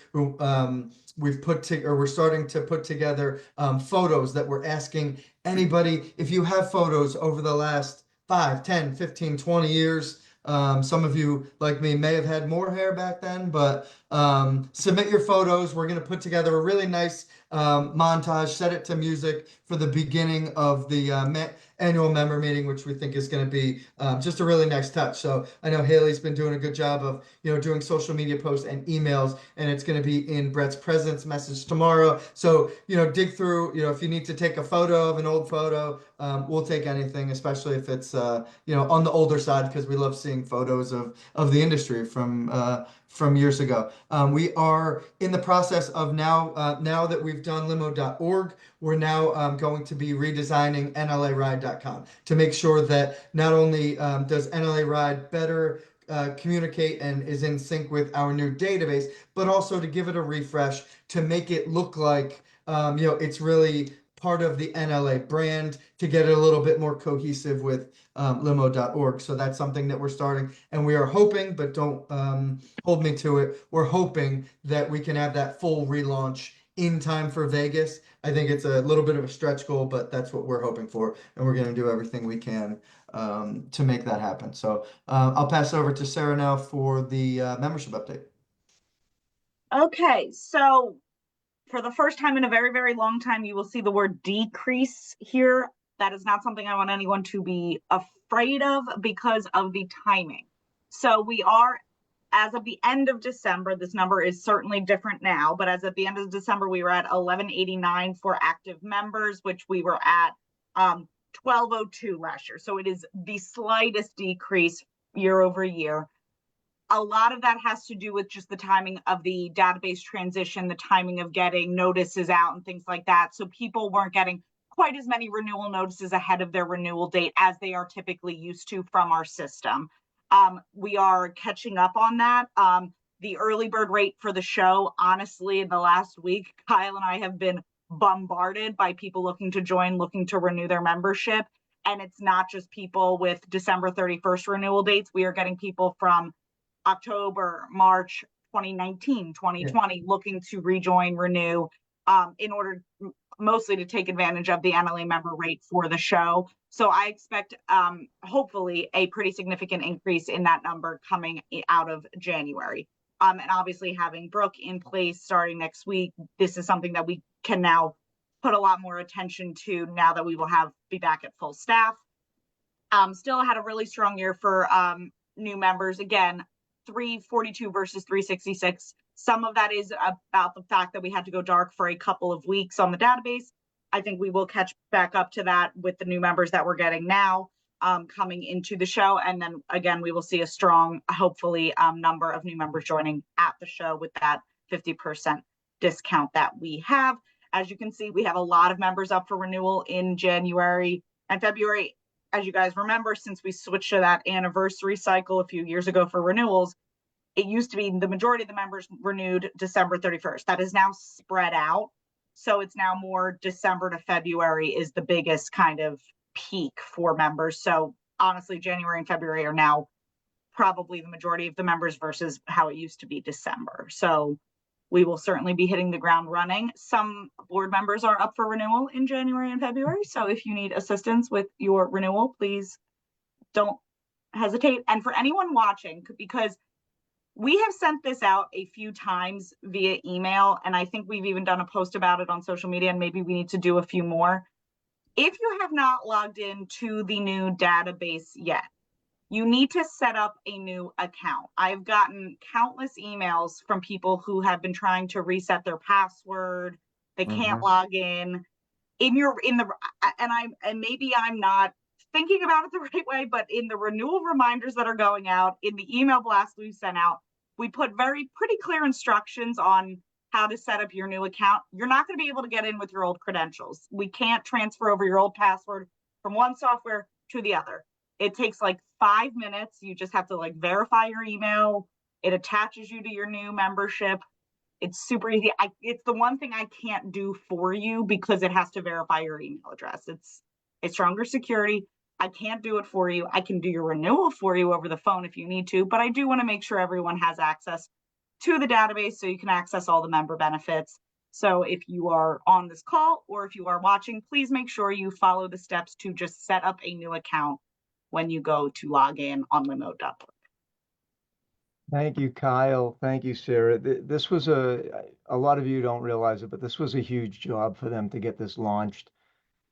We're starting to put together photos that we're asking anybody, if you have photos over the last 5, 10, 15, 20 years. Some of you, like me, may have had more hair back then, but submit your photos. We're going to put together a really nice montage, set it to music for the beginning of the annual member meeting, which we think is going to be just a really nice touch. So I know Haley's been doing a good job of doing social media posts and emails, and it's going to be in Brett's presence message tomorrow. So dig through, if you need to take a photo of an old photo, we'll take anything, especially if it's on the older side, because we love seeing photos of the industry from years ago. We are in the process of now that we've done limo.org, we're now going to be redesigning NLARide.com to make sure that not only does NLA Ride better communicate and is in sync with our new database, but also to give it a refresh, to make it look like it's really part of the NLA brand, to get it a little bit more cohesive with limo.org. So that's something that we're starting, and we are hoping, but don't hold me to it, we're hoping that we can have that full relaunch in time for Vegas. I think it's a little bit of a stretch goal, but that's what we're hoping for, and we're going to do everything we can to make that happen. So I'll pass over to Sarah now for the membership update. Okay, so for the first time in a very, very long time, you will see the word decrease here. That is not something I want anyone to be afraid of because of the timing. So we are, as of the end of December, this number is certainly different now, but as at the end of December, we were at 1189 for active members, which we were at 1202 last year. So it is the slightest decrease year over year. A lot of that has to do with just the timing of the database transition, the timing of getting notices out and things like that. So people weren't getting quite as many renewal notices ahead of their renewal date as they are typically used to from our system. We are catching up on that. The early bird rate for the show, honestly, in the last week, Kyle and I have been bombarded by people looking to join, looking to renew their membership. And it's not just people with December 31st renewal dates. We are getting people from October, March 2019, 2020, looking to rejoin, renew, in order mostly to take advantage of the NLA member rate for the show. So I expect hopefully a pretty significant increase in that number coming out of January. And obviously having Brooke in place starting next week, this is something that we can now put a lot more attention to now that we will be back at full staff. Still had a really strong year for new members. Again, 342 versus 366. Some of that is about the fact that we had to go dark for a couple of weeks on the database. I think we will catch back up to that with the new members that we're getting now coming into the show. And then again, we will see a strong, hopefully, number of new members joining at the show with that 50% discount that we have. As you can see, we have a lot of members up for renewal in January and February. As you guys remember, since we switched to that anniversary cycle a few years ago for renewals, it used to be the majority of the members renewed December 31st. That is now spread out. So it's now more December to February is the biggest kind of peak for members. So honestly, January and February are now probably the majority of the members versus how it used to be December. So we will certainly be hitting the ground running. Some board members are up for renewal in January and February. So if you need assistance with your renewal, please don't hesitate. And for anyone watching, because we have sent this out a few times via email, and I think we've even done a post about it on social media, and maybe we need to do a few more. If you have not logged into the new database yet, you need to set up a new account. I've gotten countless emails from people who have been trying to reset their password. They can't log in. And maybe I'm not thinking about it the right way, but in the renewal reminders that are going out, in the email blast we've sent out, we put pretty clear instructions on how to set up your new account. You're not going to be able to get in with your old credentials. We can't transfer over your old password from one software to the other. It takes like 5 minutes. You just have to like verify your email. It attaches you to your new membership. It's super easy. It's the one thing I can't do for you because it has to verify your email address. It's a stronger security. I can't do it for you. I can do your renewal for you over the phone if you need to, but I do want to make sure everyone has access to the database so you can access all the member benefits. So if you are on this call or if you are watching, please make sure you follow the steps to just set up a new account when you go to log in on limo.org. Thank you, Kyle. Thank you, Sarah. This was a lot of you don't realize it, but this was a huge job for them to get this launched.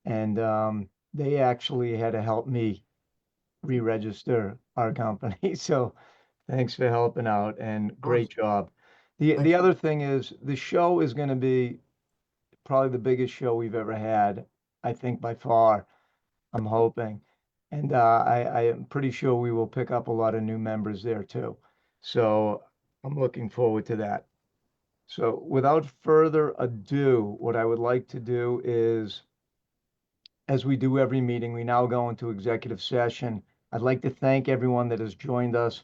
And they actually had to help me re-register our company. So thanks for helping out and great job. The other thing is the show is going to be probably the biggest show we've ever had, I think by far, I'm hoping. And I am pretty sure we will pick up a lot of new members there too. So I'm looking forward to that. So without further ado, what I would like to do is, as we do every meeting, we now go into executive session. I'd like to thank everyone that has joined us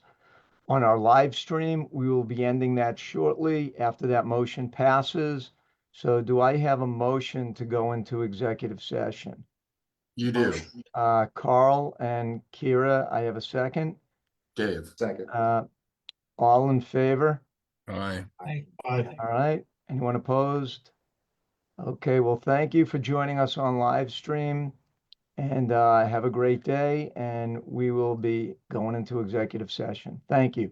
on our live stream. We will be ending that shortly after that motion passes. So do I have a motion to go into executive session? You do. Carl and Kira, I have a second. Dave. Second. All in favor? Aye. All right. Anyone opposed? Okay, well, thank you for joining us on live stream, and have a great day, and we will be going into executive session. Thank you.